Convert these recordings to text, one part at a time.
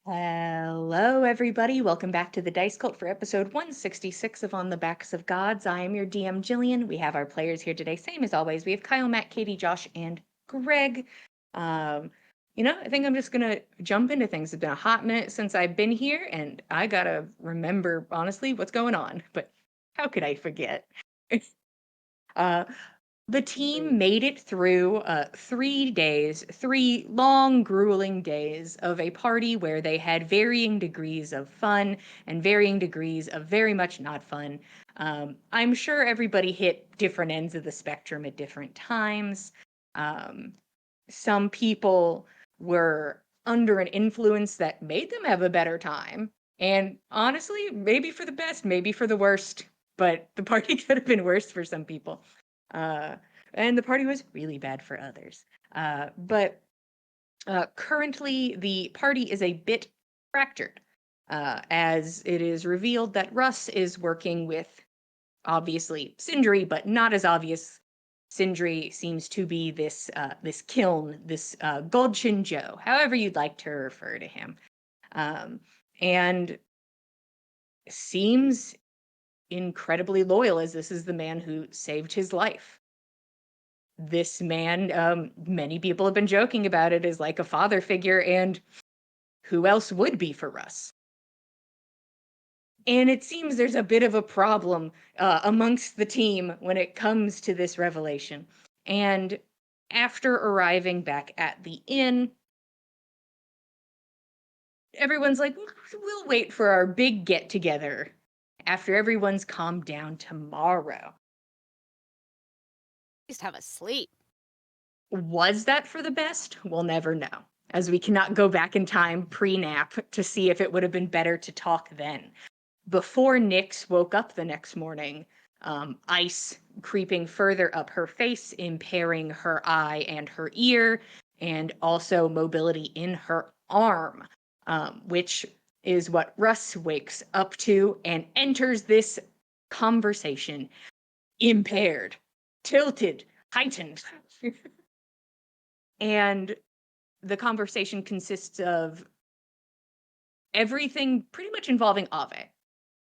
Hello, everybody. Welcome back to the Dice Cult for episode 166 of On the Backs of Gods. I am your DM, Jillian. We have our players here today, same as always. We have Kyle, Matt, Katie, Josh, and Greg. I think I'm just gonna jump into things. It's been a hot minute since I've been here, and I gotta remember, honestly, what's going on. But how could I forget? uh, the team made it through 3 days, 3 long, grueling days of a party where they had varying degrees of fun and varying degrees of very much not fun. I'm sure everybody hit different ends of the spectrum at different times. Um, some people were under an influence that made them have a better time. And honestly, maybe for the best, maybe for the worst, but the party could have been worse for some people. Uh, and the party was really bad for others. But currently, the party is a bit fractured, as it is revealed that Russ is working with, obviously, Sindri, but not as obvious. Sindri seems to be this kiln, this Goldchin Joe, however you'd like to refer to him, um, and seems incredibly loyal, as this is the man who saved his life. This man, many people have been joking about it, as like a father figure, and who else would be for Russ? And it seems there's a bit of a problem amongst the team when it comes to this revelation. And after arriving back at the inn, everyone's like, we'll wait for our big get together after everyone's calmed down tomorrow. Just have a sleep. Was that for the best? We'll never know, as we cannot go back in time pre-nap to see if it would have been better to talk then. Before Nyx woke up the next morning, ice creeping further up her face, impairing her eye and her ear, and also mobility in her arm, which is what Russ wakes up to and enters this conversation impaired, tilted, heightened. And the conversation consists of everything pretty much involving Ave.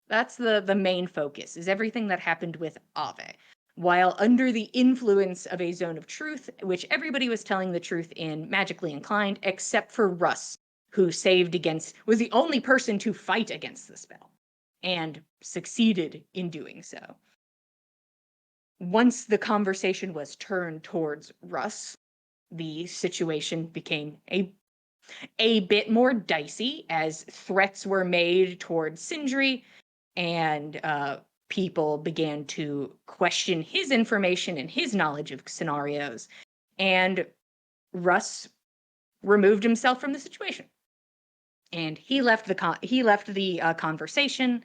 That's the main focus, is everything that happened with Ave. While under the influence of a zone of truth, which everybody was telling the truth in Magically Inclined, except for Russ, who was the only person to fight against the spell, and succeeded in doing so. Once the conversation was turned towards Russ, the situation became a bit more dicey, as threats were made towards Sindri, and people began to question his information and his knowledge of scenarios. And Russ removed himself from the situation, and he left the conversation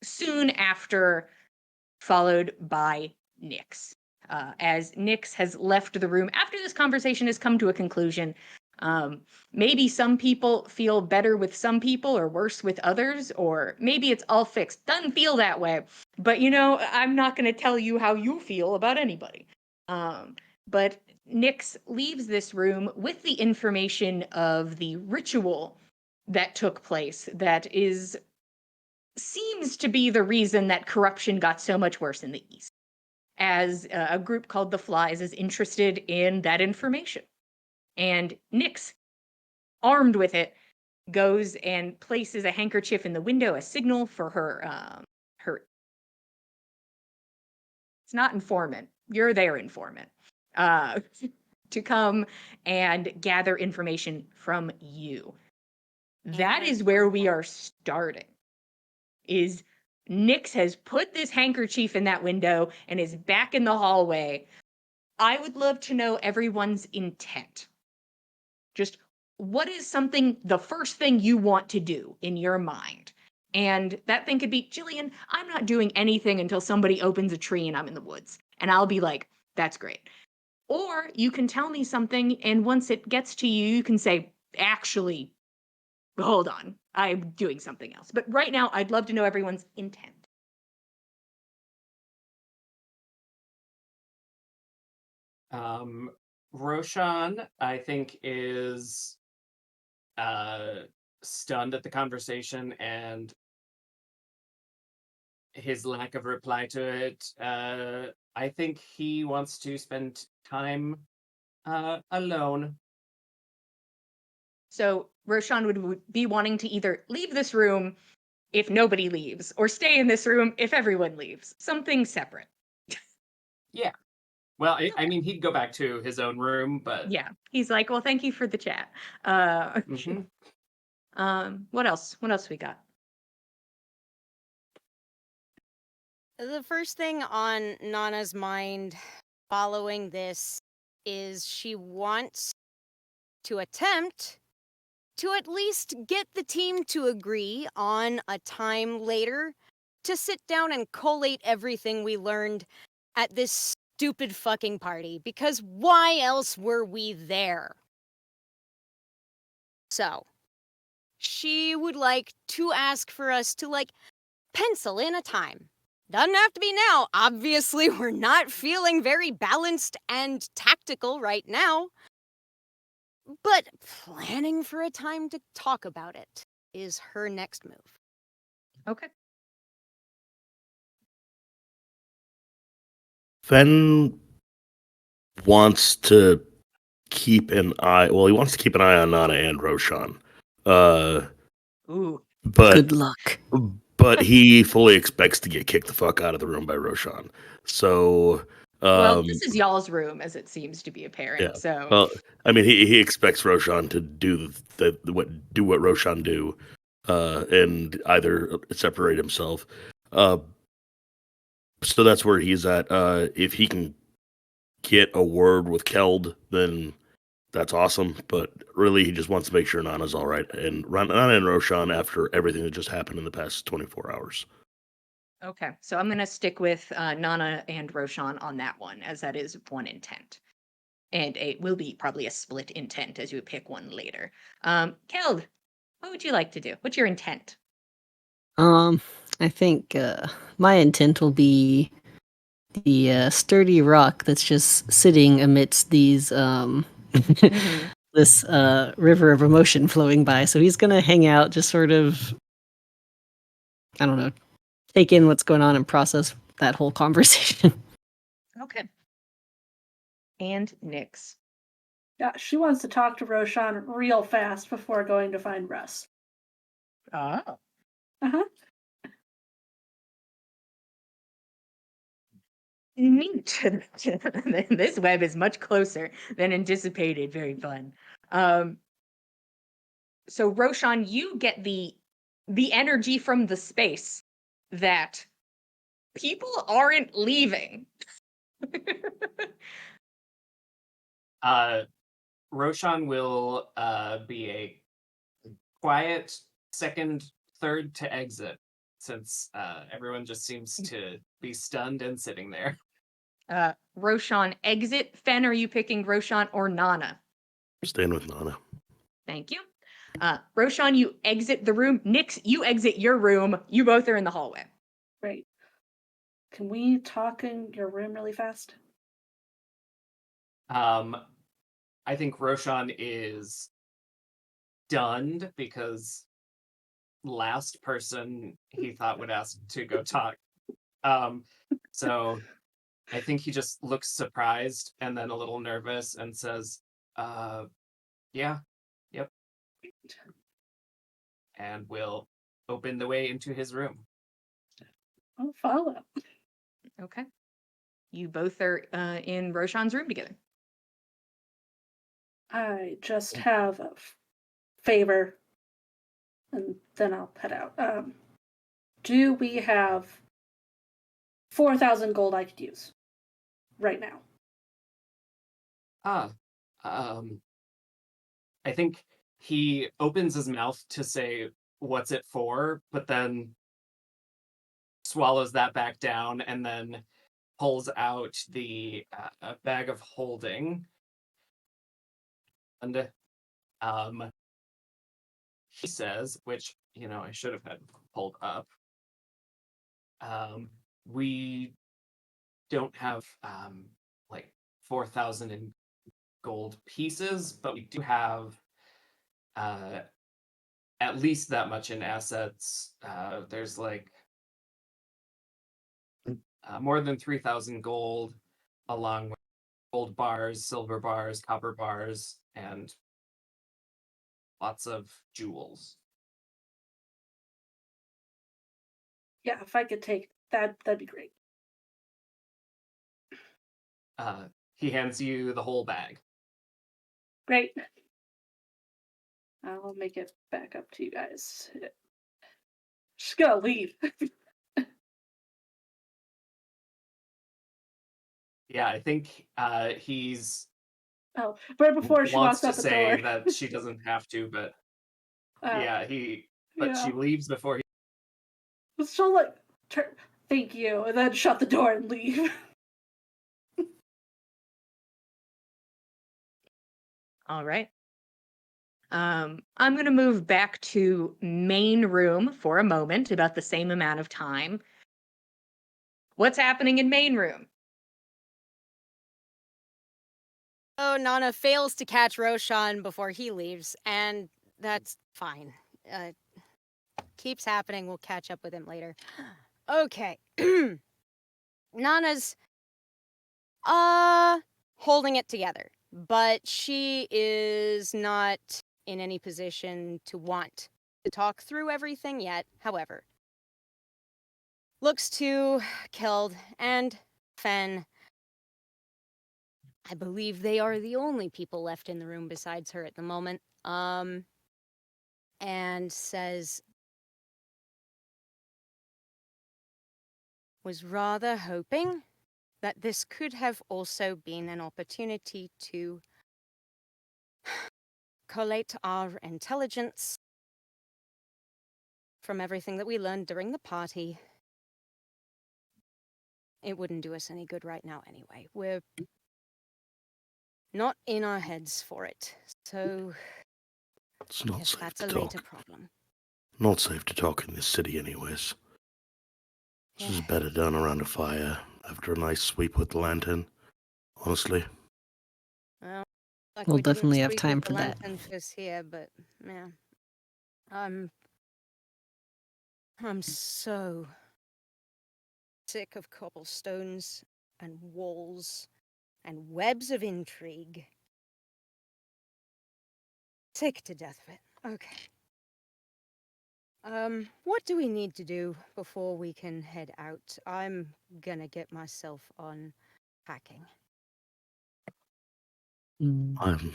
soon after, followed by Nyx. As Nyx has left the room after this conversation has come to a conclusion. Maybe some people feel better with some people or worse with others, or maybe it's all fixed. Doesn't feel that way. But I'm not going to tell you how you feel about anybody. But Nyx leaves this room with the information of the ritual that took place that seems to be the reason that corruption got so much worse in the East, as a group called the Flies is interested in that information. And Nyx, armed with it, goes and places a handkerchief in the window, a signal for her. It's not informant. You're their informant. Uh, to come and gather information from you. That is where we are starting. Is Nyx has put this handkerchief in that window and is back in the hallway. I would love to know everyone's intent. Just what is the first thing you want to do in your mind? And that thing could be, Jillian, I'm not doing anything until somebody opens a tree and I'm in the woods. And I'll be like, that's great. Or you can tell me something, and once it gets to you, you can say, actually, hold on, I'm doing something else. But right now, I'd love to know everyone's intent. Roshan, I think, is stunned at the conversation and his lack of reply to it. I think he wants to spend time alone. So Roshan would be wanting to either leave this room if nobody leaves, or stay in this room if everyone leaves. Something separate. Yeah. Well, I mean, he'd go back to his own room, but Yeah. He's like, well, thank you for the chat. mhm. What else? What else we got? The first thing on Nana's mind following this is she wants to attempt to at least get the team to agree on a time later to sit down and collate everything we learned at this stupid fucking party, because why else were we there? So, she would like to ask for us to, like, pencil in a time. Doesn't have to be now. Obviously, we're not feeling very balanced and tactical right now. But planning for a time to talk about it is her next move. Okay. Fen wants to keep an eye. Well, he wants to keep an eye on Nana and Roshan. Ooh. But Good luck. But he fully expects to get kicked the fuck out of the room by Roshan. So, Well, this is y'all's room, as it seems to be apparent. yeah. So, Well, I mean, he expects Roshan to do what Roshan do, and either separate himself. So that's where he's at. If he can get a word with Keld, then that's awesome. But really, he just wants to make sure Nana's all right, and Nana and Roshan after everything that just happened in the past 24 hours. okay. So I'm going to stick with Nana and Roshan on that one, as that is one intent. And it will be probably a split intent as you pick one later. Keld, what would you like to do? What's your intent? I think my intent will be the sturdy rock that's just sitting amidst these this river of emotion flowing by. So he's gonna hang out, just sort of, I don't know, take in what's going on and process that whole conversation. Okay. And Nyx. Yeah, she wants to talk to Roshan real fast before going to find Russ. Oh. Uh-huh. Neat. This web is much closer than anticipated. Very fun. So Roshan, you get the energy from the space that people aren't leaving. Roshan will be a quiet second, third to exit, since everyone just seems to be stunned and sitting there. Roshan exit. Fen, are you picking Roshan or Nana? Staying with Nana. Thank you. Roshan, you exit the room. Nyx, you exit your room. You both are in the hallway. Great. Can we talk in your room really fast? I think Roshan is stunned because last person he thought would ask to go talk. So I think he just looks surprised and then a little nervous and says, yeah, yep. And will open the way into his room. I'll follow. Okay. You both are in Roshan's room together. I just have a favor, and then I'll head out. Do we have 4,000 gold I could use right now? I think he opens his mouth to say, what's it for? But then swallows that back down and then pulls out the bag of holding. And he says, which, I should have had pulled up. We don't have like 4,000 in gold pieces, but we do have at least that much in assets. There's like more than 3,000 gold, along with gold bars, silver bars, copper bars, and lots of jewels. Yeah, if I could take that, that'd be great. He hands you the whole bag. Great. I'll make it back up to you guys. Just gonna leave. Yeah, I think he's Oh, right before she wants walks to out the say door. that she doesn't have to, but yeah, but she yeah. leaves before he. She'll like turn, thank you, and then shut the door and leave. All right. I'm going to move back to main room for a moment, about the same amount of time. What's happening in main room? Oh, Nana fails to catch Roshan before he leaves, and that's fine. Keeps happening. We'll catch up with him later. Okay. Nana's holding it together, but she is not in any position to want to talk through everything yet. However, looks to Keld and Fen. I believe they are the only people left in the room besides her at the moment. And says, was rather hoping that this could have also been an opportunity to collate our intelligence from everything that we learned during the party. It wouldn't do us any good right now anyway. We're not in our heads for it, so It's I not guess safe that's to a talk. later problem. Not safe to talk in this city, anyways. This is Yeah. better done around a fire after a nice sweep with the lantern. Honestly, Well, like We'll we didn't definitely have sweep time with the for that. lantern fist here, but yeah. I'm so sick of cobblestones and walls and webs of intrigue. Sick to death of it. Okay. What do we need to do before we can head out? I'm gonna get myself on packing. I'm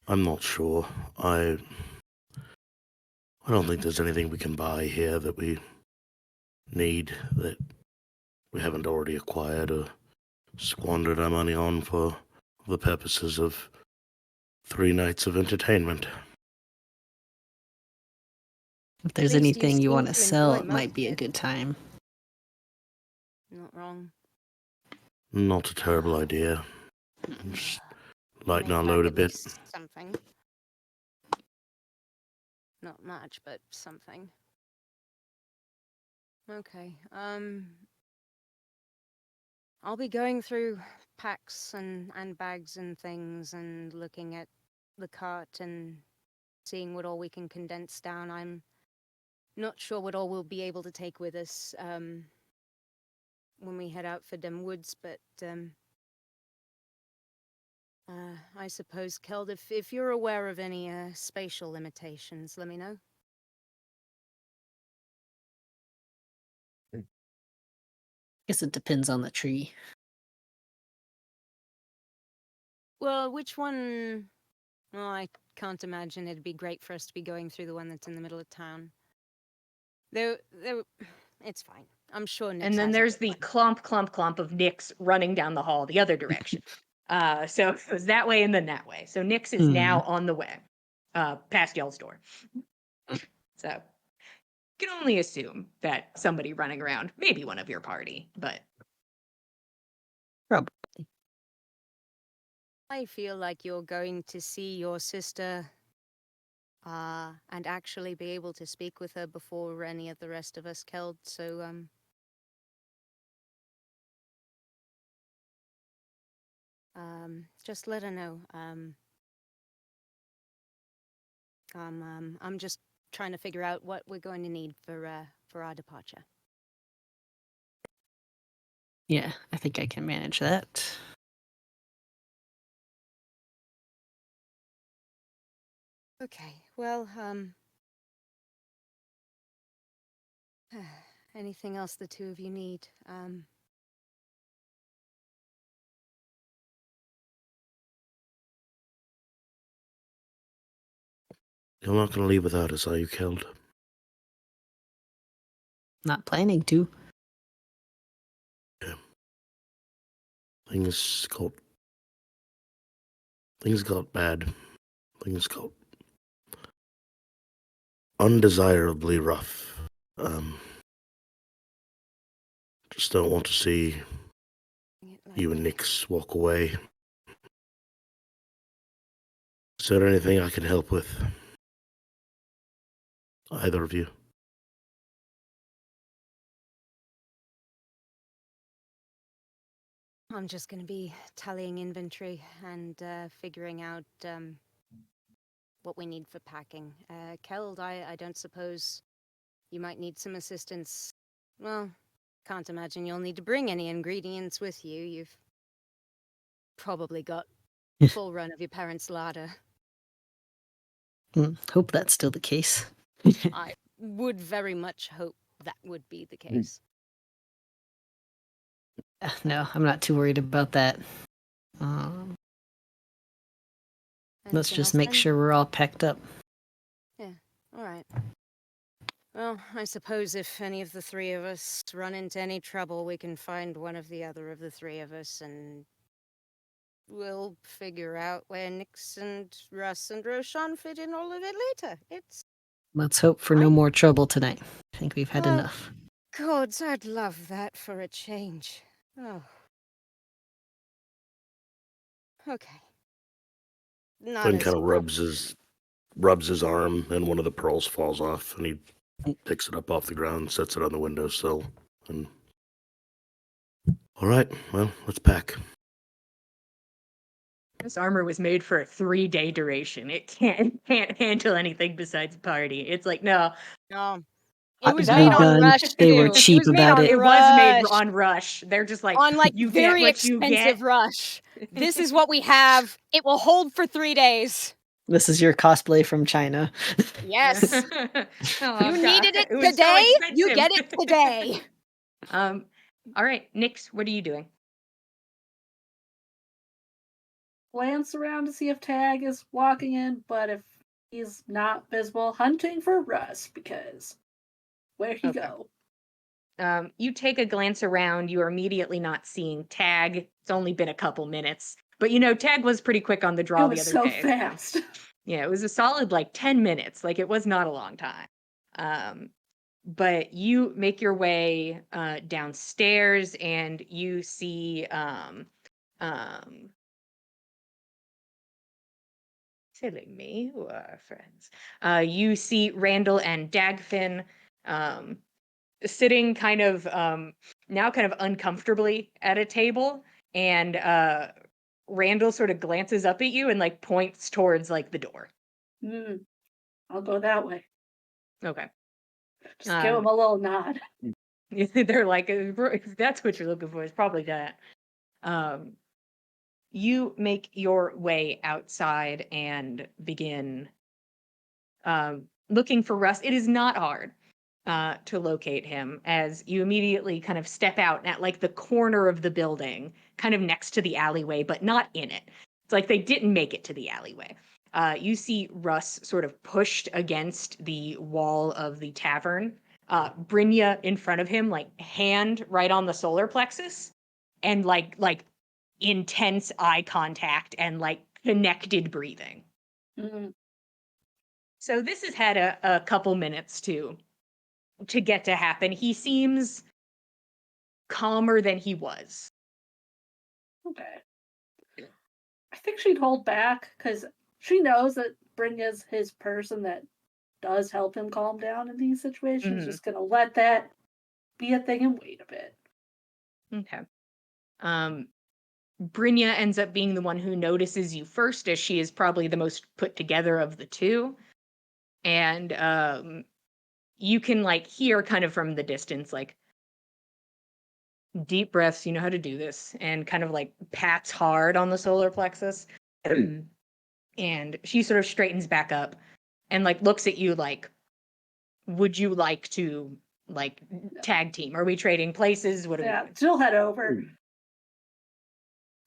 not sure. I don't think there's anything we can buy here that we need that we haven't already acquired or squandered our money on for the purposes of 3 nights of entertainment. If there's At least you anything you seem want to to sell, enjoy it most might of be a it. good time. Not wrong. Not a terrible idea. Just lighten Make our back load a at bit. least something. Not much, but something. Okay. I'll be going through packs and bags and things and looking at the cart and seeing what all we can condense down. I'm not sure what all we'll be able to take with us when we head out for Dem Woods, but I suppose, Keld, if you're aware of any spatial limitations, let me know. Guess it depends on the tree. Well, which one? Well, I can't imagine it'd be great for us to be going through the one that's in the middle of town. There, it's fine. I'm sure Nix And then has a there's good the one. clump of Nyx running down the hall the other direction. So it was that way and then that way. So Nyx is now on the way, past y'all's door. So you can only assume that somebody running around, maybe one of your party, but Probably. I feel like you're going to see your sister and actually be able to speak with her before any of the rest of us, Keld, so just let her know. I'm just trying to figure out what we're going to need for our departure. Yeah, I think I can manage that. Okay. Well, anything else the two of you need? You're not going to leave without us, are you, Keld? Not planning to. Yeah. Things got bad. Things got undesirably rough. Just don't want to see you and Nix walk away. Is there anything I can help with? Either of you? I'm just going to be tallying inventory and figuring out what we need for packing. Keld, I don't suppose you might need some assistance. Well, can't imagine you'll need to bring any ingredients with you. You've probably got full run of your parents' larder. Hope that's still the case. I would very much hope that would be the case. No, I'm not too worried about that. Let's Anything just else, make then? sure we're all packed up. All right. Well, I suppose if any of the three of us run into any trouble, we can find one of the other of the three of us, and we'll figure out where Nix and Russ and Roshan fit in all of it later. Let's hope for no I- more trouble tonight. I think we've had Well- enough. Gods, I'd love that for a change. Oh. Okay. Not Flynn as kind of rubs his arm, and one of the pearls falls off, and he picks it up off the ground, sets it on the windowsill, and all right, well, let's pack. This armor was made for a 3-day duration. It can't handle anything besides party. It's like, no, No. It was that made on armor- Rush, They were too. cheap It was made about on it. it was made Rush. on Rush. They're just like, On like you get very what you expensive get. Rush. This is what we have. It will hold for 3 days. This is your cosplay from China. Yes. Oh, You God. needed it was so today. You expensive. get it today. All right, Nix, what are you doing? Glance around to see if Tag is walking in, but if he's not visible, hunting for Russ, because where'd he Okay. go? You take a glance around. You are immediately not seeing Tag. It's only been a couple minutes, but you know Tag was pretty quick on the draw It the was other so day. fast. Yeah, it was a solid like 10 minutes. Like it was not a long time. But you make your way downstairs and you see silly me, who are our friends. You see Randall and Dagfin sitting kind of now kind of uncomfortably at a table, and Randall sort of glances up at you and like points towards like the door. I'll go that way. Okay. Just give him a little nod. They're like, if that's what you're looking for, it's probably that. You make your way outside and begin looking for Russ. It is not hard to locate him as you immediately kind of step out at like the corner of the building, kind of next to the alleyway, but not in it. It's like they didn't make it to the alleyway. You see Russ sort of pushed against the wall of the tavern. Brynja in front of him, like hand right on the solar plexus, and like intense eye contact and like connected breathing. Mm, So this has had a couple minutes to get to happen. He seems calmer than he was. okay. I think she'd hold back because she knows that Brynja's his person that does help him calm down in these situations. Mhm. Just gonna let that be a thing and wait a bit. Okay. Brynja ends up being the one who notices you first, as she is probably the most put together of the two. And you can like hear kind of from the distance, like deep breaths, you know how to do this, and kind of like pats hard on the solar plexus. And she sort of straightens back up and like looks at you like, would you like to like tag team? Are we trading places? What are we Yeah, doing? she'll head over.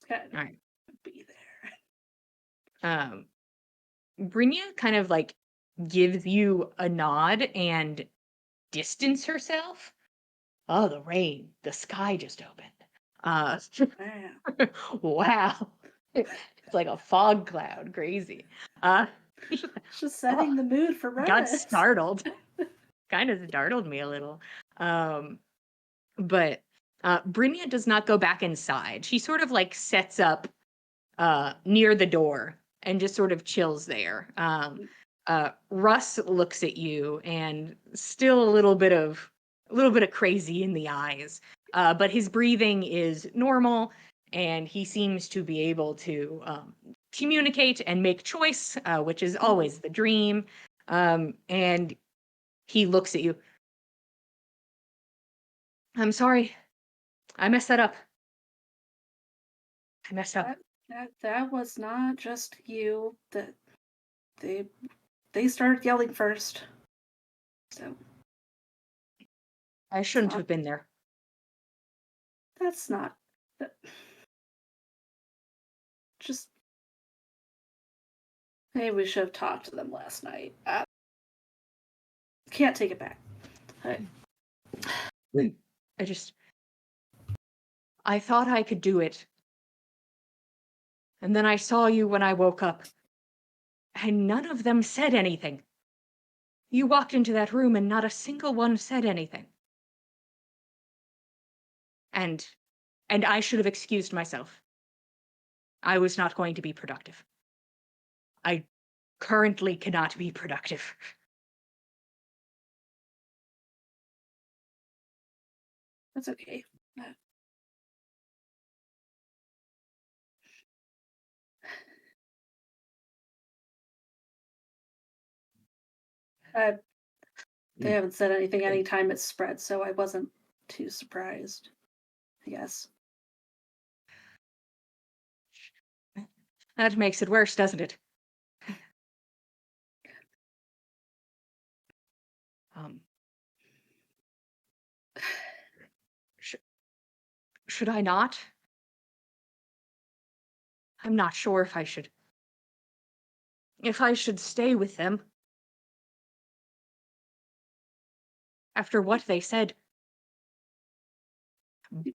Kind of All right. be there. Brynja kind of like gives you a nod and distance herself. Oh, the rain. The sky just opened. Wow. Wow. It's like a fog cloud. Crazy. Just setting the mood for got rest. startled. Kind of startled me a little. But Brynja does not go back inside. She sort of like sets up near the door and just sort of chills there. Russ looks at you and still a little bit of crazy in the eyes, but his breathing is normal and he seems to be able to communicate and make choice, which is always the dream. And he looks at you. I'm sorry. I messed that up. I messed up. That was not just you. That they started yelling first. So I shouldn't have been there. that's not. Just maybe we should have talked to them last night. Can't take it back. I thought I could do it. And then I saw you when I woke up. And none of them said anything. You walked into that room and not a single one said anything. And I should have excused myself. I was not going to be productive. I currently cannot be productive. That's okay. They haven't said anything anytime it's spread, so I wasn't too surprised, I guess. That makes it worse, doesn't it? Should I not? I'm not sure if I should. If I should stay with them. After what they said.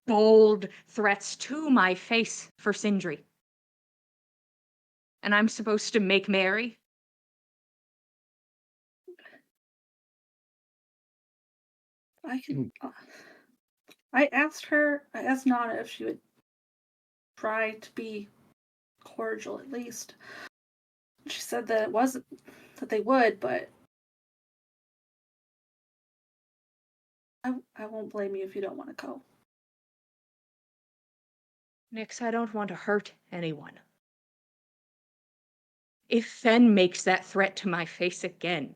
Bold threats to my face for Sindri. And I'm supposed to make merry? I asked Nana if she would try to be cordial at least. She said that it wasn't, that they would, but I won't blame you if you don't want to go. Nix, I don't want to hurt anyone. If Fen makes that threat to my face again,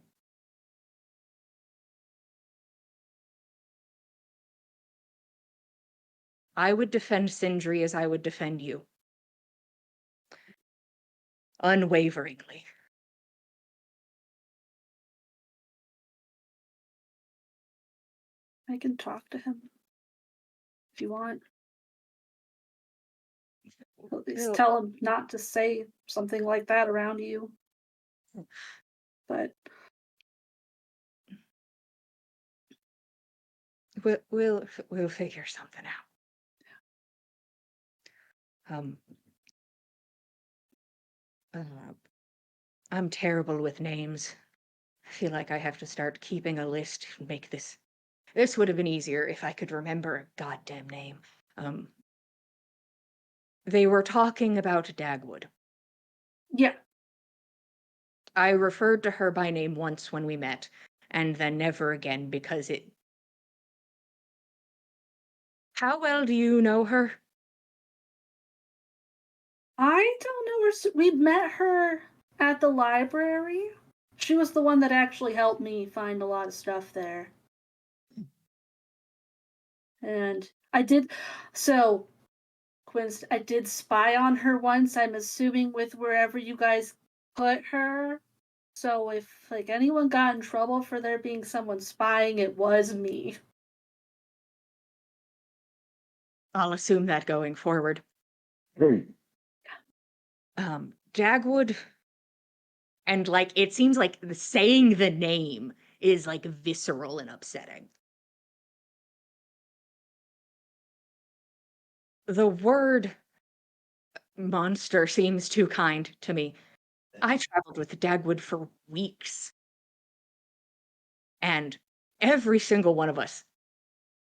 I would defend Sindri as I would defend you. Unwaveringly. I can talk to him if you want. At least tell him not to say something like that around you. But we'll figure something out. I'm terrible with names. I feel like I have to start keeping a list and make this. This would have been easier if I could remember a goddamn name. They were talking about Dagwood. yeah, I referred to her by name once when we met, and then never again because it. How well do you know her? I don't know where we met her at the library. She was the one that actually helped me find a lot of stuff there. And I did, so, Quince, I did spy on her once, I'm assuming with wherever you guys put her. So if, like, anyone got in trouble for there being someone spying, it was me. I'll assume that going forward. Dagwood, and like it seems like saying the name is like visceral and upsetting. The word monster seems too kind to me. I traveled with Dagwood for weeks, and every single one of us,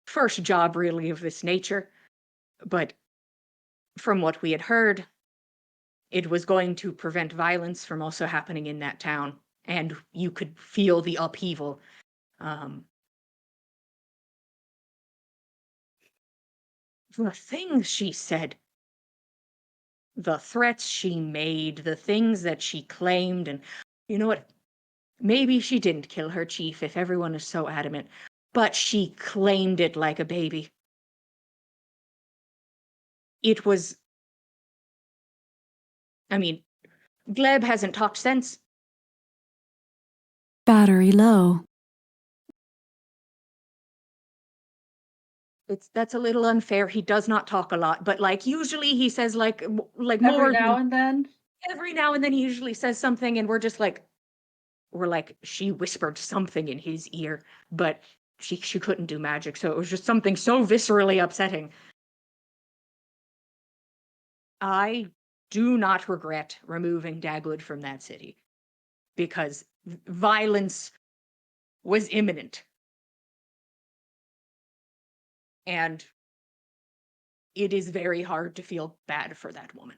first job really of this nature, but from what we had heard, it was going to prevent violence from also happening in that town, and you could feel the upheaval. The things she said, the threats she made, the things that she claimed, and you know what? Maybe she didn't kill her chief if everyone is so adamant, but she claimed it like a baby. It was. I mean, Gleb hasn't talked since. Battery low. That's a little unfair. He does not talk a lot, but like usually he says like Every more now than and then. every now and then he usually says something, and we're like she whispered something in his ear, but she couldn't do magic, so it was just something so viscerally upsetting. I do not regret removing Dagwood from that city because violence was imminent. And it is very hard to feel bad for that woman.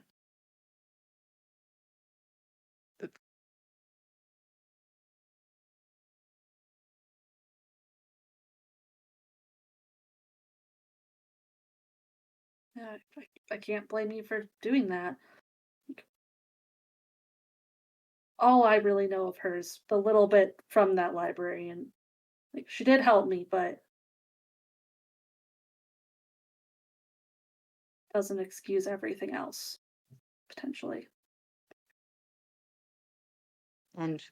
Yeah, I can't blame you for doing that. All I really know of her is the little bit from that library, and like she did help me, but doesn't excuse everything else, potentially. And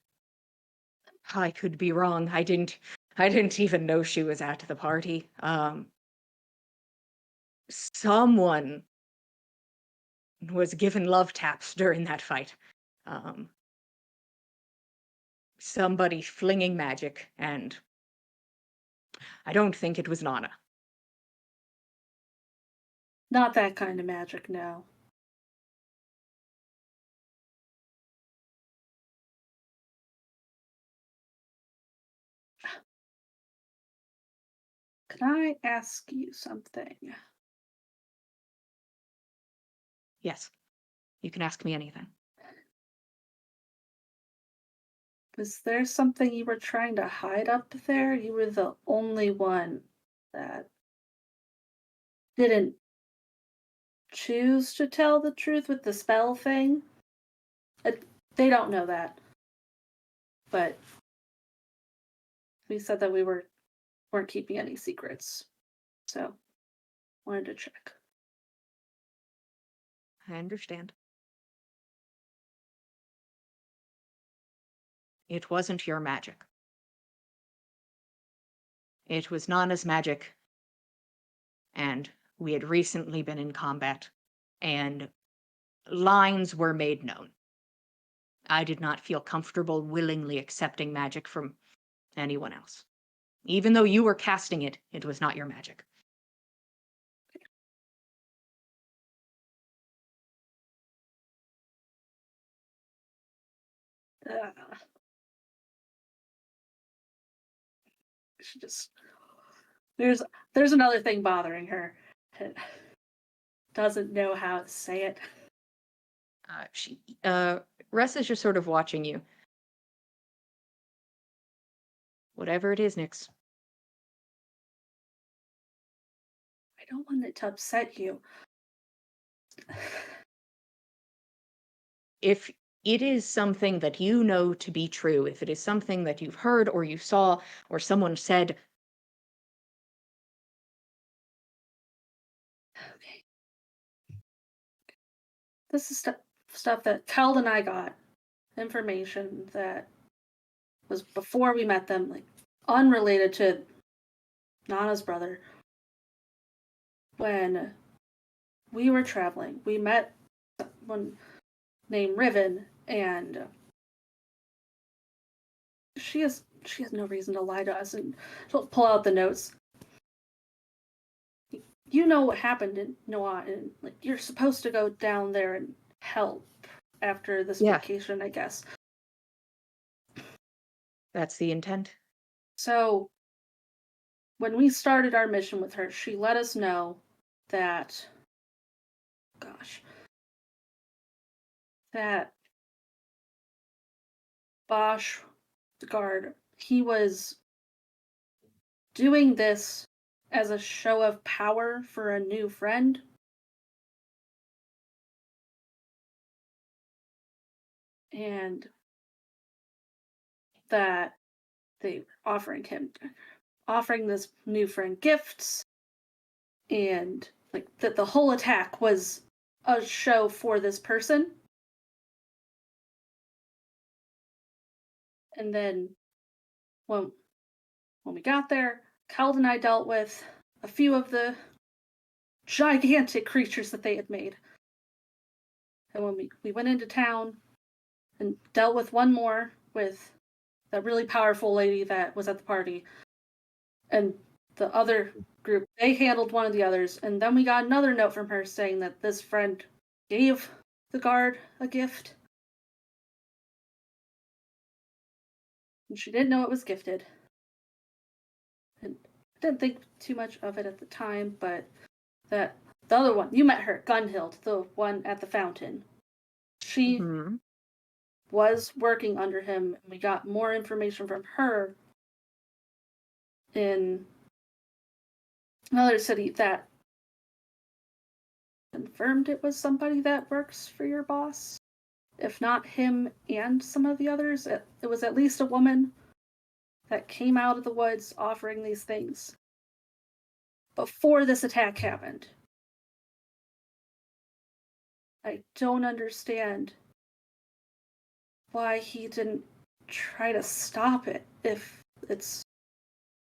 I could be wrong. I didn't even know she was at the party. Someone was given love taps during that fight. Somebody flinging magic, and I don't think it was Nana. Not that kind of magic, no. Can I ask you something? Yes, you can ask me anything. Was there something you were trying to hide up there? You were the only one that didn't choose to tell the truth with the spell thing. They don't know that. But we said that we weren't keeping any secrets. So, wanted to check. I understand. It wasn't your magic. It was Nana's magic, and we had recently been in combat, and lines were made known. I did not feel comfortable willingly accepting magic from anyone else. Even though you were casting it, it was not your magic. She just there's another thing bothering her. Doesn't know how to say it. Russ is just sort of watching you. Whatever it is, Nyx. I don't want it to upset you. If it is something that you know to be true, if it is something that you've heard or you saw or someone said, Okay. This is stuff that Keld and I got. Information that was before we met them, like unrelated to Nana's brother. When we were traveling, we met someone named Riven, and she has no reason to lie to us, and she'll pull out the notes. You know what happened in Noah, and like you're supposed to go down there and help after this Yeah. vacation, I guess. that's the intent. So when we started our mission with her, she let us know that, that Bosch, the guard, he was doing this as a show of power for a new friend. And that they were offering this new friend gifts, and like that the whole attack was a show for this person. And then when we got there, Keld and I dealt with a few of the gigantic creatures that they had made. And when we went into town and dealt with one more, with that really powerful lady that was at the party, and the other group, they handled one of the others, and then we got another note from her saying that this friend gave the guard a gift. And she didn't know it was gifted. And I didn't think too much of it at the time, but that the other one, you met her, Gunhild, the one at the fountain. She was working under him, and we got more information from her in another city that confirmed it was somebody that works for your boss. If not him and some of the others, it was at least a woman that came out of the woods offering these things before this attack happened. I don't understand why he didn't try to stop it if it's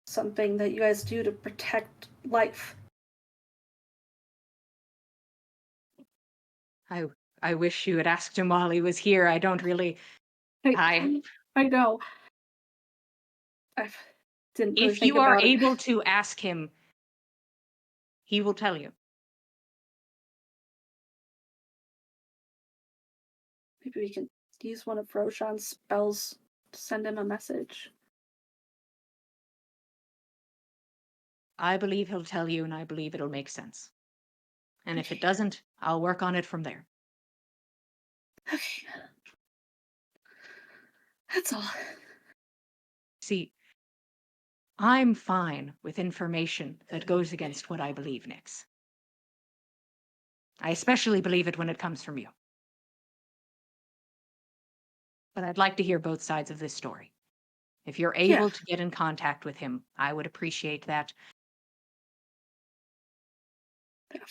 something that you guys do to protect life. I wish you had asked him while he was here. I don't really. I know. I didn't really If think you are about it. able to ask him, he will tell you. Maybe we can use one of Roshan's spells to send him a message. I believe he'll tell you, and I believe it'll make sense. And if it Okay. doesn't, I'll work on it from there. Okay. That's all. See, I'm fine with information that goes against what I believe, Nix. I especially believe it when it comes from you. But I'd like to hear both sides of this story. If you're able to get in contact with him, I would appreciate that.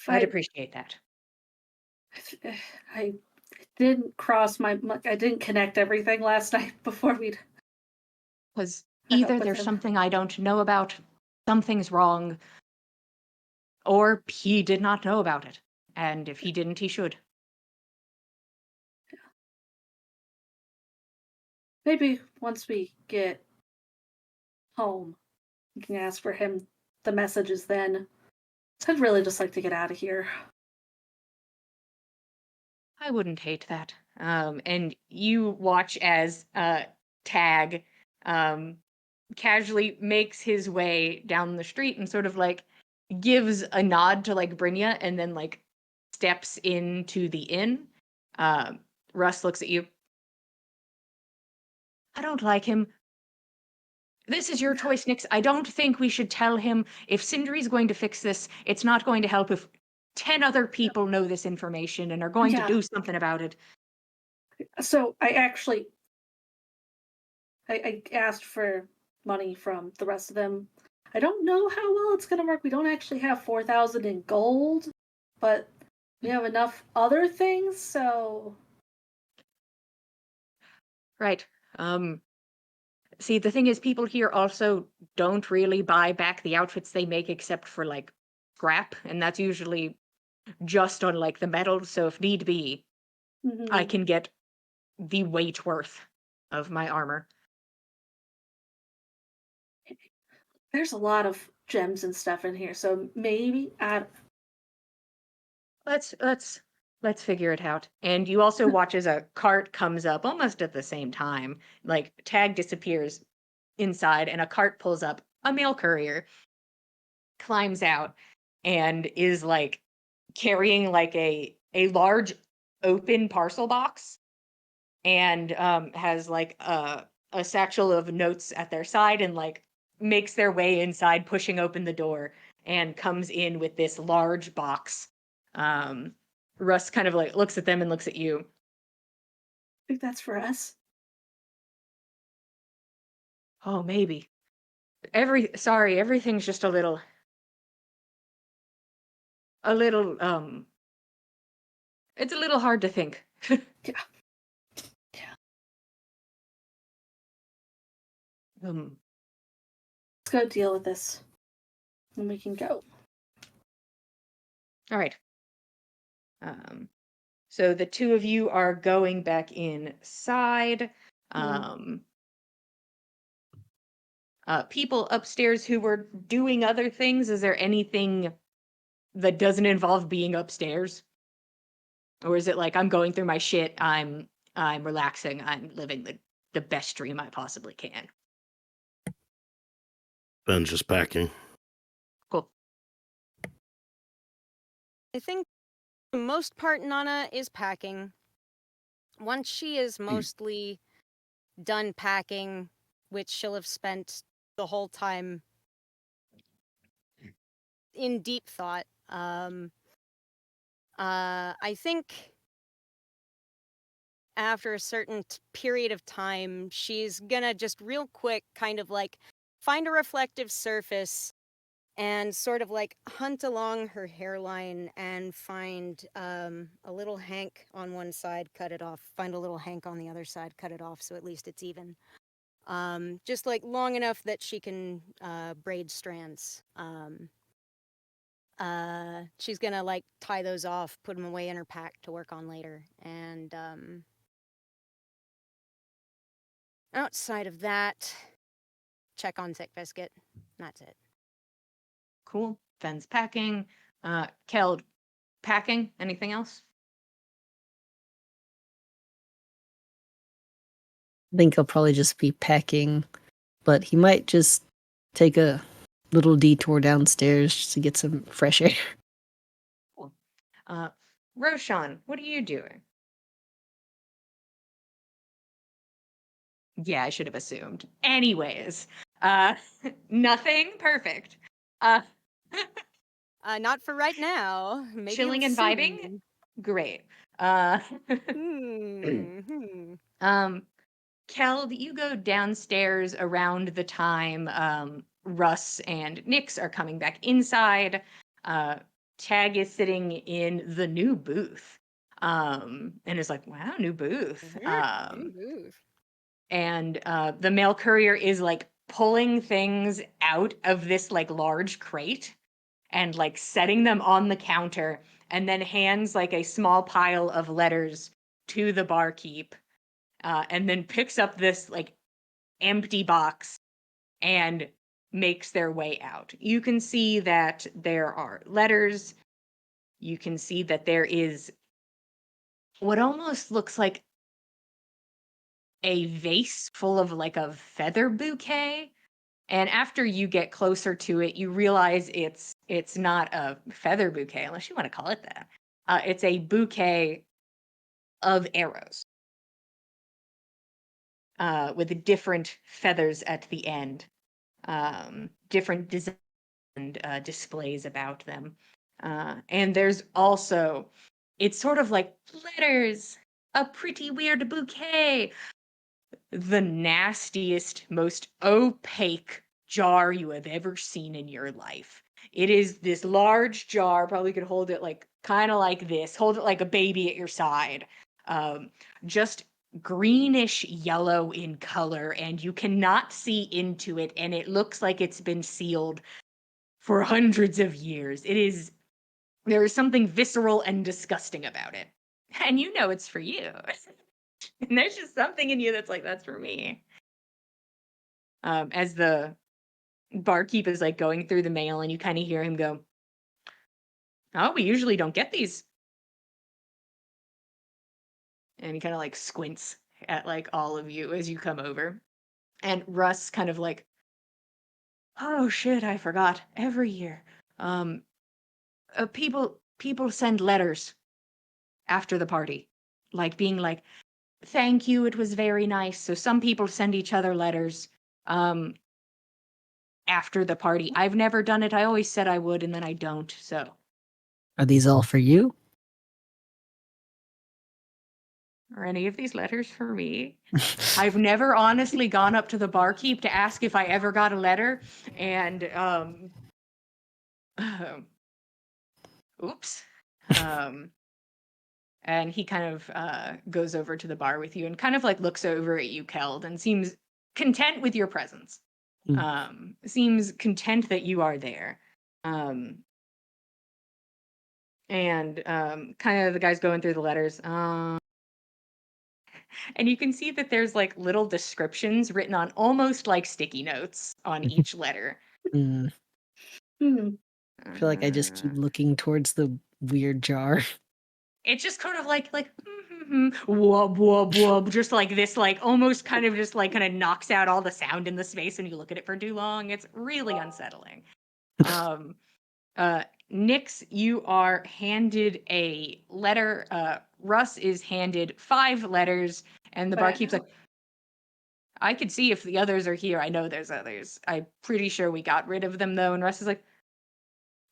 I'd appreciate that. I didn't I didn't connect everything last night before we'd. Because met up either with there's him. something I don't know about, something's wrong, or he did not know about it. And if he didn't, he should. Maybe once we get home, we can ask for him the messages then. I'd really just like to get out of here. I wouldn't hate that. And you watch as Tag casually makes his way down the street and sort of like gives a nod to like Brynja and then like steps into the inn. Russ looks at you. I don't like him. This is your choice, Nix. I don't think we should tell him. If Sindri's going to fix this, it's not going to help if 10 other people know this information and are going to do something about it. So I actually I asked for money from the rest of them. I don't know how well it's gonna work. We don't actually have 4,000 in gold, but we have enough other things, so Right. See, the thing is, people here also don't really buy back the outfits they make except for like scrap, and that's usually just on like the metal. So if need be, I mhm. can get the weight worth of my armor. There's a lot of gems and stuff in here, so maybe I Let's figure it out. And you also watch as a cart comes up almost at the same time. Like Tag disappears inside, and a cart pulls up. A mail courier climbs out and is like carrying like a large open parcel box, and has like a satchel of notes at their side, and like makes their way inside, pushing open the door, and comes in with this large box. um Russ kind of like looks at them and looks at you. think that's for us. Oh, maybe. Sorry, everything's just a little it's a little hard to think. Yeah. Yeah. um Let's go deal with this. And we can go. all right. So the two of you are going back inside. Um, People upstairs who were doing other things, is there anything that doesn't involve being upstairs? Or is it like, I'm going through my shit, I'm relaxing, I'm living the best dream I possibly can? Ben's just packing. Cool. I think for the most part Nana is packing. Once she is mostly done packing, which she'll have spent the whole time in deep thought, I think after a certain period of time, she's gonna just real quick kind of like find a reflective surface and sort of like hunt along her hairline and find a little hank on one side, cut it off, find a little hank on the other side, cut it off, so at least it's even. Just like long enough that she can braid strands. She's gonna like tie those off, put them away in her pack to work on later, and outside of that, check on Thick Biscuit. That's it. Cool. Fenn's packing. Keld, packing. Anything else? I think he'll probably just be packing, but he might just take a little detour downstairs just to get some fresh air. Cool. Roshan, what are you doing? Yeah, I should have assumed. Anyways, nothing. Perfect. Uh, Not for right now. Maybe chilling and vibing. soon. Great. Hmm. Keld, you go downstairs around the time Russ and Nix are coming back inside. Tag is sitting in the new booth, and is like, "Wow, new booth." And the mail courier is like pulling things out of this like large crate and like setting them on the counter, and then hands like a small pile of letters to the barkeep, and then picks up this like empty box and makes their way out. You can see that there are letters. You can see that there is what almost looks like a vase full of like a feather bouquet. And after you get closer to it, you realize it's not a feather bouquet, unless you want to call it that. It's a bouquet of arrows, with different feathers at the end, different design displays about them. And there's also, it's sort of like letters a pretty weird bouquet. The nastiest, most opaque jar you have ever seen in your life. It is this large jar, probably could hold it like kind of like this, hold it like a baby at your side. Just greenish yellow in color, and you cannot see into it, and it looks like it's been sealed for hundreds of years. There is something visceral and disgusting about it. And you know it's for you. And there's just something in you that's like, that's for me. As the barkeep is like going through the mail, and you kind of hear him go, "Oh, we usually don't get these." And he kind of like squints at like all of you as you come over. And Russ kind of like, "Oh shit, I forgot. Every year. Um people send letters after the party. Like being like, thank you, it was very nice. So some people send each other letters after the party. I've never done it. I always said I would, and then I don't. So Are these all for you? are any of these letters for me? I've never honestly gone up to the barkeep to ask if I ever got a letter, and oops. And he kind of goes over to the bar with you and kind of like looks over at you, Keld, and seems content with your presence. Seems content that you are there. And kind of the guy's going through the letters. And you can see that there's like little descriptions written on almost like sticky notes on each letter. Mm, Hmm. I feel like I just keep looking towards the weird jar. It's just kind of like wub wub wub, just like this, like almost kind of just like kind of knocks out all the sound in the space when you look at it for too long. It's really unsettling. Nix, you are handed a letter. Russ is handed 5 letters, and the barkeep's like, I could see if the others are here. I know there's others. I'm pretty sure we got rid of them though. And Russ is like,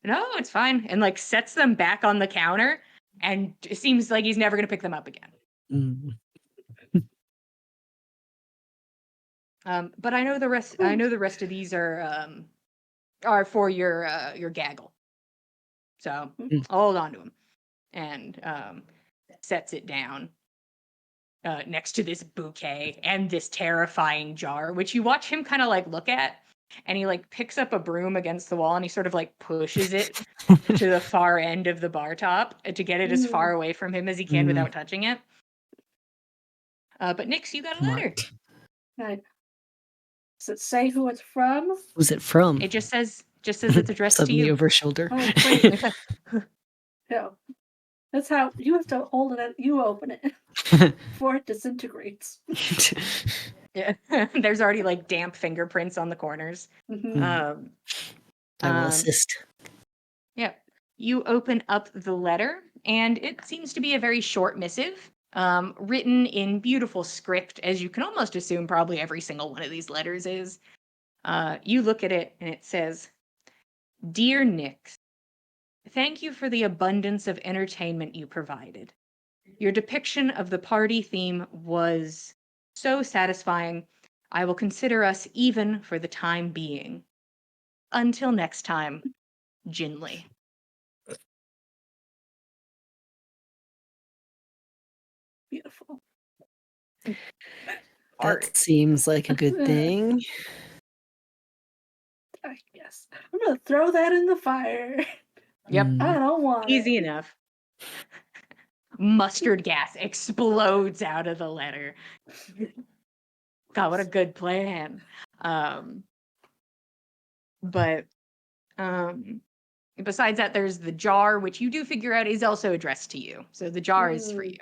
no, it's fine. And like sets them back on the counter, and it seems like he's never going to pick them up again. Mm. But I know the rest. I know the rest of these are for your gaggle. So I'll hold on to them, and sets it down next to this bouquet and this terrifying jar, which you watch him kind of like look at, and he like picks up a broom against the wall and he sort of like pushes it to the far end of the bar top to get it as far away from him as he can without touching it. But Nix, you got a letter. Right. Does it say who it's from? Who's it from? It just says it's addressed to Suddenly you. over shoulder. Oh, great. Yeah. That's how you have to hold it. You open it before it disintegrates. Yeah. There's already like damp fingerprints on the corners. I will assist. Yeah. You open up the letter, and it seems to be a very short missive, written in beautiful script, as you can almost assume probably every single one of these letters is. You look at it, and it says, Dear Nix, thank you for the abundance of entertainment you provided. Your depiction of the party theme was so satisfying, I will consider us even for the time being. Until next time, Jinli. Beautiful. Art. That seems like a good thing. Yes. I'm gonna throw that in the fire. Yep. I don't want Easy it. enough. Mustard gas explodes out of the letter. God, what a good plan. But besides that, there's the jar, which you do figure out is also addressed to you. So the jar is for you.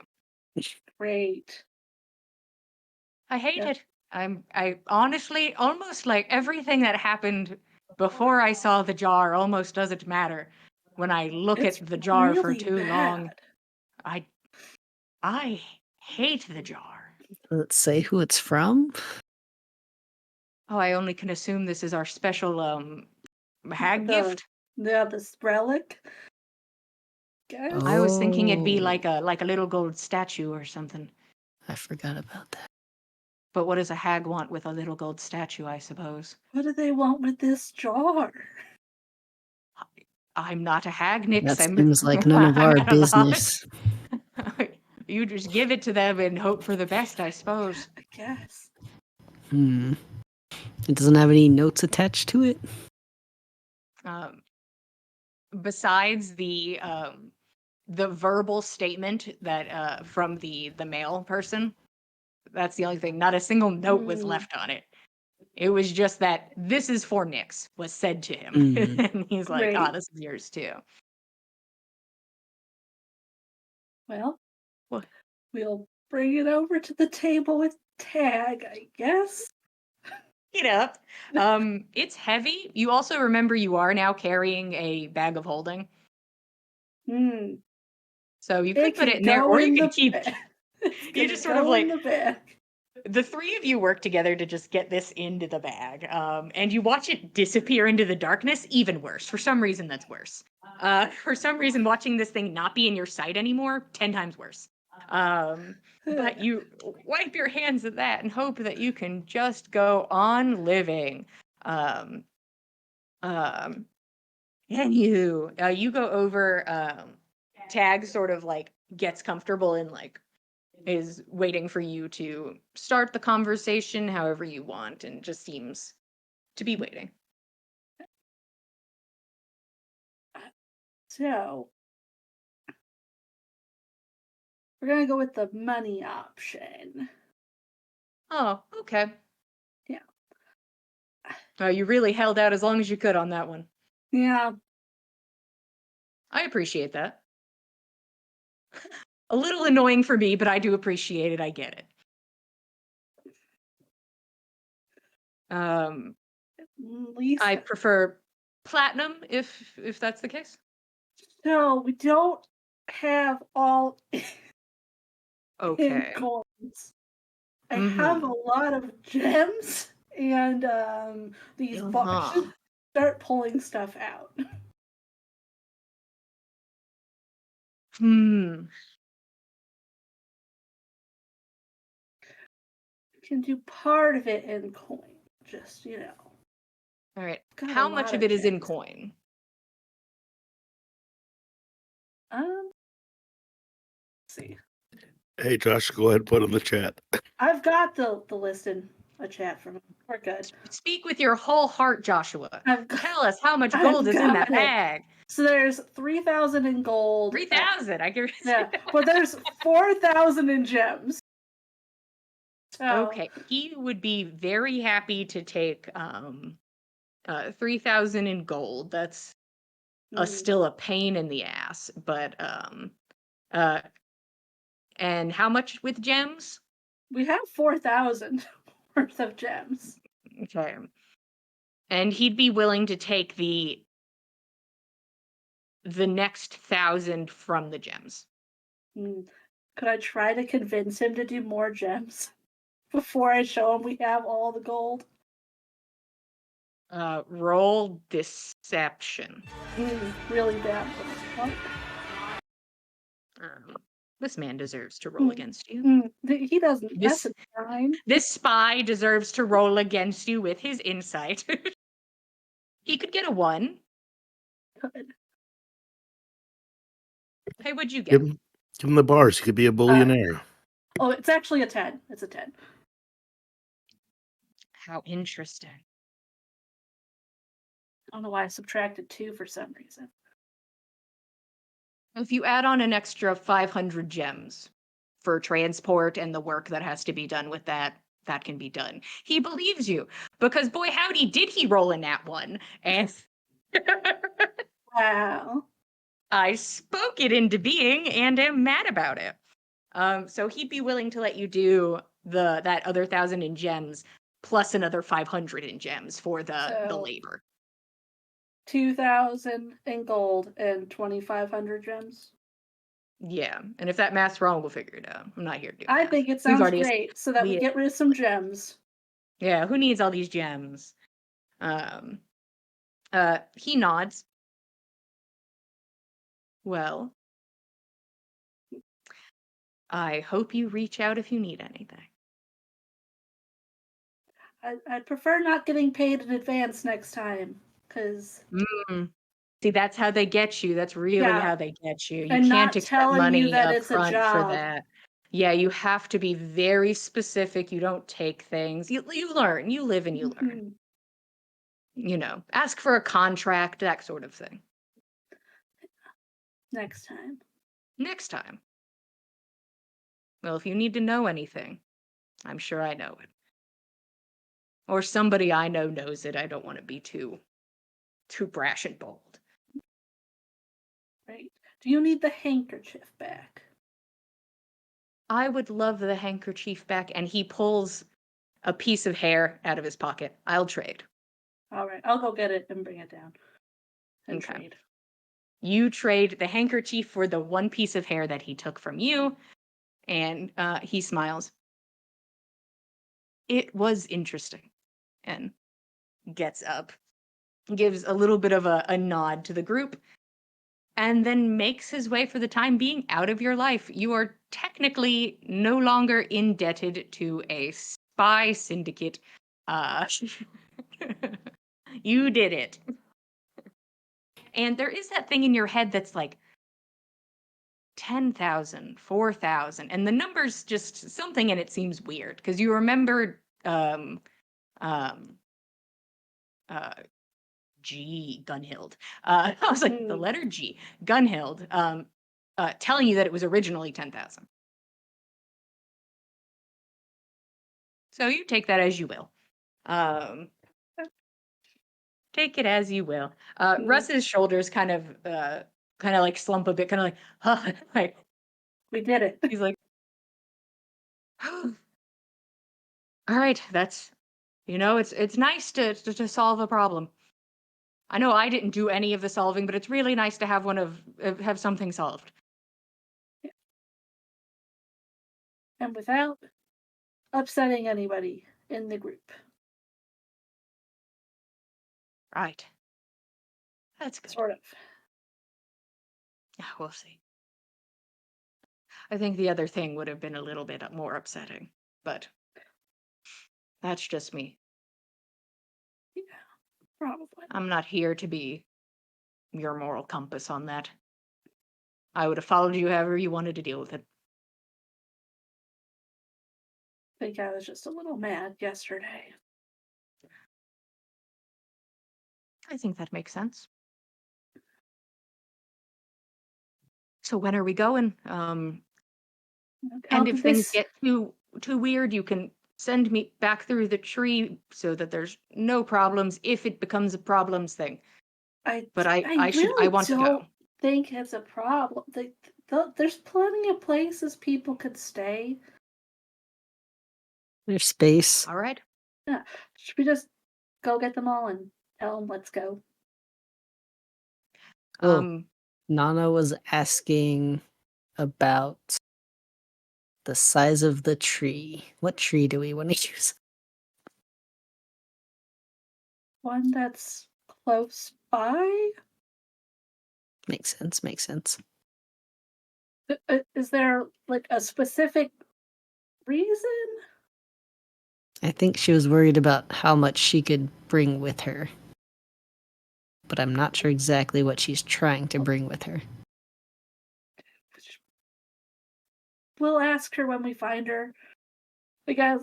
Great. I hate it. I honestly almost like everything that happened before I saw the jar almost doesn't matter. When I look It's at the jar for really too long, bad. I hate the jar. Let's say who it's from. Oh, I only can assume this is our special hag gift. Yeah, this relic. guess. I was thinking it'd be Oh. like a little gold statue or something. I forgot about that. But what does a hag want with a little gold statue, I suppose? What do they want with this jar? I'm not a hag, Nix. That seems like none of I'm our at a loss. business. You just give it to them and hope for the best, I suppose. I guess. It doesn't have any notes attached to it? Besides the verbal statement that from the male person, that's the only thing. Not a single note was left on it. It was just that this is for Nix was said to him, and he's like, Great. this is yours too. Well, What? we'll bring it over to the table with Tag, I guess. Get up. It's heavy. You also remember you are now carrying a bag of holding, so you could put it in there, or you can keep. You just sort of like the bag. the three of you work together to just get this into the bag, and you watch it disappear into the darkness. Even worse. For some reason, that's worse. For some reason, watching this thing not be in your sight anymore, 10 times worse. But you wipe your hands at that and hope that you can just go on living. And you go over. Tag sort of like gets comfortable and like is waiting for you to start the conversation however you want, and just seems to be waiting. So, we're gonna go with the money option. Oh, okay. Yeah. You really held out as long as you could on that one. Yeah. I appreciate that. A little annoying for me, but I do appreciate it. I get it. At least I prefer platinum if that's the case. so we don't have all in Okay. coins. I have a lot of gems and these I should start pulling stuff out. Can do part of it in coin, just All right. got a How lot much of of it is in gems. coin? Let's see. Hey, Josh, go ahead and put in the chat. I've got the list in a chat from him. We're good. Speak with your whole heart, Joshua. I've got, Tell us how much I've gold is in that got it. bag. So there's 3,000 in gold. 3,000. I can. Yeah. Well, there's 4,000 in gems. So, Okay, he would be very happy to take 3,000 in gold. That's still a pain in the ass, but and how much with gems? we have 4,000 worth of gems. Okay. And he'd be willing to take the next 1,000 from the gems. Could I try to convince him to do more gems before I show him we have all the gold? Roll deception. Really bad. This man deserves to roll against you. He doesn't. This- That's a 9. This spy deserves to roll against you with his insight. He could get a 1. Good. Hey, what'd you get? Give him the bars. He could be a billionaire. Oh, it's actually a 10. It's a 10. How interesting. I don't know why I subtracted 2 for some reason. If you add on an extra 500 gems for transport and the work that has to be done with that, that can be done. He believes you because boy howdy did he roll in that one. And Wow. I spoke it into being and am mad about it. So he'd be willing to let you do that other 1,000 in gems plus another 500 in gems for the So- labor. 2,000 in gold and 2,500 gems. Yeah, and if that math's wrong, we'll figure it out. I'm not here to do I math. think it We've sounds already great so that we we- get rid of some gems. Yeah, who needs all these gems? He nods. Well, I hope you reach out if you need anything. I'd prefer not getting paid in advance next time, because See, that's how they get you. That's really Yeah. how they get you. You And can't not expect telling you money that up it's a front for job. that. Yeah, you have to be very specific. You don't take things. You learn. You live and you learn. Ask for a contract, that sort of thing. Next time. Next time. Well, if you need to know anything, I'm sure I know it. Or somebody I know knows it. I don't want to be too brash and bold. Right. Do you need the handkerchief back? I would love the handkerchief back, and he pulls a piece of hair out of his pocket. I'll trade. All right, I'll go get it and bring it down. And Okay. trade. You trade the handkerchief for the one piece of hair that he took from you, and he smiles. It was interesting, and gets up, gives a little bit of a nod to the group, and then makes his way for the time being out of your life. You are technically no longer indebted to a spy syndicate. You did it. And there is that thing in your head that's like 10,000, 4,000, and the number's just something in it seems weird because you remember G, Gunhild. I was like, the letter G, Gunhild, telling you that it was originally 10,000. So you take that as you will. Take it as you will. Russ's shoulders kind of like slump a bit, kind of like, huh, like We did it. he's like, all right, that's, it's nice to solve a problem. I know I didn't do any of the solving, but it's really nice to have have something solved. And without upsetting anybody in the group. Right. That's good. Sort of. Yeah, we'll see. I think the other thing would have been a little bit more upsetting, but that's just me. Yeah, probably. I'm not here to be your moral compass on that. I would have followed you however you wanted to deal with it. I think I was just a little mad yesterday. I think that makes sense. So when are we going? And if things get too weird, you can send me back through the tree so that there's no problems if it becomes a problems thing. I I want to go. Think it's a problem. There's plenty of places people could stay. There's space. All right. Yeah. Should we just go get them all and tell them let's go? Nana was asking about the size of the tree. What tree do we want to use? One that's close by? Makes sense. Is there like a specific reason? I think she was worried about how much she could bring with her. But I'm not sure exactly what she's trying to bring with her. We'll ask her when we find her. Because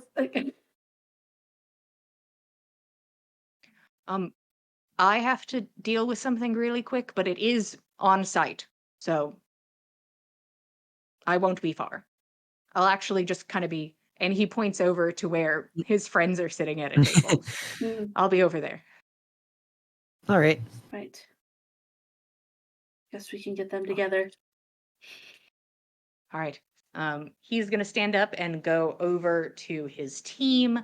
I have to deal with something really quick, but it is on site, so I won't be far. I'll actually just kind of be, and he points over to where his friends are sitting at a table. I'll be over there. All right. Right. Guess we can get them together. All right. He's going to stand up and go over to his team.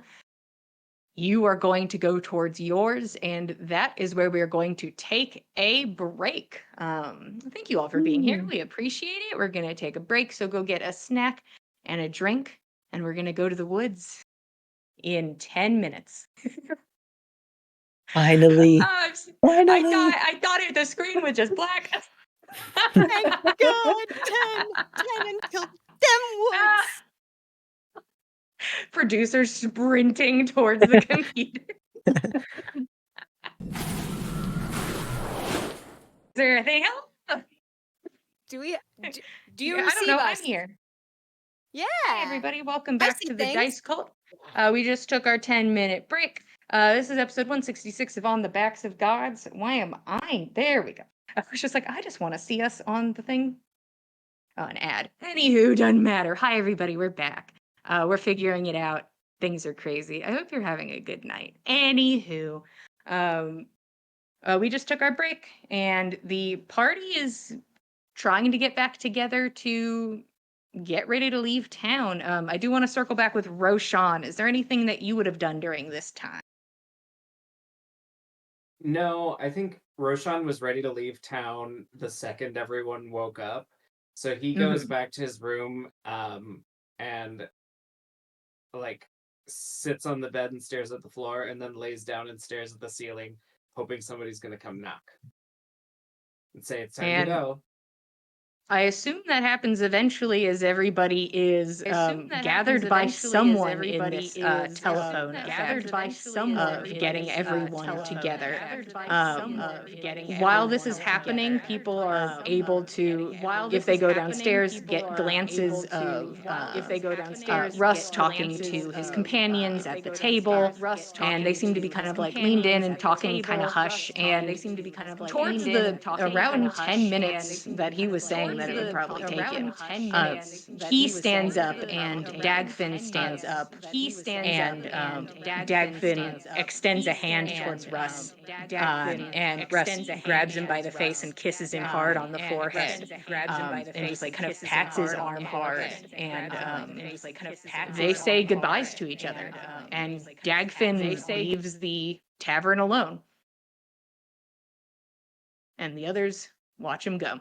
You are going to go towards yours, and that is where we are going to take a break. Thank you all for being here. We appreciate it. We're going to take a break, so go get a snack and a drink, and we're going to go to the woods in 10 minutes. Finally. I thought the screen was just black. Thank God. 10 until Dem Woods. Producer sprinting towards the computer. Is there anything else? Do you Yeah, I don't receive know. us? I'm here. Yeah. Hi, everybody. Welcome I back see to the things. Dice Cult. We just took our 10-minute break. This is episode 166 of On the Backs of Gods. Why am I? There we go. I was just like, I just want to see us on the thing. Oh, an ad. Anywho, doesn't matter. Hi, everybody. We're back. We're figuring it out. Things are crazy. I hope you're having a good night. Anywho, we just took our break, and the party is trying to get back together to get ready to leave town. I do want to circle back with Roshan. Is there anything that you would have done during this time? No, I think Roshan was ready to leave town the second everyone woke up. So he goes back to his room and like sits on the bed and stares at the floor and then lays down and stares at the ceiling, hoping somebody's gonna come knock and say it's time And to go. I assume that happens eventually as everybody is gathered by someone in this telephone effect of getting everyone together. While this is happening, people are able to, if they go downstairs, get glances of Russ talking to his companions at the table, and they seem to be kind of like leaned in and talking kind of hush. And towards the around 10 minutes that he was saying that it would probably take him, he stands up and Dagfin stands up, and Dagfin extends a hand towards Russ, and Russ grabs him by the face and kisses him hard on the forehead, and just like kind of pats his arm hard, and they say goodbyes to each other, and Dagfin leaves the tavern alone, and the others watch him go.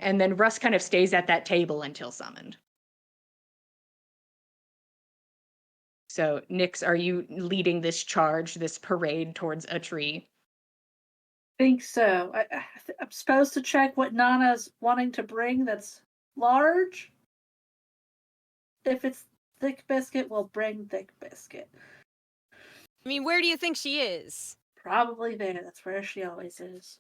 And then Russ kind of stays at that table until summoned. So, Nix, are you leading this charge, this parade towards a tree? Think so. I'm supposed to check what Nana's wanting to bring that's large. If it's thick biscuit, we'll bring thick biscuit. I mean, where do you think she is? Probably there. That's where she always is.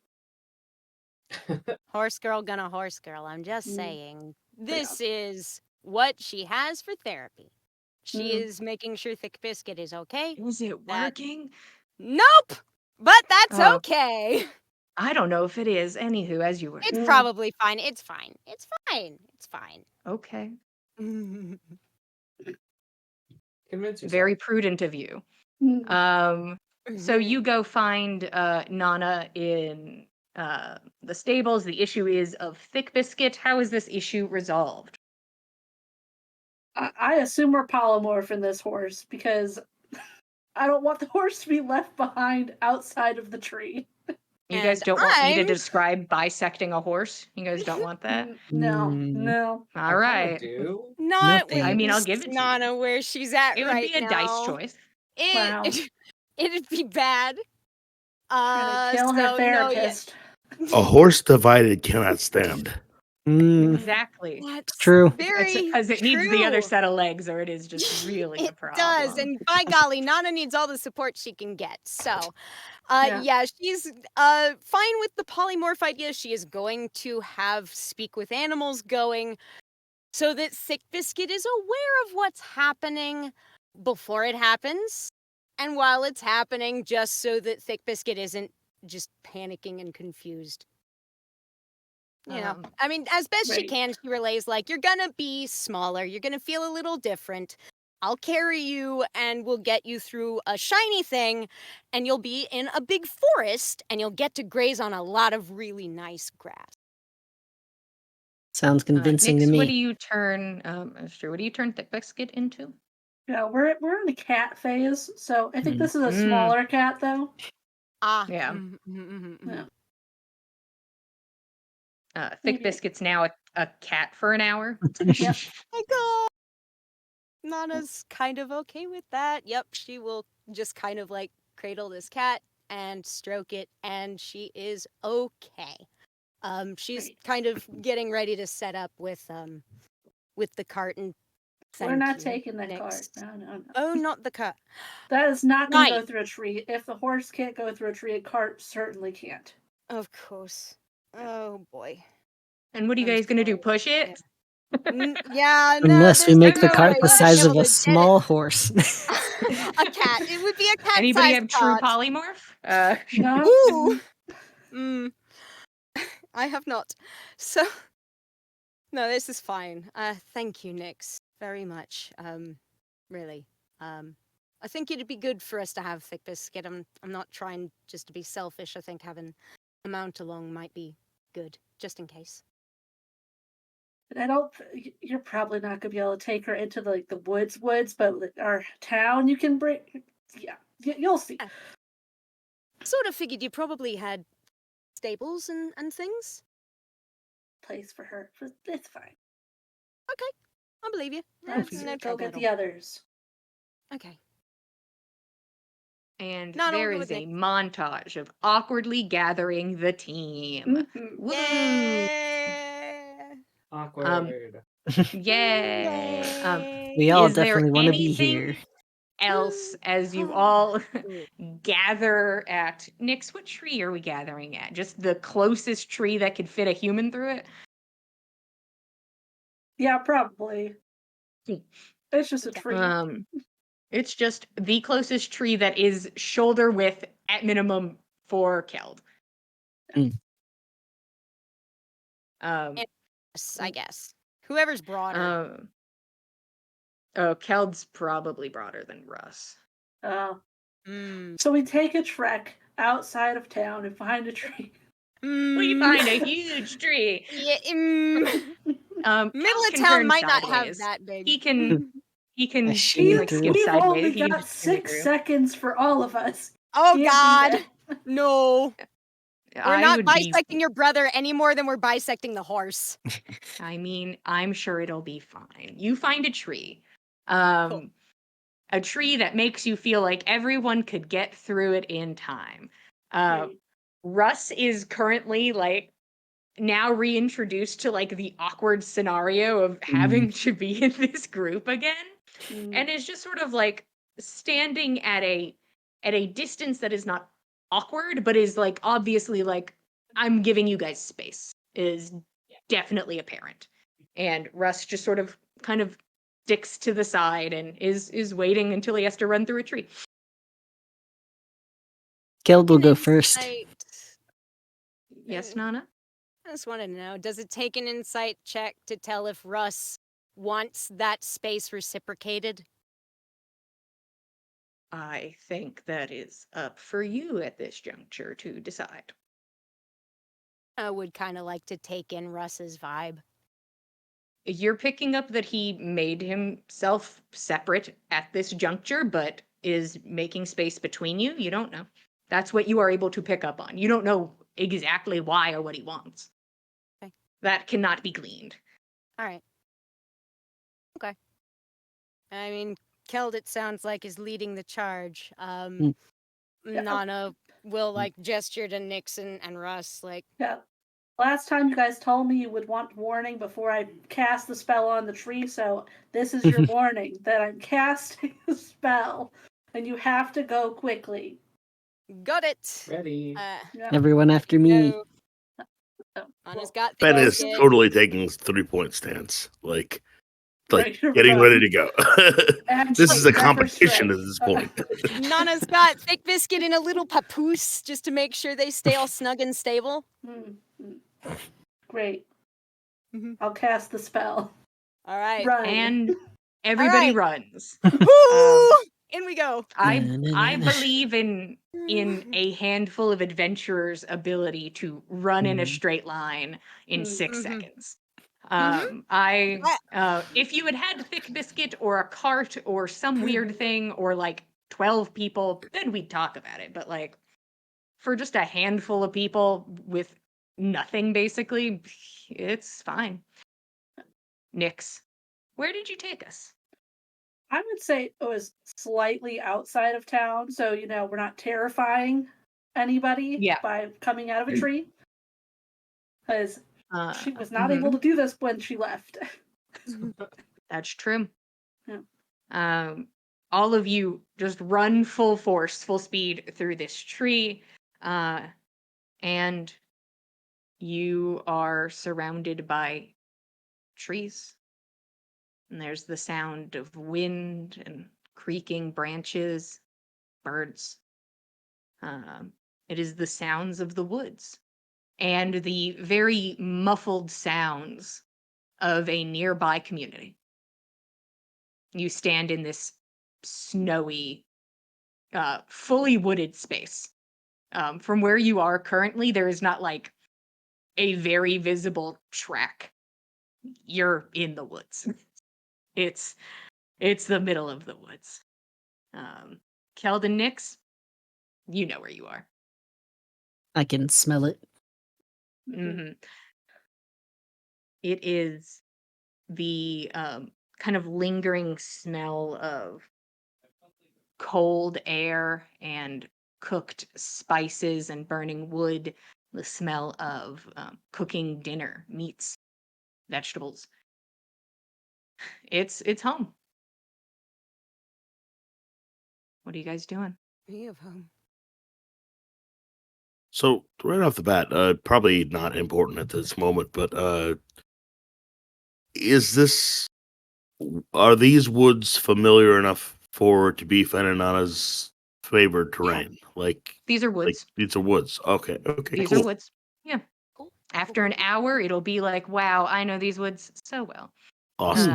Horse girl gonna horse girl. I'm just Mm. saying. This is what she has for therapy. She is making sure Thick Biscuit is okay. Is it working? Nope! But that's Oh. okay. I don't know if it is. Anywho, as you were. It's probably fine. It's fine. It's fine. It's fine. Okay. Convince yourself. Very prudent of you. So you go find Nana in the stables. The issue is of Thick Biscuit. How is this issue resolved? I assume we're polymorph in this horse because I don't want the horse to be left behind outside of the tree. You guys don't want me to describe bisecting a horse? You guys don't want that? No. All right. Do. Not Nothing. I mean, I'll with give it to Nana you. where she's at It would right be a now. dice choice. Wow. It'd be bad. Gonna kill her therapist. A horse divided cannot stand. Exactly. That's True. very Because it needs the other true. set of legs, or it is just really a It problem. does, and by golly, Nana needs all the support she can get. So, yeah, she's fine with the polymorph idea. She is going to have speak with animals going, so that Thick Biscuit is aware of what's happening before it happens, and while it's happening, just so that Thick Biscuit isn't just panicking and confused. You know, I mean, as best she can, she relays like, you're gonna be smaller, you're gonna feel a little different. I'll carry you and we'll get you through a shiny thing, and you'll be in a big forest, and you'll get to graze on a lot of really nice grass. Sounds convincing Nix, to me. what do you turn? What do you turn Thick Biscuit into? Yeah, we're in the cat phase, so I think this is a smaller cat, though. Yeah. Yeah. Thick Biscuit's now a cat for an hour. Yep. My God. Nana's kind of okay with that. Yep, she will just kind of like cradle this cat and stroke it, and she is okay. She's Great. kind of getting ready to set up with the cart and We're thank not you, taking that cart. next. No, no, no. Oh, not the cart. That is not going to go Right. through a tree. If the horse can't go through a tree, a cart certainly can't. Of course. Oh boy. And what are you I'm guys gonna do? sorry. Push it? Yeah, no, Unless we there's make no the no cart way the we'd be size able of a to get it. small horse. A cat. It would be a Anybody cat-sized have true cart. polymorph? No. Ooh. I have not. So no, this is fine. Thank you, Nix, very much. Really. I think it'd be good for us to have thick biscuit. I'm not trying just to be selfish. I think having a mount along might be good, just in case. I don't. You're probably not gonna be able to take her into the woods, but our town you can bring. Yeah, you'll see. Sort of figured you probably had stables and things. Place for her, but it's fine. Okay, I believe you. Let's No go trouble get at the all. others. Okay. And Not there over is with a montage of awkwardly gathering the team. Mhm. Woo! Yeah. Awkward. Yay! We all Is there definitely want to be anything here. else as you all Ooh. gather at Nix? What tree are we gathering at? Just the closest tree that could fit a human through it? Yeah, probably. It's just a Okay. tree. It's just the closest tree that is shoulder width at minimum for Keld. Mm. Yes, I guess. Whoever's broader. Keld's probably broader than Russ. So we take a trek outside of town and find a tree. We find a huge tree. Yeah, Keld middle of can town turn might not have sideways. that big. He can I like shimmy skip through. We've sideways. only He can got just shimmy 6 through. seconds for all of us. Oh Can't do God, that. no! We're I not would bisecting your brother any more than we're bisecting the horse. I mean, I'm sure it'll be fine. You find a tree. Cool. A tree that makes you feel like everyone could get through it in time. Great. Russ is currently like now reintroduced to like the awkward scenario of having to be in this group again, and is just sort of like standing at a distance that is not awkward, but is like obviously like I'm giving you guys space is definitely apparent. And Russ just sort of kind of sticks to the side and is waiting until he has to run through a tree. Keld will An go first. insight- Yes, Nana? I just want to know, does it take an insight check to tell if Russ wants that space reciprocated? I think that is up for you at this juncture to decide. I would kind of like to take in Russ's vibe. You're picking up that he made himself separate at this juncture, but is making space between you. You don't know. That's what you are able to pick up on. You don't know exactly why or what he wants. Okay. That cannot be gleaned. All right. Okay. I mean, Keld, it sounds like, is leading the charge. Yeah. Nana will like gesture to Nix and Russ, like, Yeah. Last time you guys told me you would want warning before I cast the spell on the tree, so this is your warning that I'm casting a spell and you have to go quickly. got it. Ready. Yeah. Everyone after me. No. Oh, Nana's got Ben thick is biscuit. totally taking his 3-point stance. Like Ready to getting run. ready to go. And This is a never competition stray. at this point. Nana's got thick biscuit in a little papoose just to make sure they stay all snug and stable. Great. Mhm. I'll cast the spell. All right. Run. And everybody right. runs. Woo! In we go. I believe in a handful of adventurers' ability to run in a straight line in 6 Mhm. seconds. Mhm. If you had had thick biscuit or a cart or some weird thing or like 12 people, then we'd talk about it. But like for just a handful of people with nothing, basically, it's fine. Nix, where did you take us? I would say it was slightly outside of town, so we're not terrifying anybody Yeah. by coming out of a tree. because Uh, she was not able to do this when she left. That's true. Yeah. All of you just run full force, full speed through this tree, and you are surrounded by trees. And there's the sound of wind and creaking branches, birds. It is the sounds of the woods and the very muffled sounds of a nearby community. You stand in this snowy, fully wooded space. From where you are currently, there is not like a very visible track. You're in the woods. It's the middle of the woods. Keldon Nix, you know where you are. I can smell it. Mm-hmm. It is the kind of lingering smell of cold air and cooked spices and burning wood, the smell of cooking dinner, meats, vegetables. It's home. What are you guys doing? Me of home. So right off the bat, probably not important at this moment, but are these woods familiar enough for it to be Fenanana's favored terrain? These are woods. These are woods. Okay, These cool. are woods. Yeah. Cool. After an hour, it'll be like, wow, I know these woods so well. Awesome.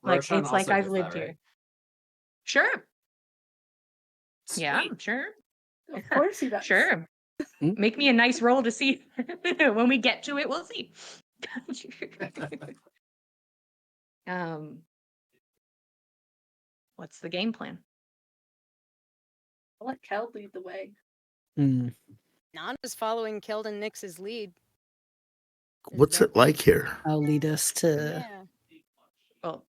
Like Roshan it's like also I've does lived that, here. right? Sure. Yeah, Sweet. sure. Of course he does. Sure. Mm. Make me a nice roll to see. When we get to it, we'll see. What's the game plan? I'll let Kel lead the way. Mm. Nana's following Keldon Nix's lead. What's it like here? I'll lead us to. Yeah. Well,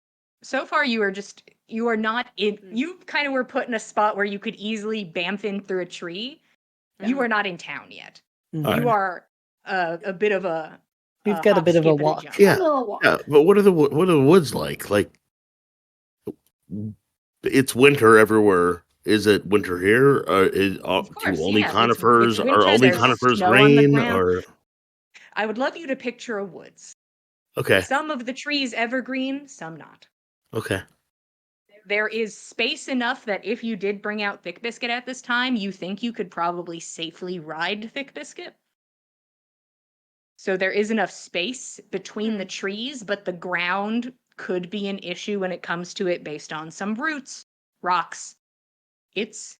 so far you are not in. You kind of were put in a spot where you could easily bamf in through a tree. You are not in town yet. Mm. You are a bit of a. We've got a hop, bit of a skip, and walk. jump. Yeah, Little walk. yeah. But what are the woods like? Like, it's winter everywhere. Is it winter here? Of Do course, only yeah. conifers It's are winter, only there's conifers snow on the green? ground. Or I would love you to picture a woods. okay, Some of the trees evergreen, some not. okay. There is space enough that if you did bring out Thick Biscuit at this time, you think you could probably safely ride Thick Biscuit. So there is enough space between the trees, but the ground could be an issue when it comes to it based on some roots, rocks. It's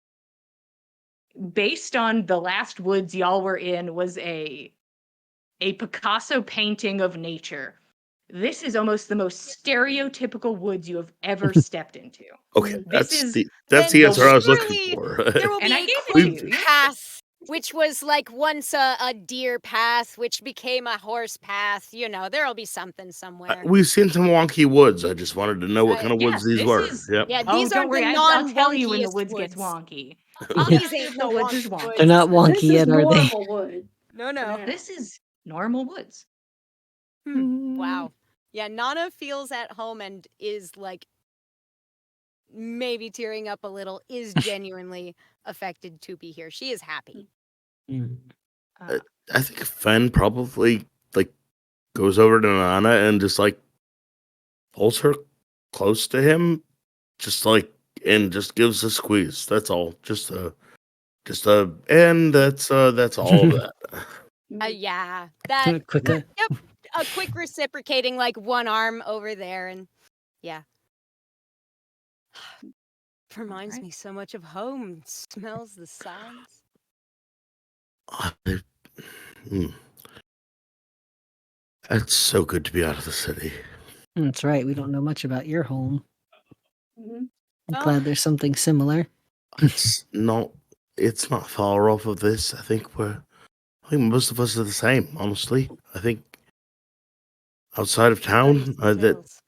based on the last woods y'all were in was a Picasso painting of nature. This is almost the most stereotypical woods you have ever stepped into. Okay, This that's is the Then answer I was looking surely for. there will And be I a gave it to quick you, yeah. path, which was like once a deer path, which became a horse path. You know, there'll be something somewhere. We've seen some wonky woods. I just wanted to know what kind of yeah, woods these this were. is- Yep. Yeah, Oh, these don't are worry. the I'll tell you when the non-wonkiest woods gets wonky. I'll These tell you ain't if no the woods wonky is wonky. woods. They're not wonky This is yet, are they? normal wood. No, no. Yeah. This is normal woods. Wow. Yeah, Nana feels at home and is like maybe tearing up a little, is genuinely affected to be here. She is happy. Mm. I think Fen probably like goes over to Nana and just like pulls her close to him, just like and just gives a squeeze. That's all. And that's all of that. Yeah, that. Quick. Yep, a quick reciprocating, like one arm over there, and yeah. Reminds Alright. me so much of home. Smells the signs. It's so good to be out of the city. That's right. We don't know much about your home. Mhm. I'm Oh. glad there's something similar. It's not far off of this. I think most of us are the same, honestly. I think outside of town, that's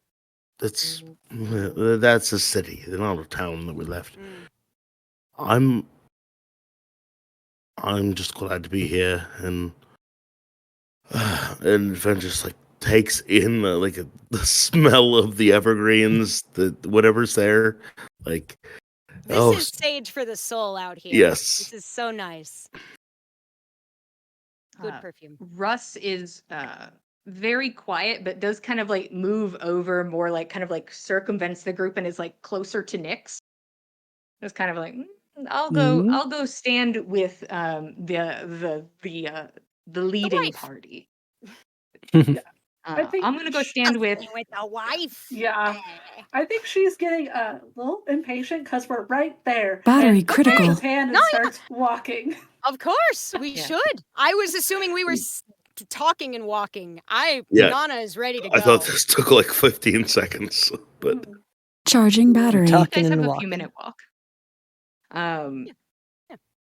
a city, not a town that we left. I'm just glad to be here, and And Ven just like takes in the smell of the evergreens, the whatever's there. Like, This oh is sage for the soul out here. yes, This is so nice. Good perfume. Russ is very quiet, but does kind of like move over more, like kind of like circumvents the group and is like closer to Nyx. It's kind of like I'll go stand with the leading wife. party. I think I'm gonna go stand with. With a wife. Yeah. I think she's getting a little impatient because we're right there. Battery and critical. Raises his hand and No, yeah. starts walking. Of course, we Yeah. should. I was assuming we were talking and walking. Yeah. Nana is ready to go. I thought this took like 15 seconds, but Charging battery. You Talking guys have and a walking. few minute walk. Yeah.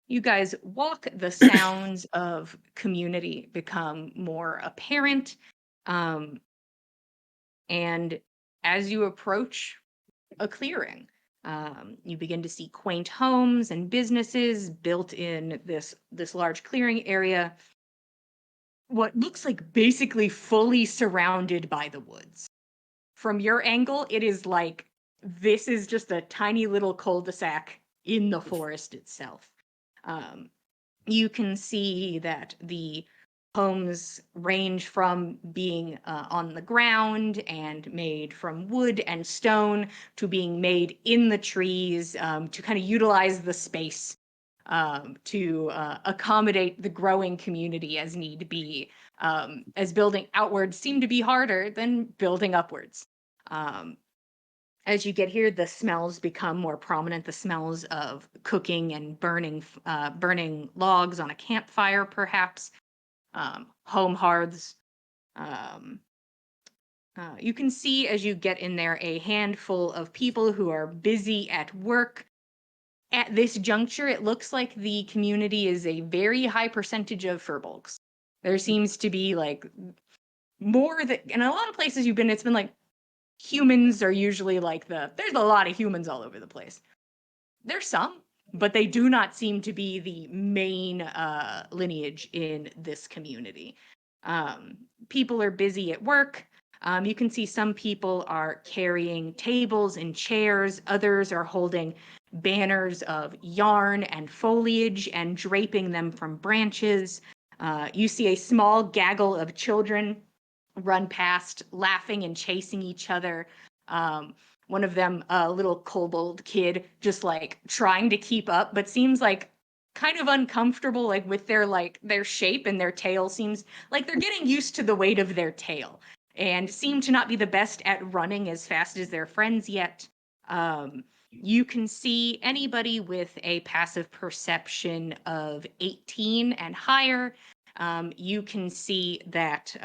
You guys walk, the sounds of community become more apparent. And as you approach a clearing, you begin to see quaint homes and businesses built in this large clearing area. What looks like basically fully surrounded by the woods. From your angle, it is like this is just a tiny little cul-de-sac in the forest itself. You can see that the homes range from being on the ground and made from wood and stone to being made in the trees to kind of utilize the space to accommodate the growing community as need be, as building outwards seemed to be harder than building upwards. As you get here, the smells become more prominent. The smells of cooking and burning logs on a campfire, perhaps, home hearths. You can see as you get in there a handful of people who are busy at work. At this juncture, it looks like the community is a very high percentage of furbolgs. There seems to be like more that in a lot of places you've been, it's been like humans are usually like there's a lot of humans all over the place. There's some, but they do not seem to be the main lineage in this community. People are busy at work. You can see some people are carrying tables and chairs. Others are holding banners of yarn and foliage and draping them from branches. You see a small gaggle of children run past, laughing and chasing each other. One of them, a little kobold kid, just like trying to keep up, but seems like kind of uncomfortable, like with their shape, and their tail seems like they're getting used to the weight of their tail and seem to not be the best at running as fast as their friends yet. You can see anybody with a passive perception of 18 and higher. You can see that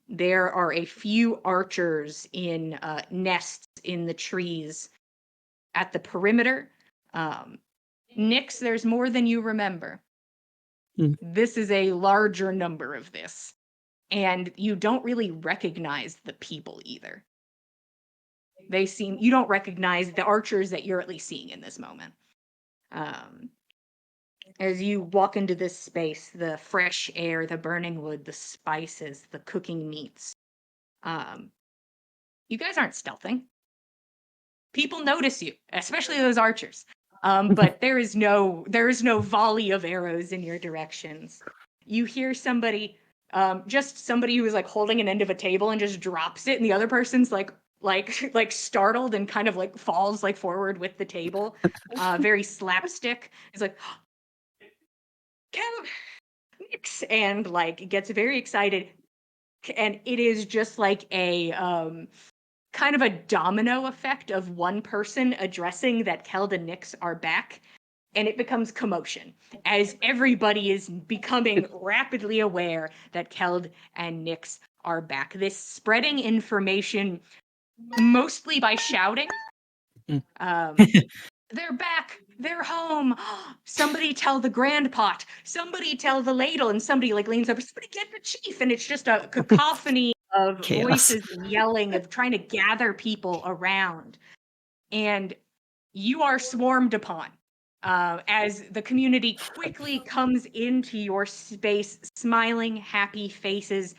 there are a few archers in nests in the trees at the perimeter. Nyx, there's more than you remember. This is a larger number of this. And you don't really recognize the people either. You don't recognize the archers that you're at least seeing in this moment. As you walk into this space, the fresh air, the burning wood, the spices, the cooking meats, you guys aren't stealthing. People notice you, especially those archers. But there is no volley of arrows in your directions. You hear somebody, just somebody who is like holding an end of a table and just drops it, and the other person's like startled and kind of like falls like forward with the table, very slapstick. It's like, Nyx, and like gets very excited, and it is just like a kind of a domino effect of one person addressing that Keld and Nyx are back, and it becomes commotion as everybody is becoming rapidly aware that Keld and Nyx are back. This spreading information mostly by shouting. They're back. They're home. Somebody tell the grand pot. Somebody tell the ladle. And somebody like leans over. Somebody get the chief. And it's just a cacophony of Chaos. voices and yelling, of trying to gather people around. And you are swarmed upon. as the community quickly comes into your space, smiling, happy faces.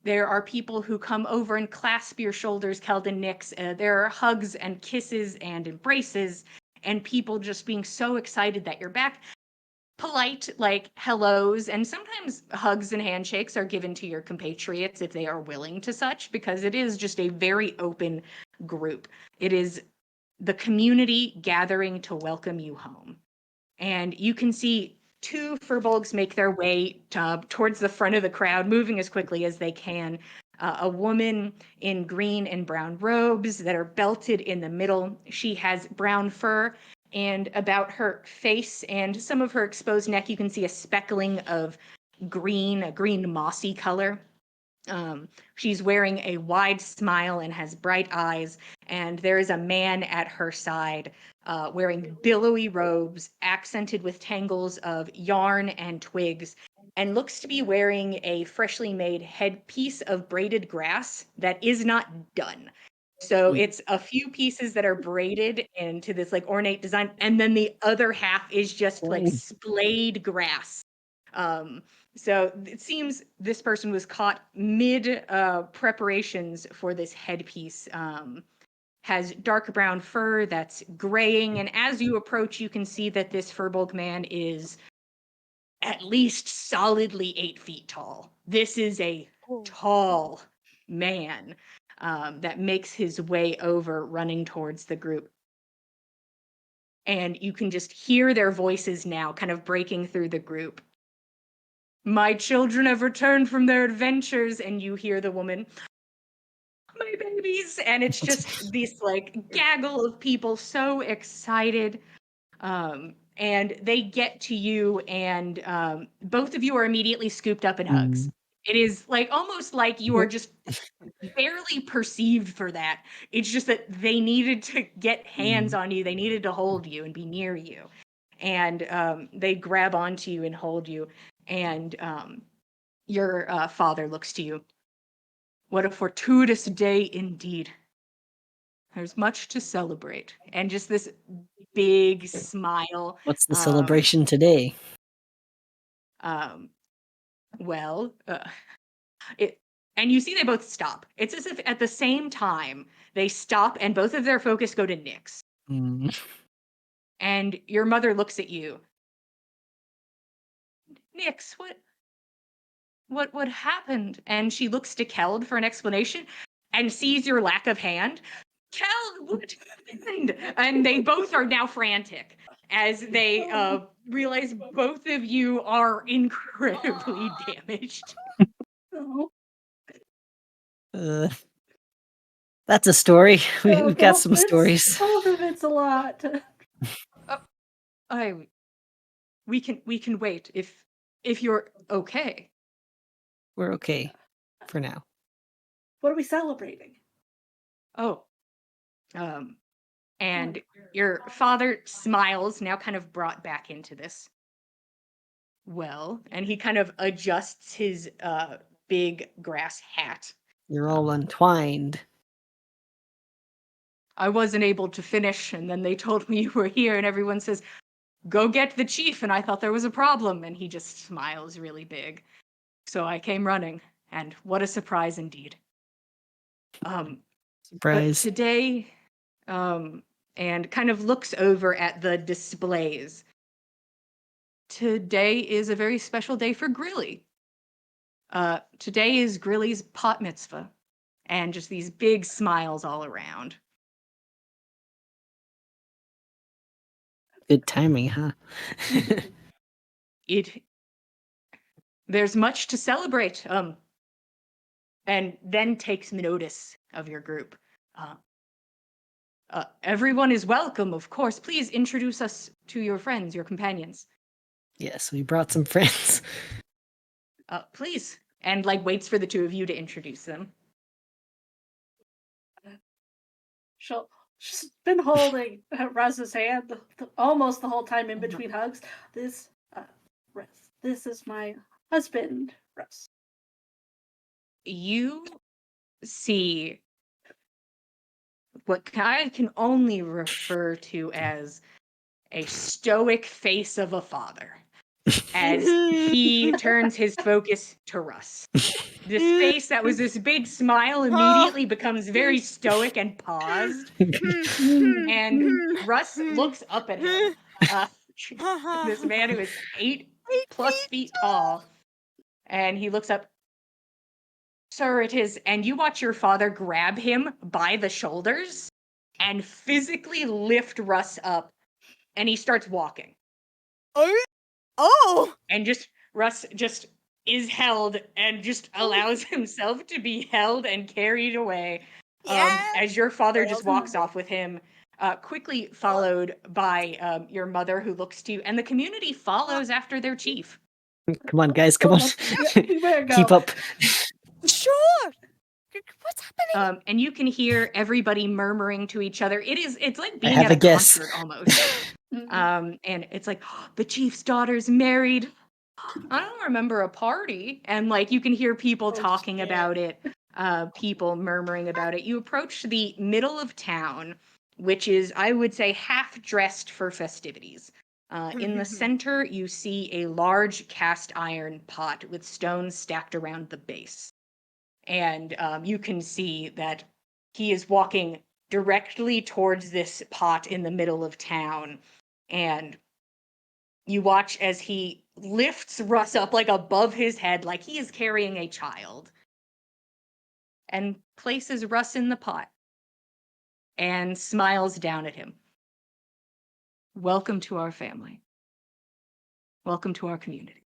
There are people who come over and clasp your shoulders, Keld and Nyx. There are hugs and kisses and embraces, and people just being so excited that you're back. Polite, like hellos, and sometimes hugs and handshakes are given to your compatriots if they are willing to such, because it is just a very open group. It is the community gathering to welcome you home. And you can see two furbolgs make their way towards the front of the crowd, moving as quickly as they can. A woman in green and brown robes that are belted in the middle. She has brown fur, and about her face and some of her exposed neck, you can see a speckling of green, a green mossy color. She's wearing a wide smile and has bright eyes, and there is a man at her side wearing billowy robes accented with tangles of yarn and twigs, and looks to be wearing a freshly made headpiece of braided grass that is not done. So it's a few pieces that are braided into this like ornate design, and then the other half is just like splayed grass. So it seems this person was caught mid preparations for this headpiece. Has dark brown fur that's graying, and as you approach, you can see that this furbolg man is at least solidly 8 feet tall. This is a tall man that makes his way over, running towards the group. And you can just hear their voices now kind of breaking through the group. My children have returned from their adventures, and you hear the woman, my babies, and it's just this like gaggle of people so excited. And they get to you, and both of you are immediately scooped up in hugs. It is like almost like you are just barely perceived for that. It's just that they needed to get hands on you. They needed to hold you and be near you. And they grab onto you and hold you. And your father looks to you. What a fortuitous day indeed. There's much to celebrate. And just this big smile. What's the celebration today? Well, and you see they both stop. It's as if at the same time they stop and both of their focus go to Nyx. And your mother looks at you. Nyx, what happened? And she looks to Keld for an explanation and sees your lack of hand. Keld, what happened? And they both are now frantic as they realize both of you are incredibly damaged. That's a story. We've got some stories. Both of it's a lot. We can wait if you're okay. We're okay for now. What are we celebrating? And your father smiles, now kind of brought back into this. Well, and he kind of adjusts his big grass hat. You're all untwined. I wasn't able to finish, and then they told me you were here, and everyone says, go get the chief, and I thought there was a problem, and he just smiles really big. So I came running, and what a surprise indeed. Surprise. But today, and kind of looks over at the displays. Today is a very special day for Grilly. Today is Grilly's pot mitzvah, and just these big smiles all around. Good timing, huh? There's much to celebrate. And then takes notice of your group. Everyone is welcome, of course. Please introduce us to your friends, your companions. Yes, we brought some friends. Please. And like waits for the two of you to introduce them. She's been holding Russ's hand almost the whole time in between hugs. This is my husband, Russ. You see what I can only refer to as a stoic face of a father as he turns his focus to Russ. This face that was this big smile immediately becomes very stoic and paused. And Russ looks up at him. This man who is 8+ feet tall. And he looks up. Sir, it is. And you watch your father grab him by the shoulders and physically lift Russ up. And he starts walking. Oh! And Russ just is held and just allows himself to be held and carried away as your father just walks off with him, quickly followed by your mother, who looks to you, and the community follows after their chief. Come on, guys, come on. We better go. Keep up. Sure. What's happening? And you can hear everybody murmuring to each other. It's like being have at a a guess. concert almost. Mhm. And it's like, the chief's daughter's married. I don't remember a party. And like you can hear people talking about it, people murmuring about it. You approach the middle of town, which is, I would say, half dressed for festivities. In the center, you see a large cast iron pot with stones stacked around the base. And you can see that he is walking directly towards this pot in the middle of town. And you watch as he lifts Russ up like above his head, like he is carrying a child, and places Russ in the pot and smiles down at him. Welcome to our family. Welcome to our community.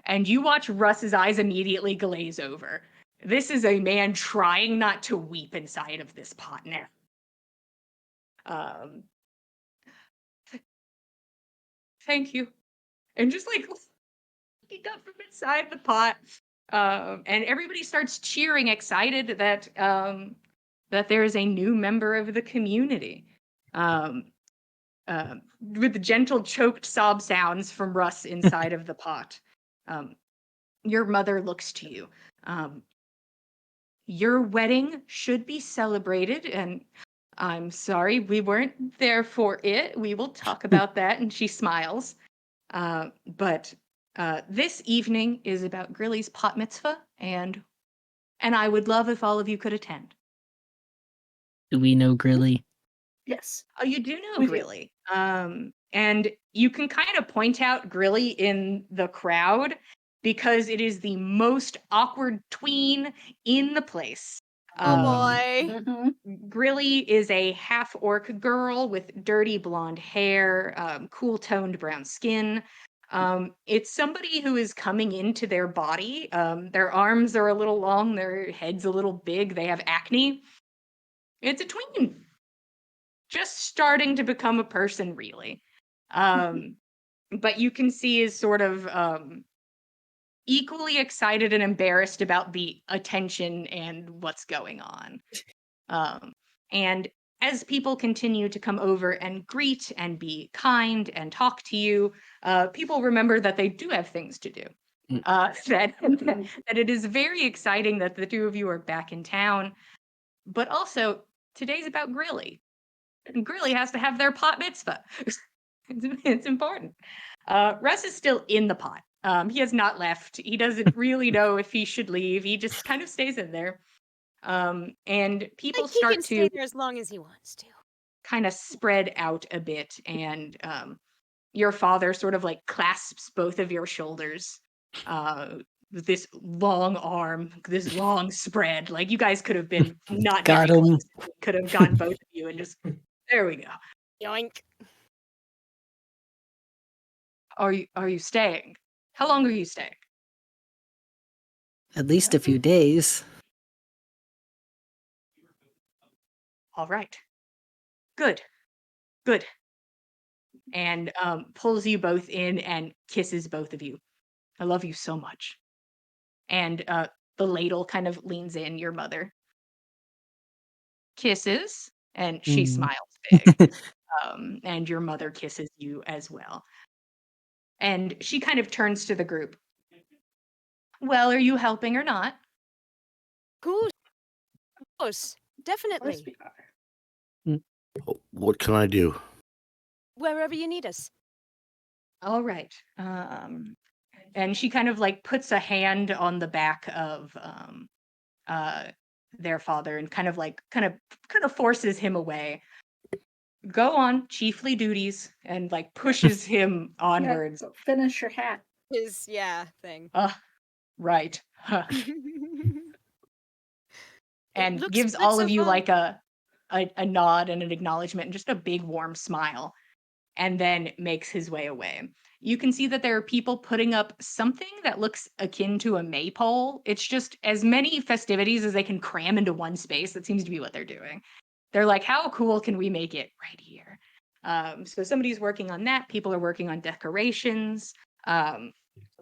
And you watch Russ's eyes immediately glaze over. This is a man trying not to weep inside of this pot now. Thank you. And just like looking up from inside the pot. And everybody starts cheering, excited that that there is a new member of the community. With gentle, choked sob sounds from Russ inside of the pot. Your mother looks to you. Your wedding should be celebrated, and I'm sorry we weren't there for it. We will talk about that. And she smiles. But this evening is about Grilly's pot mitzvah, and I would love if all of you could attend. Do we know Grilly? Yes. Oh, you do know We do. Grilly. And you can kind of point out Grilly in the crowd because it is the most awkward tween in the place. Oh boy. Mhm. Grilly is a half-orc girl with dirty blonde hair, cool toned brown skin. It's somebody who is coming into their body. Their arms are a little long, their head's a little big, they have acne. It's a tween. Just starting to become a person, really. But you can see is sort of equally excited and embarrassed about the attention and what's going on. And as people continue to come over and greet and be kind and talk to you, people remember that they do have things to do. That it is very exciting that the two of you are back in town. But also, today's about Grilly. And Grilly has to have their pot mitzvah. It's important. Russ is still in the pot. He has not left. He doesn't really know if he should leave. He just kind of stays in there. And people Like he can start stay to there as long as he wants to. kind of spread out a bit. And your father sort of like clasps both of your shoulders with this long arm, this long spread. Like you guys could have been not Got very him. close. Could have gotten both of you and just, there we go. Yoink. Are you staying? How long are you staying? At least a few days. All right. Good. And pulls you both in and kisses both of you. I love you so much. And the ladle kind of leans in, your mother. Kisses, and she smiles big. And your mother kisses you as well. And she kind of turns to the group. Well, are you helping or not? Cool. Of course Definitely. we are. What can I do? wherever you need us. All right. And she kind of like puts a hand on the back of their father and kind of forces him away. Go on, chiefly duties, and like pushes him Yeah, onwards. go finish your hat. His thing. Right. Huh. And looks gives good all so of you far. like a nod and an acknowledgement and just a big warm smile, and then makes his way away. You can see that there are people putting up something that looks akin to a maypole. It's just as many festivities as they can cram into one space. That seems to be what they're doing. They're like, how cool can we make it right here? So somebody's working on that. People are working on decorations. The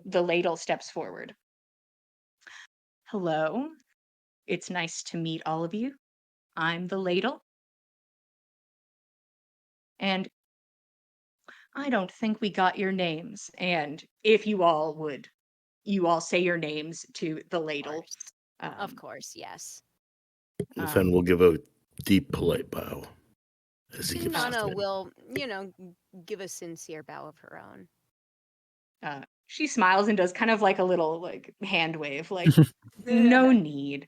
ladle steps forward. Hello. It's nice to meet all of you. I'm the ladle. And I don't think we got your names. And if you all would, you all say your names to the ladle. Of course, yes. Fen will give a deep, polite bow as he gives his Nana name. will, give a sincere bow of her own. She smiles and does kind of like a little like hand wave, like no need.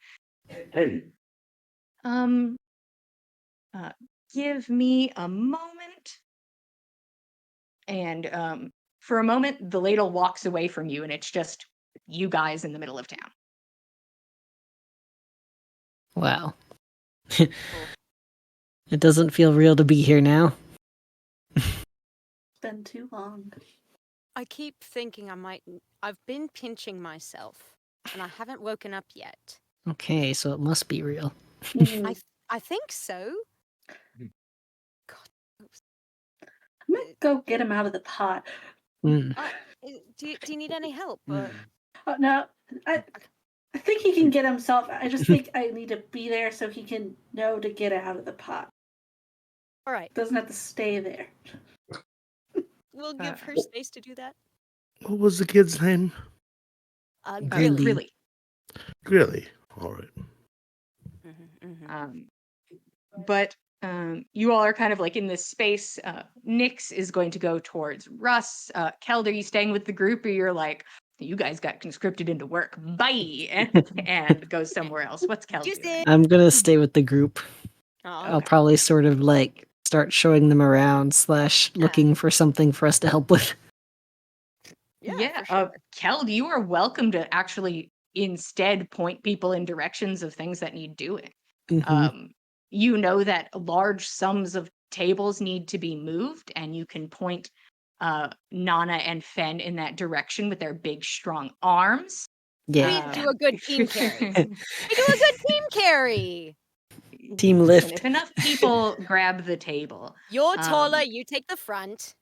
Give me a moment. And for a moment, the ladle walks away from you, and it's just you guys in the middle of town. Wow. It doesn't feel real to be here now. It's been too long. I keep thinking I've been pinching myself, and I haven't woken up yet. Okay, so it must be real. Mhm. I think so. I'm gonna go get him out of the pot. Mm. Do you need any help? Oh, no, I think he can get himself. I just think I need to be there so he can know to get out of the pot. All right. Doesn't have to stay there. We'll give her space to do that. What was the kid's name? Grilly. Really. Really? All right. But you all are kind of like in this space. Nyx is going to go towards Russ. Keld, are you staying with the group, or you're like, you guys got conscripted into work, bye, and goes somewhere else? What's Keld doing? I'm gonna stay with the group. I'll Okay. probably sort of like start showing them around / looking for something for us to help with. Yeah, for sure. Keld, you are welcome to actually instead point people in directions of things that need doing. Mhm. You know that large sums of tables need to be moved, and you can point Nana and Fen in that direction with their big, strong arms. Yeah. We do a good team carry. We do a good team carry. Team Listen, lift. if enough people grab the table, You're taller. You take the front.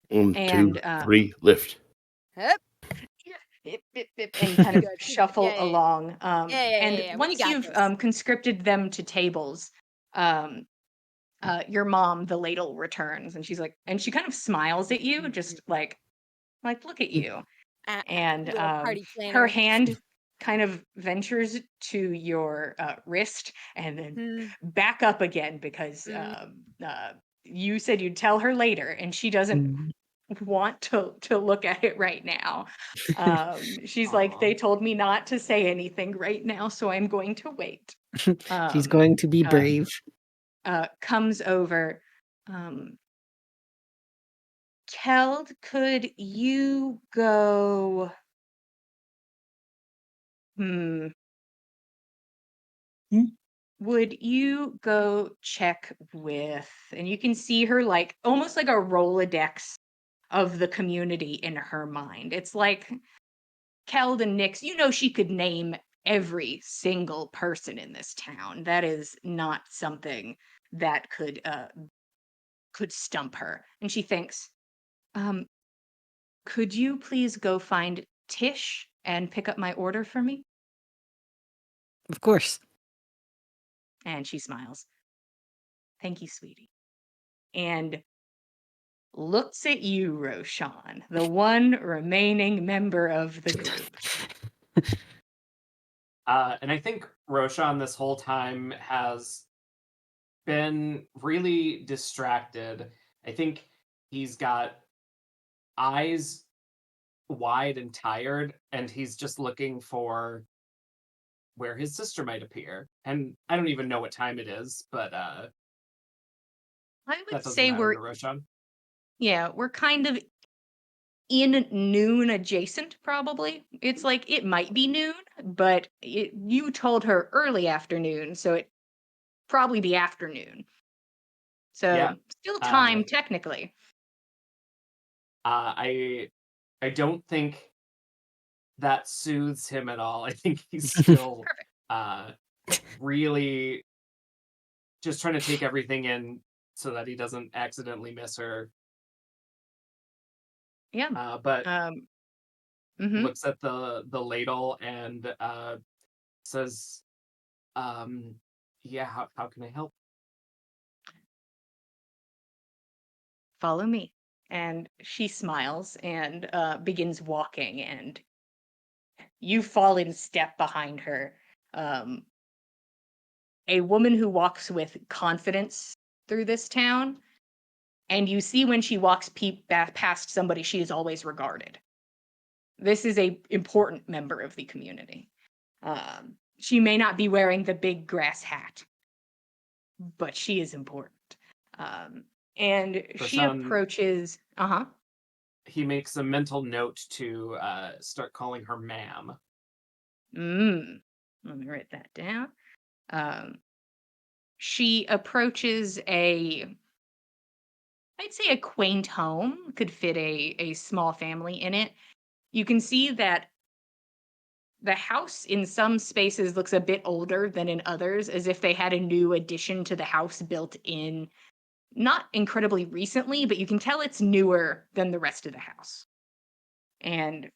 1, 2, and 3, lift. Yep. and kind of Good. shuffle Yeah. along. Yeah. We Once got you've this. conscripted them to tables, your mom, the ladle, returns, and she's like, and she kind of smiles at you, just like look at you. And Little party planner. her hand kind of ventures to your wrist and then back up again because you said you'd tell her later, and she doesn't want to look at it right now. She's like, they told me not to say anything right now, so I'm going to wait. She's going to be brave. Comes over. Keld, could you go? Would you go check with, and you can see her like almost like a Rolodex of the community in her mind. It's like Keld and Nyx, she could name every single person in this town. That is not something that could stump her. And she thinks, could you please go find Tish and pick up my order for me? Of course. And she smiles. Thank you, sweetie. And looks at you, Roshan, the one remaining member of the group. And I think Roshan this whole time has been really distracted. I think he's got eyes wide and tired, and he's just looking for where his sister might appear. And I don't even know what time it is, but I would that doesn't say matter to Roshan. we're kind of in noon adjacent, probably. It's like it might be noon, but you told her early afternoon, so it probably be afternoon. So Yeah. still Uh, time technically. I don't think that soothes him at all. I think he's still Perfect. really just trying to take everything in so that he doesn't accidentally miss her. Yeah. But Mhm. looks at the ladle and says, "Yeah, how can I help?" Follow me. And she smiles and begins walking, and you fall in step behind her. Um, a woman who walks with confidence through this town, and you see when she walks past somebody, she is always regarded. This is a important member of the community. She may not be wearing the big grass hat, but she is important. And she Roshan, approaches. Uh huh. he makes a mental note to start calling her ma'am. Let me write that down. Um, she approaches I'd say a quaint home, could fit a small family in it. You can see that the house in some spaces looks a bit older than in others, as if they had a new addition to the house built in not incredibly recently, but you can tell it's newer than the rest of the house. And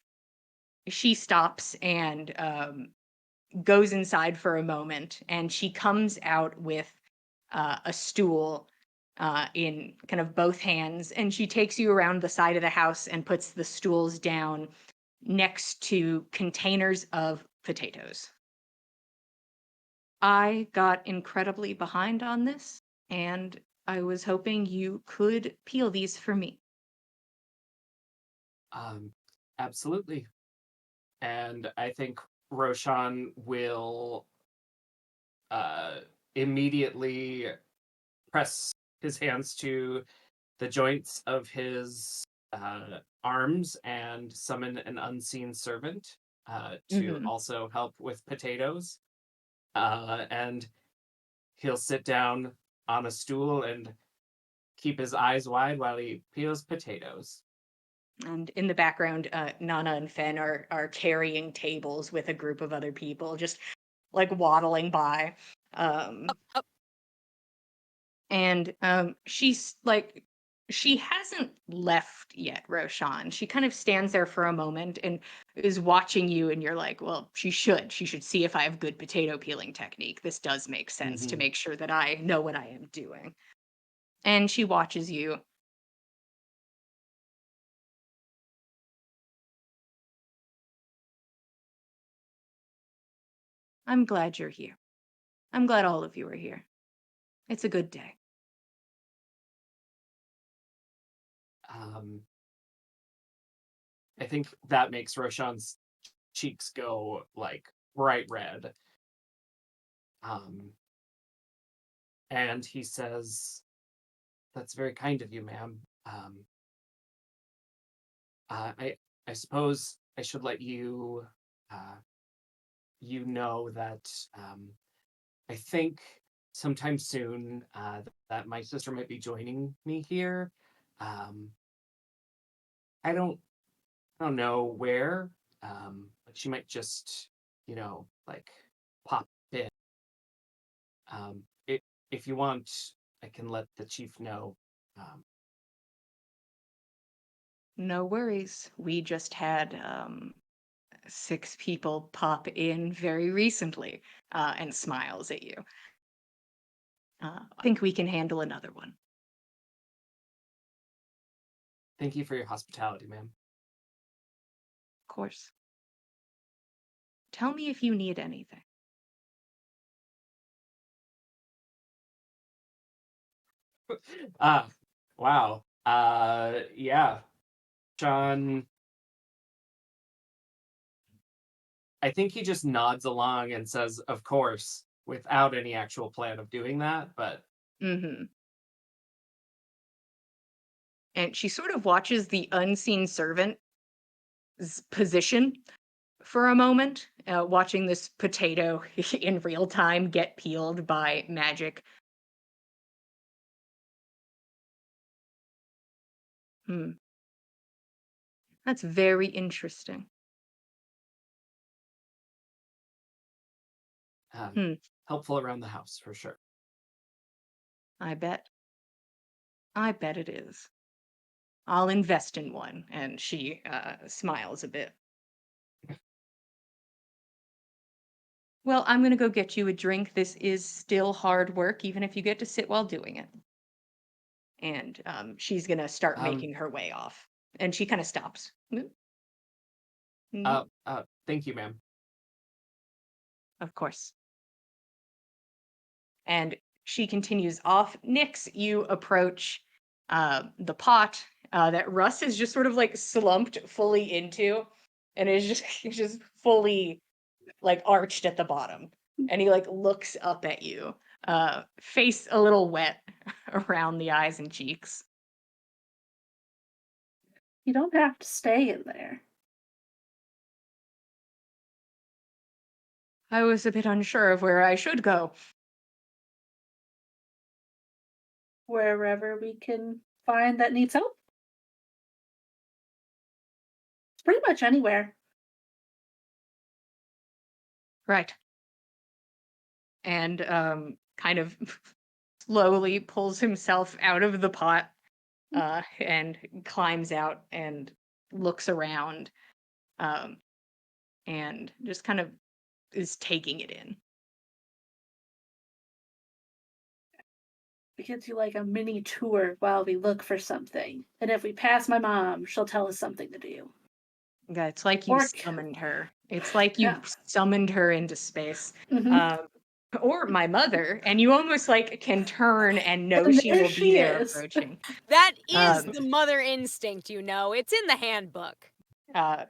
she stops and goes inside for a moment, and she comes out with a stool in kind of both hands, and she takes you around the side of the house and puts the stools down next to containers of potatoes. I got incredibly behind on this, and I was hoping you could peel these for me. Um, Absolutely. And I think Roshan will uh, immediately press his hands to the joints of his arms and summon an unseen servant to Hmm. also help with potatoes. And he'll sit down on a stool and keep his eyes wide while he peels potatoes. And in the background, Nana and Fen are carrying tables with a group of other people, just like waddling by. Um, Up. and she's like, she hasn't left yet, Roshan. She kind of stands there for a moment and is watching you, and you're like, well, she should. She should see if I have good potato peeling technique. This does make sense to Mm-hmm. make sure that I know what I am doing. And she watches you. I'm glad you're here. I'm glad all of you are here. It's a good day. Um, I think that makes Roshan's cheeks go like bright red. Um, and he says, "That's very kind of you, ma'am. I suppose I should let you uh, you know that I think sometime soon that my sister might be joining me here. Um, I don't know where, but she might just like pop in. It if you want, I can let the chief know. Um, No worries. We just had 6 people pop in very recently and smiles at you. I think we can handle another one. Thank you for your hospitality, ma'am. Of course. Tell me if you need anything. Wow. Yeah. John, I think he just nods along and says, of course, without any actual plan of doing that, but Mm-hmm. And she sort of watches the unseen servant's position for a moment, watching this potato in real time get peeled by magic. Hmm. That's very interesting. Hmm. helpful around the house for sure. I bet. I bet it is. I'll invest in one. And she smiles a bit. Well, I'm going to go get you a drink. This is still hard work, even if you get to sit while doing it. And she's going to start Um, making her way off. And she kind of stops. Thank you, ma'am. Of course. And she continues off. Nyx, you approach the pot that Russ is just sort of like slumped fully into and is just he's just fully like arched at the bottom. And he like looks up at you, face a little wet around the eyes and cheeks. You don't have to stay in there. I was a bit unsure of where I should go. Wherever we can find that needs help. It's pretty much anywhere. Right. And kind of slowly pulls himself out of the pot and climbs out and looks around and just kind of is taking it in. We could do like a mini tour while we look for something. And if we pass my mom, she'll tell us something to do. Yeah, it's like you Or- summoned her. It's like you Yeah. summoned her into space. Mhm. Or my mother, and you almost like can turn and know And she there will she be there is. approaching. That is Um, the mother instinct, you know. It's in the handbook.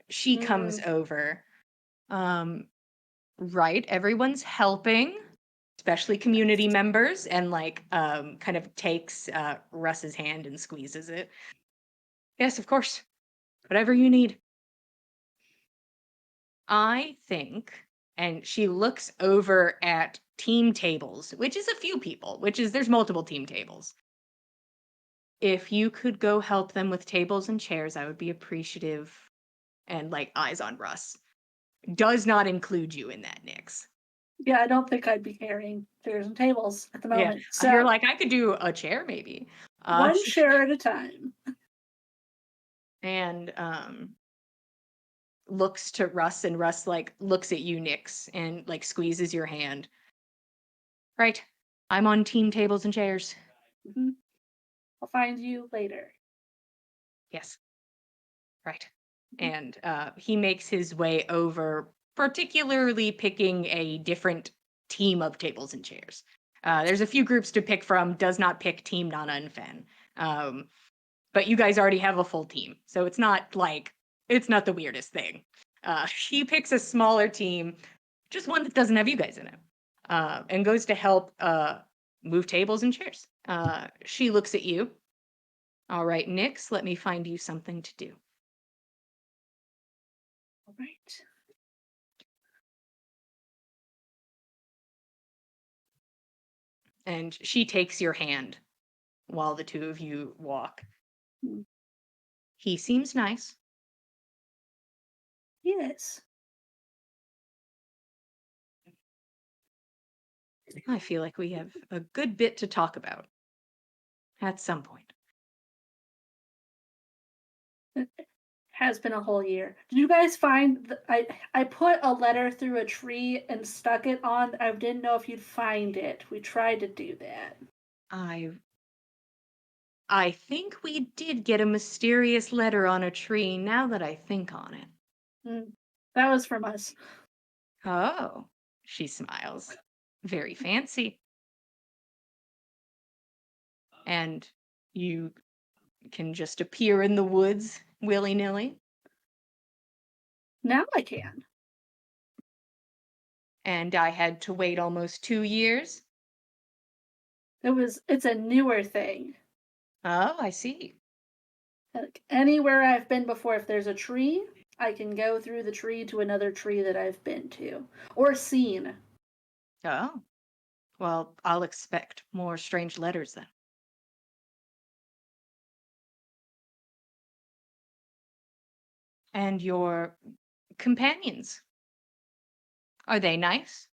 She comes over. Right, everyone's helping, especially community members, and like kind of takes Russ's hand and squeezes it. Yes, of course. Whatever you need. I think, and she looks over at team tables, which is a few people, there's multiple team tables. If you could go help them with tables and chairs, I would be appreciative. And like eyes on Russ. Does not include you in that, Nyx. Yeah, I don't think I'd be carrying chairs and tables at the Yeah, moment. So you're like, I could do a chair maybe. one chair at a time. And looks to Russ, and Russ like looks at you, Nyx, and like squeezes your hand. Right. I'm on team tables and chairs. Mhm. I'll find you later. Yes. Right. And he makes his way over, particularly picking a different team of tables and chairs. There's a few groups to pick from, does not pick Team Nana and Fen. But you guys already have a full team, so it's not the weirdest thing. He picks a smaller team, just one that doesn't have you guys in it, and goes to help move tables and chairs. She looks at you. All right, Nyx, let me find you something to do. All right. And she takes your hand while the two of you walk. Hmm. He seems nice. Yes. I feel like we have a good bit to talk about at some point. It has been a whole year. Did you guys find I put a letter through a tree and stuck it on. I didn't know if you'd find it. We tried to do that. I think we did get a mysterious letter on a tree now that I think on it. That was from us. Oh, she smiles. Very fancy. and you can just appear in the woods willy-nilly. Now I can. And I had to wait almost 2 years. It's a newer thing. Oh, I see. Like anywhere I've been before, if there's a tree, I can go through the tree to another tree that I've been to or seen. Oh, well, I'll expect more strange letters then. And your companions, are they nice?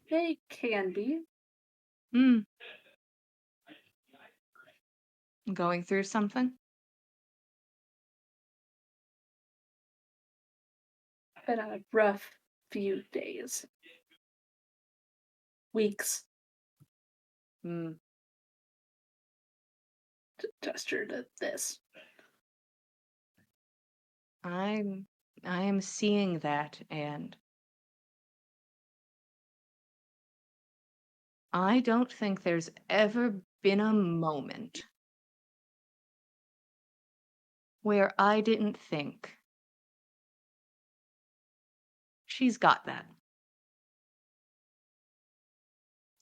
They can be. Hmm. Going through something? Been a rough few days. Weeks. Hmm. Gesture to this. I am seeing that, and I don't think there's ever been a moment where I didn't think she's got that.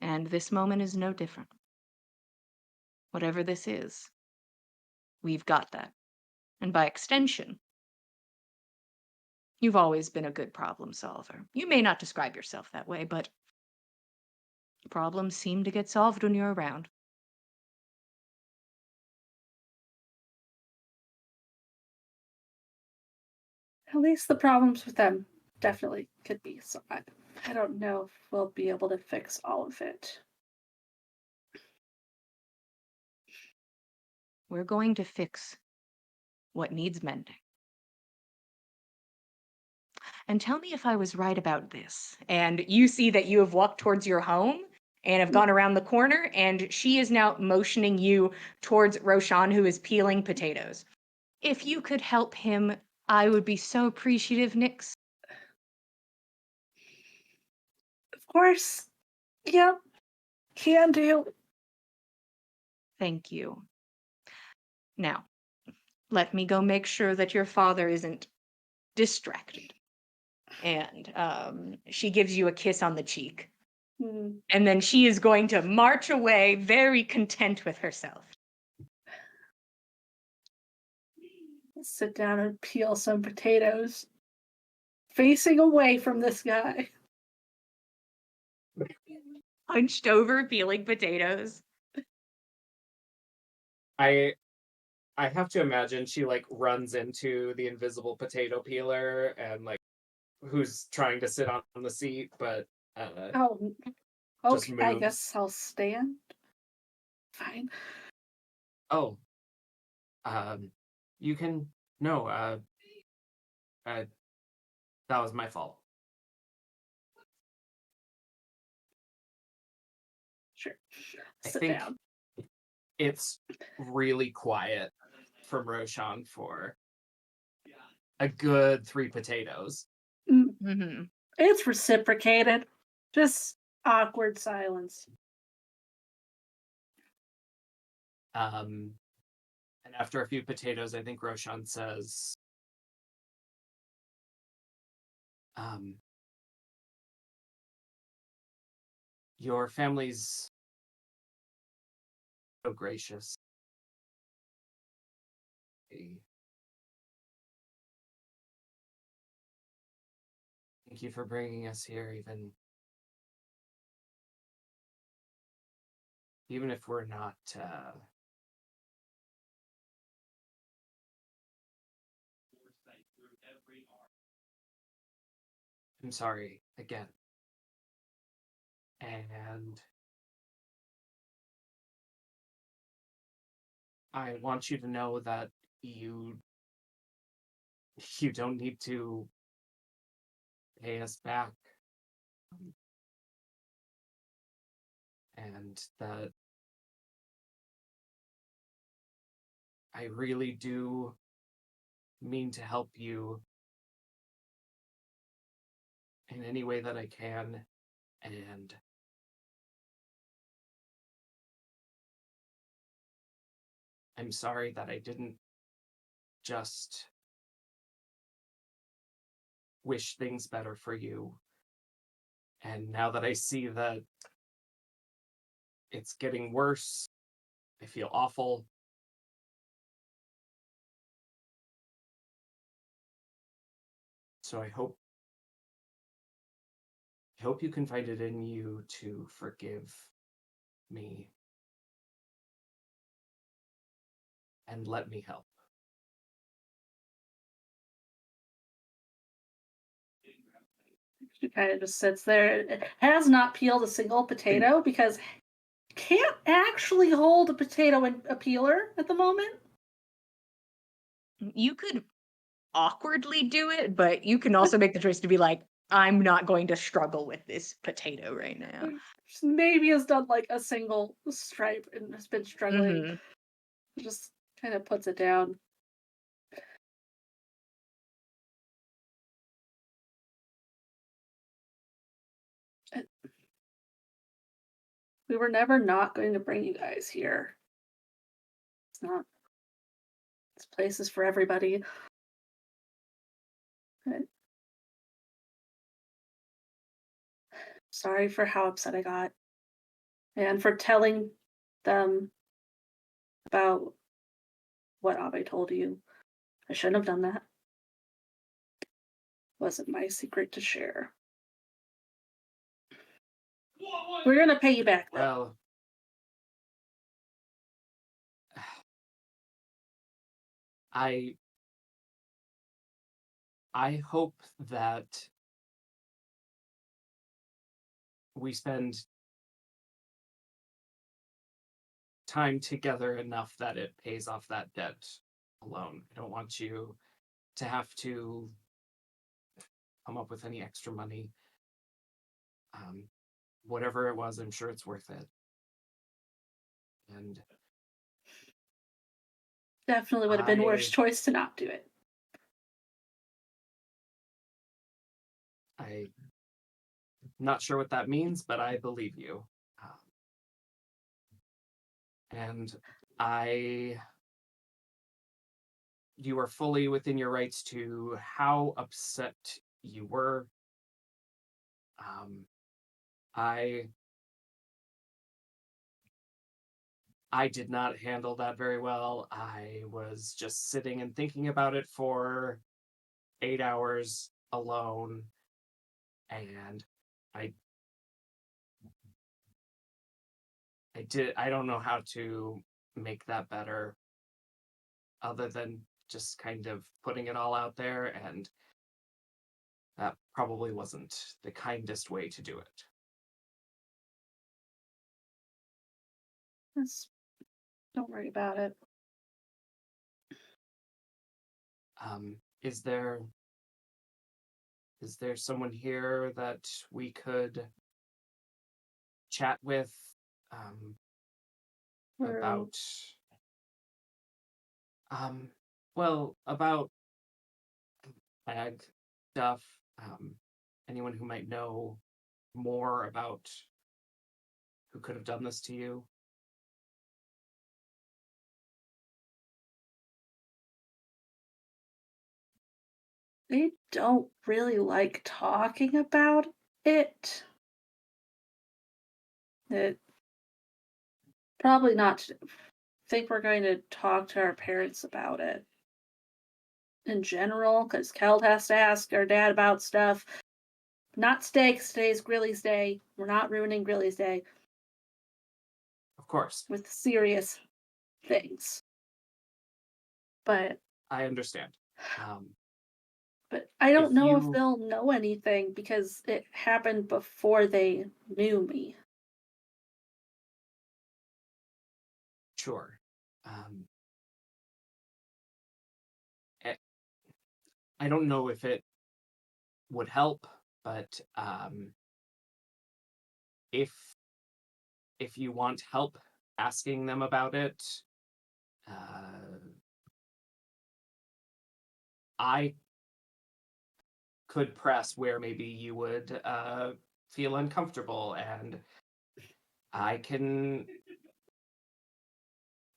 And this moment is no different. Whatever this is, we've got that. And by extension, you've always been a good problem solver. You may not describe yourself that way, but problems seem to get solved when you're around. At least the problems with them definitely could be solved. I don't know if we'll be able to fix all of it. We're going to fix what needs mending. And tell me if I was right about this. And you see that you have walked towards your home and have gone around the corner, and she is now motioning you towards Roshan, who is peeling potatoes. If you could help him, I would be so appreciative, Nix. Of course. Yep. Can do. Thank you. Now, let me go make sure that your father isn't distracted. And she gives you a kiss on the cheek. Hmm. And then she is going to march away, very content with herself. Sit down and peel some potatoes. Facing away from this guy. Hunched over, peeling potatoes. I have to imagine she like runs into the invisible potato peeler and like who's trying to sit on the seat, but Oh, just okay. I moves. guess I'll stand. Fine. Oh, you can no, that was my fault. Sure. I Sit think down. it's really quiet from Roshan for a good 3 potatoes. Mm-hmm. It's reciprocated. Just awkward silence. And after a few potatoes, I think Roshan says, your family's so gracious. Thank you for bringing us here, even if we're not, I'm sorry again. And I want you to know that you don't need to pay us back. And that I really do mean to help you. in any way that I can, and I'm sorry that I didn't just wish things better for you. And now that I see that it's getting worse, I feel awful. So I hope you can find it in you to forgive me and let me help. She kind of just sits there. It has not peeled a single potato because can't actually hold a potato in a peeler at the moment. You could awkwardly do it, but you can also make the choice to be like, I'm not going to struggle with this potato right now. Maybe has done like a single stripe and has been struggling. Mhm. Just kind of puts it down. We were never not going to bring you guys here. It's not. This place is for everybody. But sorry for how upset I got. And for telling them about what Abe told you. I shouldn't have done that. Wasn't my secret to share. We're gonna pay you back though. Well, I hope that we spend time together enough that it pays off that debt alone. I don't want you to have to come up with any extra money. Whatever it was, I'm sure it's worth it. And Definitely would have been worse I- choice to not do it. I'm not sure what that means, but I believe you. And you are fully within your rights to how upset you were. I did not handle that very well. I was just sitting and thinking about it for 8 hours alone, and I don't know how to make that better other than just kind of putting it all out there, and that probably wasn't the kindest way to do it. Don't worry about it. Is there someone here that we could chat with about about bag stuff? Anyone who might know more about who could have done this to you? They don't really like talking about it. It probably not. Think we're going to talk to our parents about it in general, because Keld has to ask our dad about stuff. Not today, because today's Grilly's day. We're not ruining Grilly's day Of course. with serious things. But I understand. But I don't If know if you- they'll know anything because it happened before they knew me. Sure. I don't know if it would help, but if you want help asking them about it, I could press where maybe you would feel uncomfortable, and I can.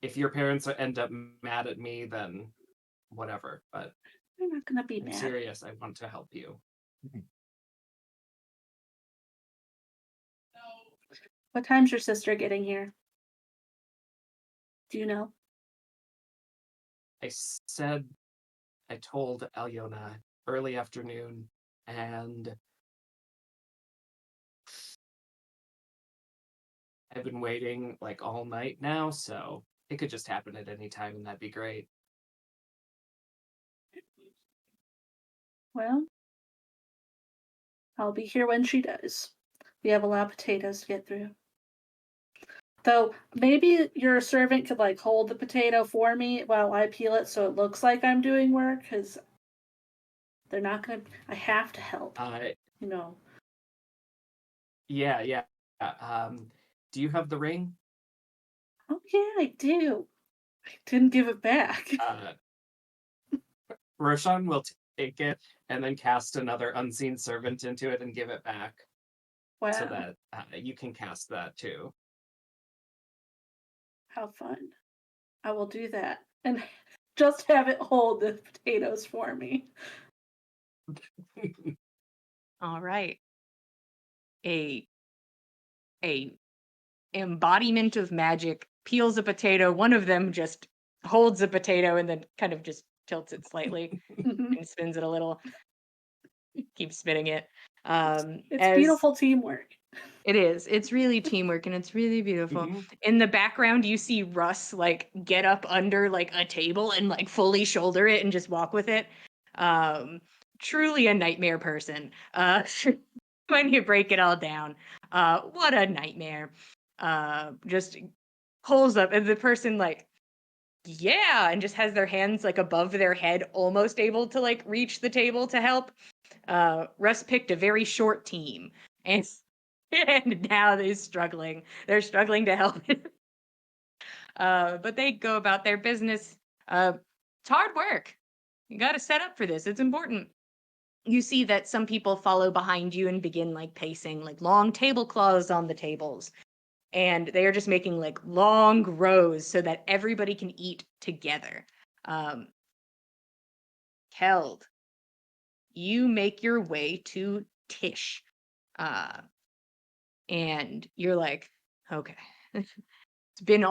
If your parents end up mad at me, then whatever. But They're not gonna be I'm mad. serious. I want to help you. What time's your sister getting here? Do you know? I told Alyona early afternoon, and I've been waiting like all night now, so it could just happen at any time, and that'd be great. Well, I'll be here when she does. We have a lot of potatoes to get through. Though maybe your servant could like hold the potato for me while I peel it so it looks like I'm doing work, because they're not gonna. I have to help. You know. Yeah. Do you have the ring? Oh yeah, I do. I didn't give it back. Roshan will take it and then cast another unseen servant into it and give it back, Wow, so that you can cast that too. how fun! I will do that and just have it hold the potatoes for me. All right. A embodiment of magic peels a potato. One of them just holds a potato and then kind of just tilts it slightly Mhm. and spins it a little. Keeps spinning it. It's As beautiful teamwork. it is. It's really teamwork and it's really beautiful. Mhm. In the background, you see Russ like get up under like a table and like fully shoulder it and just walk with it. Truly a nightmare person. When you break it all down, what a nightmare. Just pulls up and the person like, yeah, and just has their hands like above their head, almost able to like reach the table to help. Russ picked a very short team and and now they're struggling. They're struggling to help. But they go about their business. It's hard work. You got to set up for this. It's important. You see that some people follow behind you and begin like pacing, like long tablecloths on the tables. And they are just making like long rows so that everybody can eat together. Keld, you make your way to Tish. And you're like, okay. It's been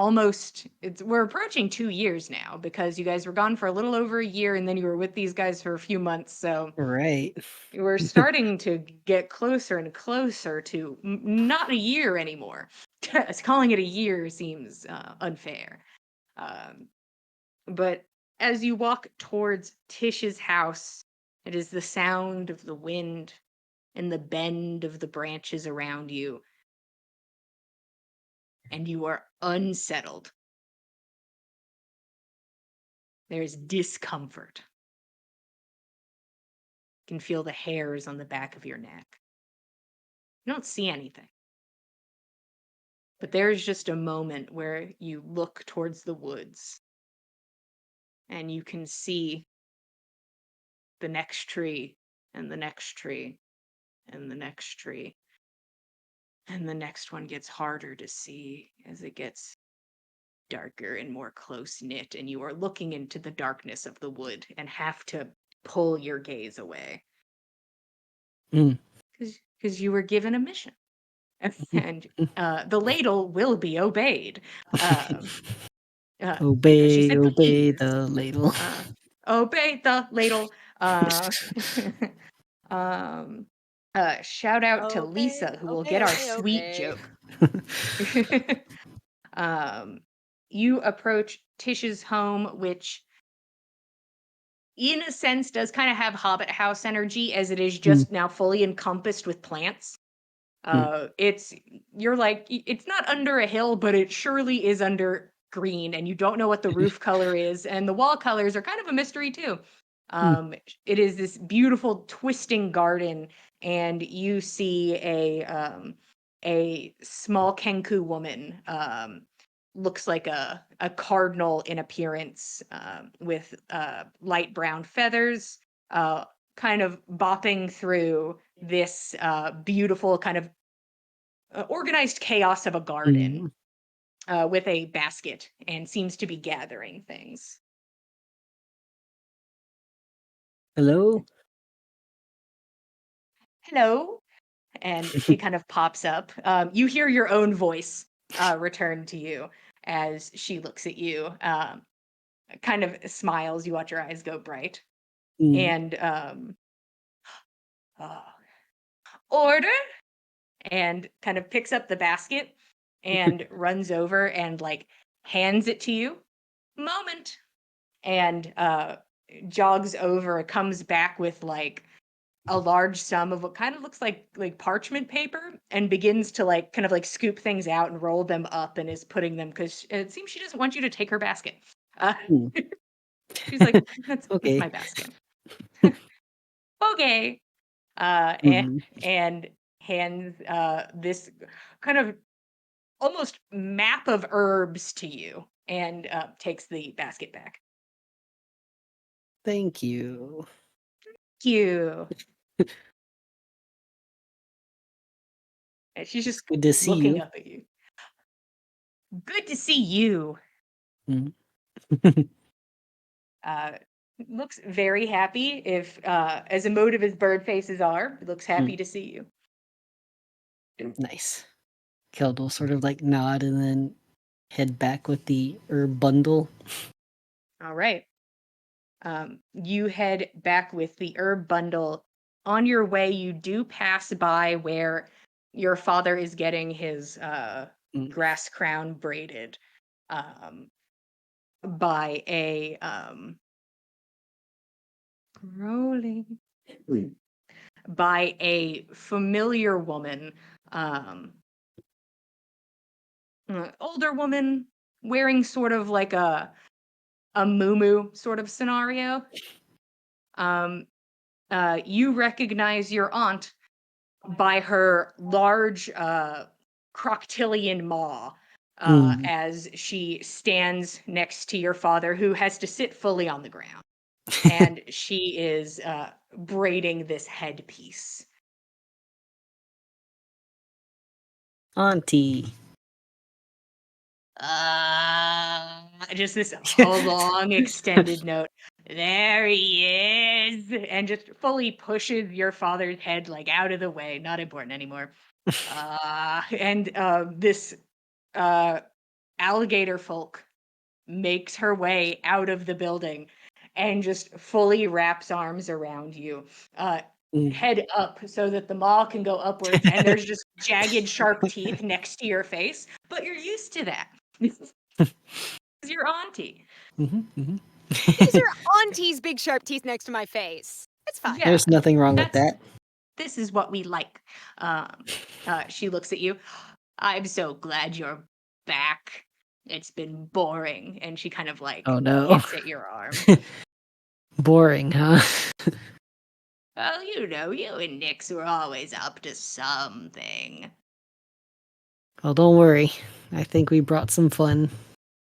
we're approaching 2 years now because you guys were gone for a little over a year and then you were with these guys for a few months. So Right. we're starting to get closer and closer to not a year anymore. Calling it a year seems unfair. But as you walk towards Tish's house, it is the sound of the wind and the bend of the branches around you. And you are unsettled. There's discomfort. You can feel the hairs on the back of your neck. You don't see anything. But there's just a moment where you look towards the woods and you can see the next tree and the next tree and the next tree. And the next one gets harder to see as it gets darker and more close knit, and you are looking into the darkness of the wood and have to pull your gaze away. Mm. Because you were given a mission. And the ladle will be obeyed. Because she said Obey please. the ladle. Obey the ladle. Shout out to Lisa, who will get our sweet joke. You approach Tish's home, which in a sense does kind of have Hobbit house energy, as it is just now fully encompassed with plants. You're like, it's not under a hill, but it surely is under green, and you don't know what the roof color is, and the wall colors are kind of a mystery too. It is this beautiful twisting garden, and you see a small Kenku woman, looks like a cardinal in appearance, with light brown feathers, kind of bopping through this beautiful kind of organized chaos of a garden with a basket and seems to be gathering things. Hello? Hello. And she kind of pops up. You hear your own voice return to you as she looks at you, kind of smiles. You watch your eyes go bright. Mm. And order, and kind of picks up the basket and runs over and like hands it to you. Moment. And jogs over, comes back with like a large sum of what kind of looks like parchment paper, and begins to like kind of like scoop things out and roll them up, and is putting them, because it seems she doesn't want you to take her basket. Mm. She's like, that's Okay. my basket. Okay. Mhm. And hands this kind of almost map of herbs to you, and takes the basket back. Thank you. You. And she's It's just good to see looking you. up at you. Good to see you. Mhm. Uh, looks very happy. If as emotive as bird faces are, looks happy to see you. Nice. Keld will sort of like nod and then head back with the herb bundle. All right. You head back with the herb bundle. On your way, you do pass by where your father is getting his Mm. grass crown braided, by a rolling by a familiar woman, um, older woman, wearing sort of like a muumuu sort of scenario. Um, you recognize your aunt by her large crocodilian maw, Mm. as she stands next to your father, who has to sit fully on the ground, and she is braiding this headpiece. Auntie. Just this whole long extended note. There he is, and just fully pushes your father's head like out of the way. Not important anymore. And this alligator folk makes her way out of the building and just fully wraps arms around you. Mm. Head up so that the maw can go upwards, and there's just jagged, sharp teeth next to your face, but you're used to that. It's your auntie. Mhm, mhm. These are Auntie's big sharp teeth next to my face. It's fine. Yeah, There's nothing wrong with that's that. this is what we like. She looks at you. I'm so glad you're back. It's been boring, and she kind of like Oh no. hits at your arm. Boring, huh? Well, you know, you and Nix were always up to something. Well, don't worry. I think we brought some fun.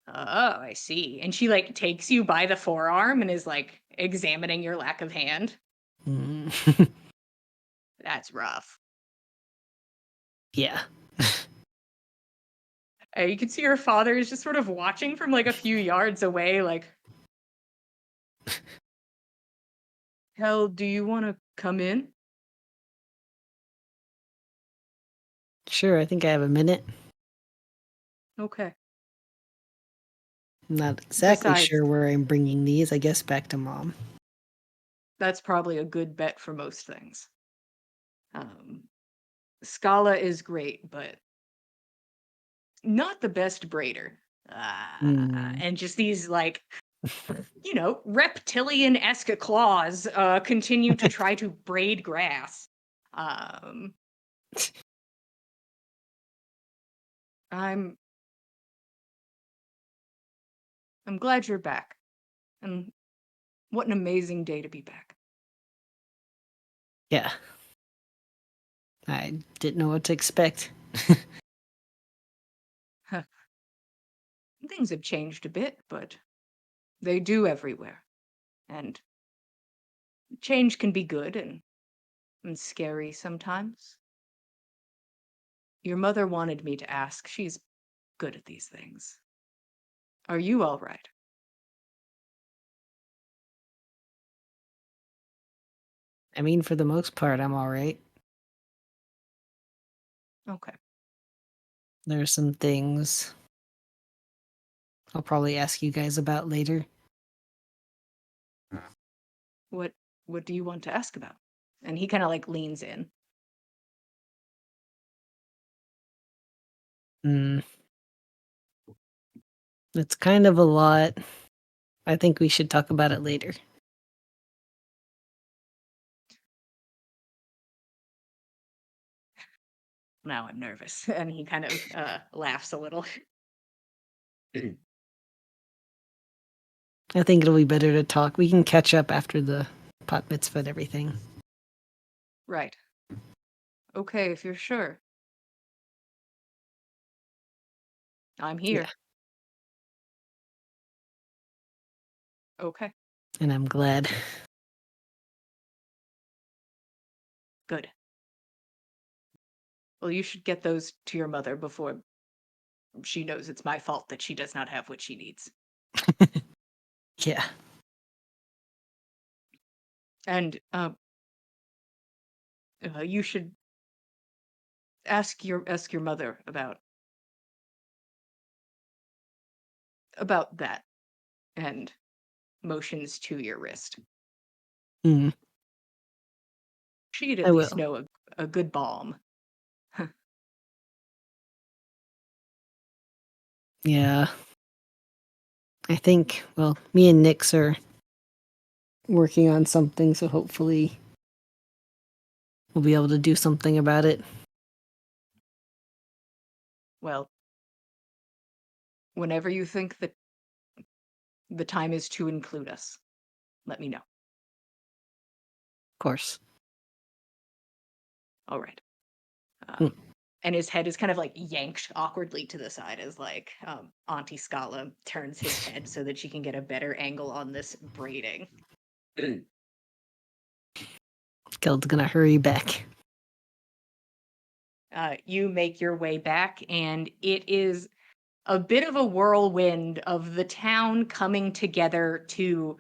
Oh, I see. And she like takes you by the forearm and is like examining your lack of hand. Mm. That's rough. Yeah. You can see her father is just sort of watching from like a few yards away, like, hell, do you want to come in? Sure, I think I have a minute. Okay. I'm not exactly Besides, sure where I'm bringing these. I guess back to mom. that's probably a good bet for most things. Scala is great, but not the best braider. Mm. And just these like, you know, reptilian-esque claws continue to try to braid grass. Um, I'm I'm glad you're back, and what an amazing day to be back. Yeah. I didn't know what to expect. Huh. Things have changed a bit, but they do everywhere, and change can be good and scary sometimes. Your mother wanted me to ask. She's good at these things. Are you all right? I mean, for the most part, I'm all right. Okay. There are some things I'll probably ask you guys about later. What do you want to ask about? And he kind of like leans in. It's kind of a lot. I think we should talk about it later. Now I'm nervous. And he kind of laughs a little. I think it'll be better to talk. We can catch up after the pot mitzvah and everything. Right. Okay, if you're sure. I'm here. Okay, And I'm glad. good. Well, you should get those to your mother before she knows it's my fault that she does not have what she needs. Yeah. And you should ask your mother about that, and motions to your wrist. Mm, She'd I at least will. know a good balm. Yeah. I think, well, me and Nix are working on something, so hopefully we'll be able to do something about it. Well, whenever you think that the time is to include us, let me know. Of course. All right. Hmm. And his head is kind of like yanked awkwardly to the side as like Auntie Scala turns his head so that she can get a better angle on this braiding. Geld's gonna hurry back. You make your way back, and it is a bit of a whirlwind of the town coming together to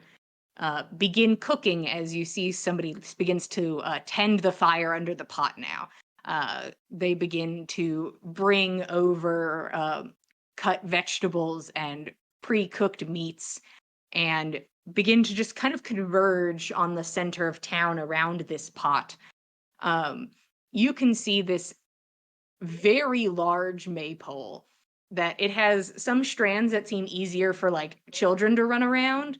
begin cooking as you see somebody begins to tend the fire under the pot now. They begin to bring over cut vegetables and pre-cooked meats and begin to just kind of converge on the center of town around this pot. You can see this very large maypole that it has some strands that seem easier for like children to run around,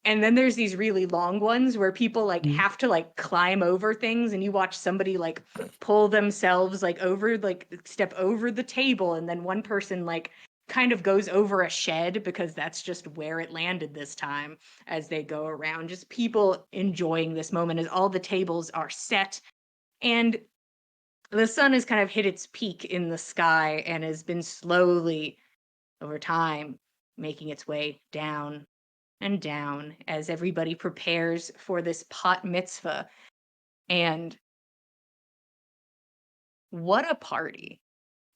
and then there's these really long ones where people like have to like climb over things, and you watch somebody like pull themselves like over, like step over the table, and then one person like kind of goes over a shed because that's just where it landed this time as they go around. Just people enjoying this moment as all the tables are set, and the sun has kind of hit its peak in the sky and has been slowly over time making its way down and down as everybody prepares for this pot mitzvah. And what a party!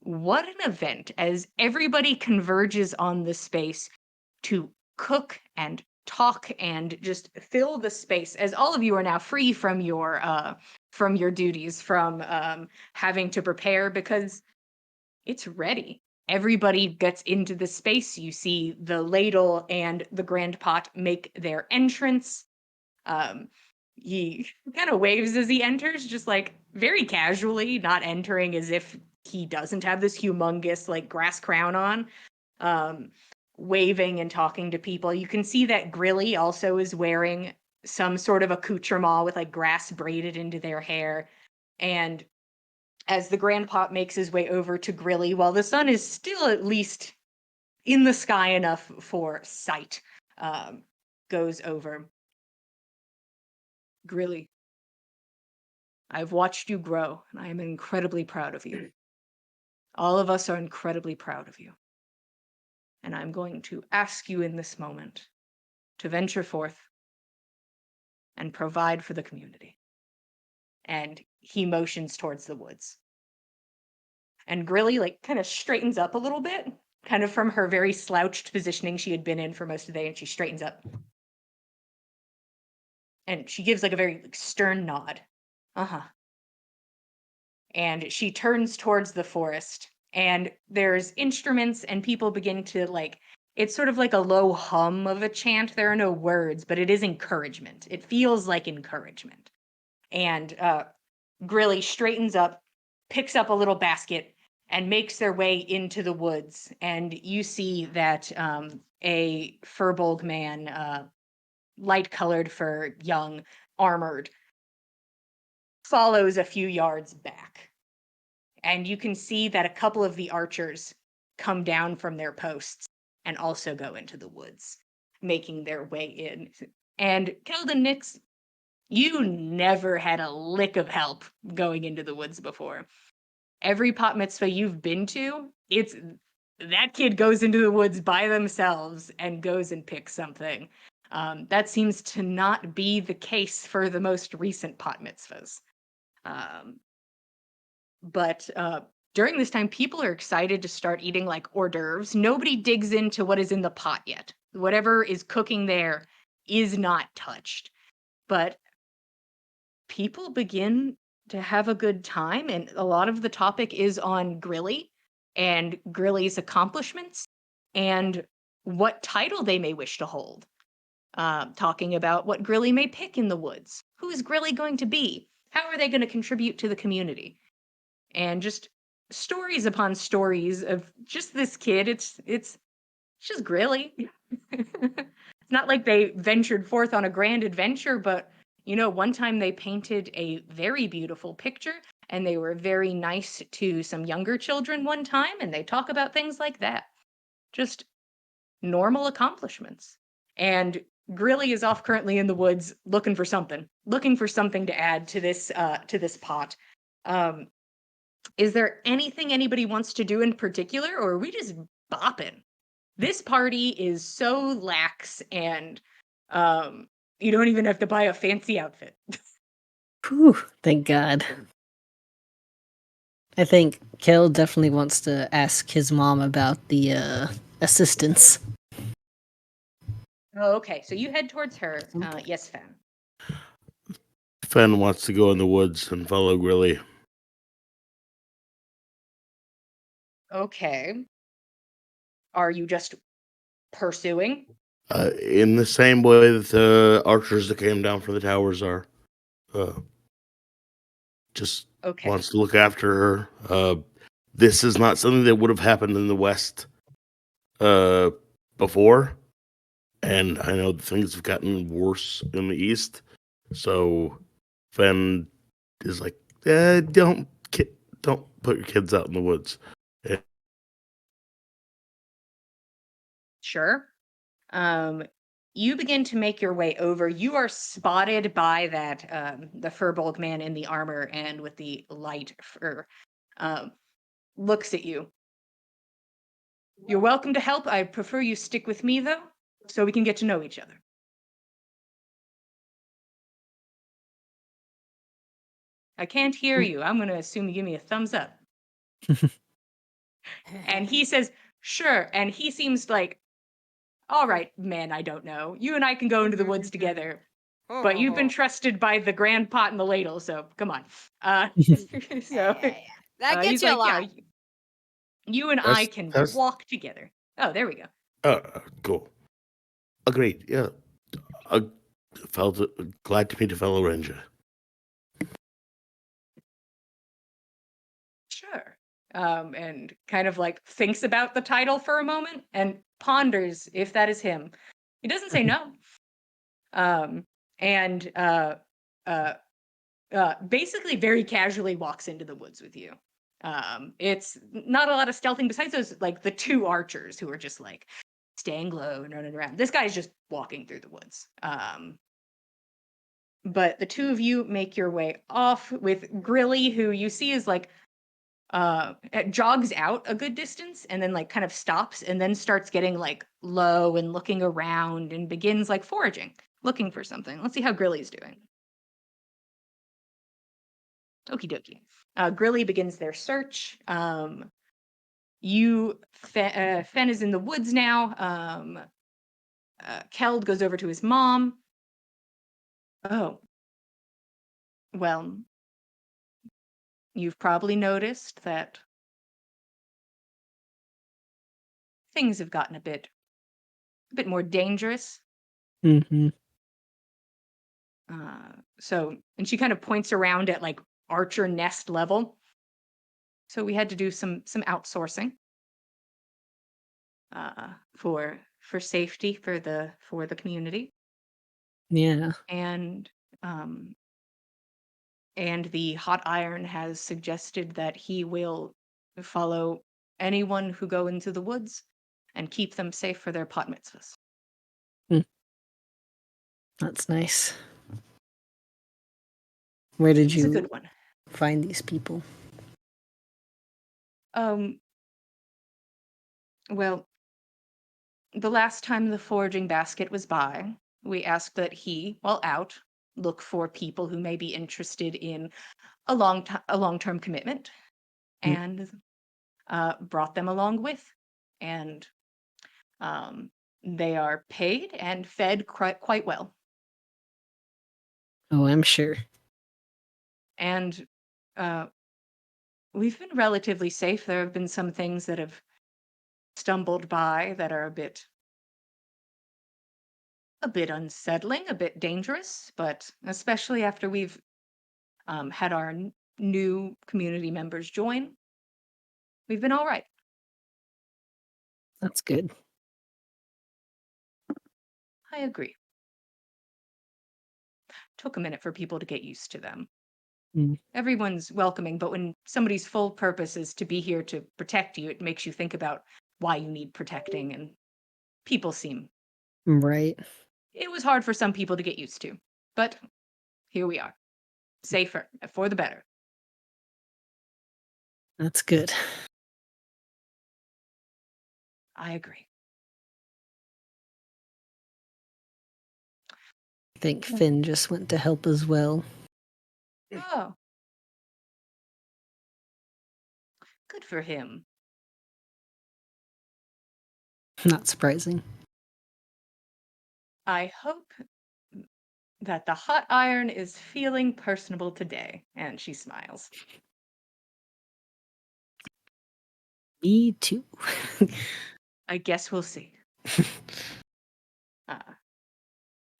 What an event as everybody converges on the space to cook and talk and just fill the space, as all of you are now free from your duties, from having to prepare, because it's ready. Everybody gets into the space. You see the ladle and the grand pot make their entrance. He kind of waves as he enters, just like very casually, not entering as if he doesn't have this humongous like grass crown on. Waving and talking to people. You can see that Grilly also is wearing some sort of accoutrement with like grass braided into their hair. And as the grand pot makes his way over to Grilly, while the sun is still at least in the sky enough for sight, goes over. Grilly, I've watched you grow, and I am incredibly proud of you. All of us are incredibly proud of you. And I'm going to ask you in this moment to venture forth and provide for the community. And he motions towards the woods. And Grilly like kind of straightens up a little bit, kind of from her very slouched positioning she had been in for most of the day, and she straightens up. And she gives like a very stern nod. Uh-huh. And she turns towards the forest, and there's instruments, and people begin to like, it's sort of like a low hum of a chant. There are no words, but it is encouragement. It feels like encouragement. And Grilly straightens up, picks up a little basket, and makes their way into the woods. And you see that a furbolg man, light-colored fur, young, armored, follows a few yards back. And you can see that a couple of the archers come down from their posts and also go into the woods, making their way in. And Keldon Nix, you never had a lick of help going into the woods before. Every pot mitzvah you've been to, it's that kid goes into the woods by themselves and goes and picks something. That seems to not be the case for the most recent pot mitzvahs. But during this time, people are excited to start eating like hors d'oeuvres. Nobody digs into what is in the pot yet. Whatever is cooking there is not touched. But people begin to have a good time, and a lot of the topic is on Grilly and Grilly's accomplishments and what title they may wish to hold. Talking about what Grilly may pick in the woods. Who is Grilly going to be? How are they going to contribute to the community? And just stories upon stories of just this kid. It's just Grilly. It's not like they ventured forth on a grand adventure, but one time they painted a very beautiful picture, and they were very nice to some younger children one time, and they talk about things like that. Just normal accomplishments. And Grilly is off currently in the woods looking for something to add to this pot. Is there anything anybody wants to do in particular, or are we just bopping? This party is so lax, and you don't even have to buy a fancy outfit. Whew, thank God. I think Kel definitely wants to ask his mom about the assistance. Oh, okay, so you head towards her. Yes, Fen. Fen wants to go in the woods and follow Grilly. Okay. Are you just pursuing? In the same way that the archers that came down from the towers are. Just Okay. wants to look after her. This is not something that would have happened in the West before. And I know things have gotten worse in the East. So Fen is like, don't put your kids out in the woods. Sure. You begin to make your way over. You are spotted by that the furbolg man in the armor and with the light fur. Looks at you. You're welcome to help. I prefer you stick with me, though, so we can get to know each other. I can't hear you. I'm going to assume you give me a thumbs up. And he says, sure. And he seems like, all right, man, I don't know. You and I can go into the woods together. But you've been trusted by the grand pot and the ladle, so come on. That gets he's you a like, lot. yeah, you and I can walk together. Oh, there we go. Cool. Agreed. Yeah. Glad to meet a fellow ranger. Sure. And kind of like thinks about the title for a moment and ponders if that is him. He doesn't say no. And basically very casually walks into the woods with you. It's not a lot of stealthing besides those, like the two archers who are just like staying low and running around. This guy's just walking through the woods. But the two of you make your way off with Grilly, who you see is like jogs out a good distance and then like kind of stops and then starts getting like low and looking around and begins like foraging. looking for something. Let's see how Grilly's doing. Okie dokie. Grilly begins their search. Fen is in the woods now. Keld goes over to his mom. Oh, well, you've probably noticed that things have gotten a bit more dangerous. Mm-hmm. And she kind of points around at like Archer nest level. So we had to do some outsourcing for safety for the community. Yeah. And the hot iron has suggested that he will follow anyone who go into the woods and keep them safe for their pot mitzvahs. That's nice. Where did It's a you good one. find these people? Well, the last time the foraging basket was by, we asked that he, while out, look for people who may be interested in a long-term commitment, and brought them along with. And they are paid and fed quite well. Oh, I'm sure. And we've been relatively safe. There have been some things that have stumbled by that are a bit unsettling, a bit dangerous, but especially after we've had our new community members join, we've been all right. That's good. I agree. Took a minute for people to get used to them. Everyone's welcoming, but when somebody's full purpose is to be here to protect you, it makes you think about why you need protecting, and people seem... Right. It was hard for some people to get used to, but here we are. Safer, for the better. That's good. I agree. I think Finn just went to help as well. Oh. Good for him. Not surprising. I hope that the hot iron is feeling personable today. And she smiles. Me too. I guess we'll see.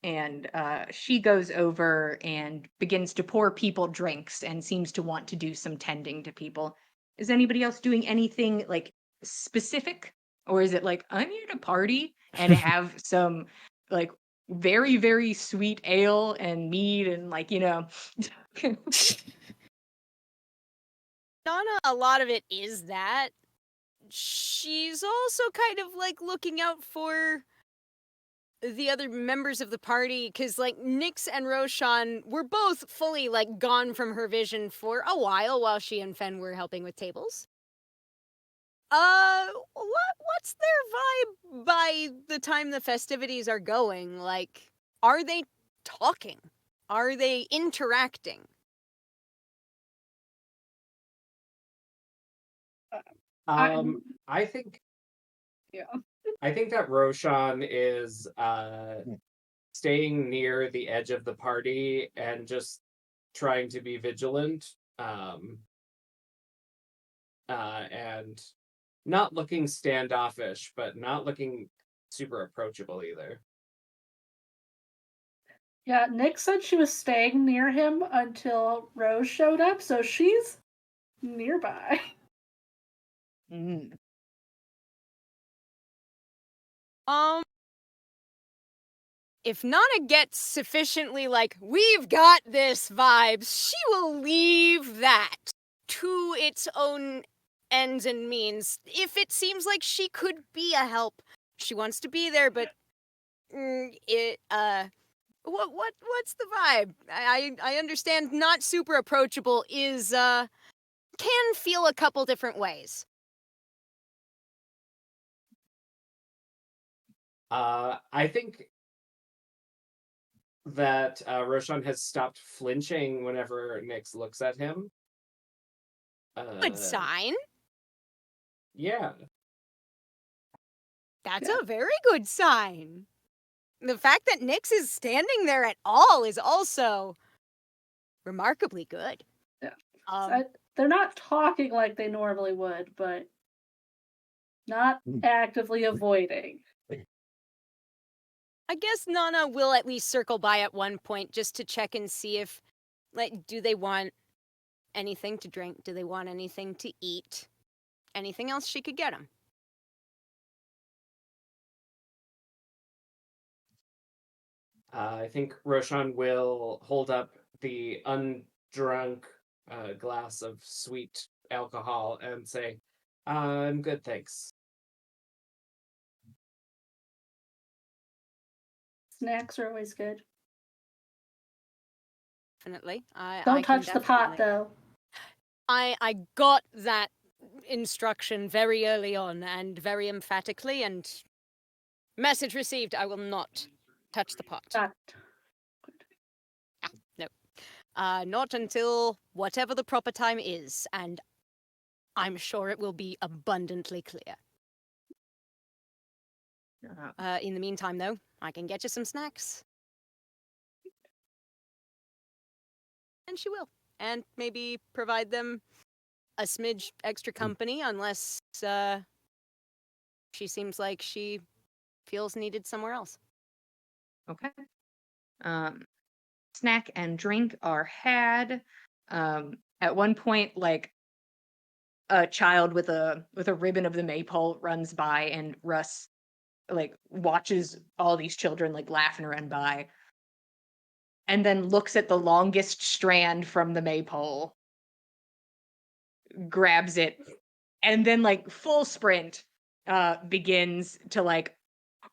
And she goes over and begins to pour people drinks and seems to want to do some tending to people. Is anybody else doing anything like specific? Or is it like, I'm here to party and have some like very, very sweet ale and mead and like, Donna, a lot of it is that. She's also kind of like looking out for the other members of the party, because like Nyx and Roshan were both fully like gone from her vision for a while she and Fen were helping with tables. What's their vibe by the time the festivities are going? Like, are they talking? Are they interacting? I think Yeah. I think that Roshan is staying near the edge of the party and just trying to be vigilant, and not looking standoffish, but not looking super approachable either. Yeah, Nick said she was staying near him until Rose showed up, so she's nearby. If Nana gets sufficiently like, we've got this vibes, she will leave that to its own ends and means. If it seems like she could be a help, she wants to be there, but what's the vibe? I understand not super approachable is can feel a couple different ways. I think that Roshan has stopped flinching whenever Nyx looks at him. Good sign. Yeah. That's Yeah. a very good sign. The fact that Nyx is standing there at all is also remarkably good. Yeah. Um, They're not talking like they normally would, but not actively avoiding. I guess Nana will at least circle by at one point just to check and see if, like, do they want anything to drink? Do they want anything to eat? Anything else she could get them? I think Roshan will hold up the undrunk glass of sweet alcohol and say, I'm good, thanks. Snacks are always good. Definitely. Don't I can touch the pot, definitely- though. I got that instruction very early on and very emphatically, and message received, I will not touch the pot. Not until whatever the proper time is, and I'm sure it will be abundantly clear. In the meantime, though, I can get you some snacks. And she will. And maybe provide them a smidge extra company, unless she seems like she feels needed somewhere else. Okay. Snack and drink are had. At one point, like a child with a ribbon of the maypole runs by, and Russ like watches all these children like laugh and run by, and then looks at the longest strand from the maypole, grabs it, and then like full sprint begins to like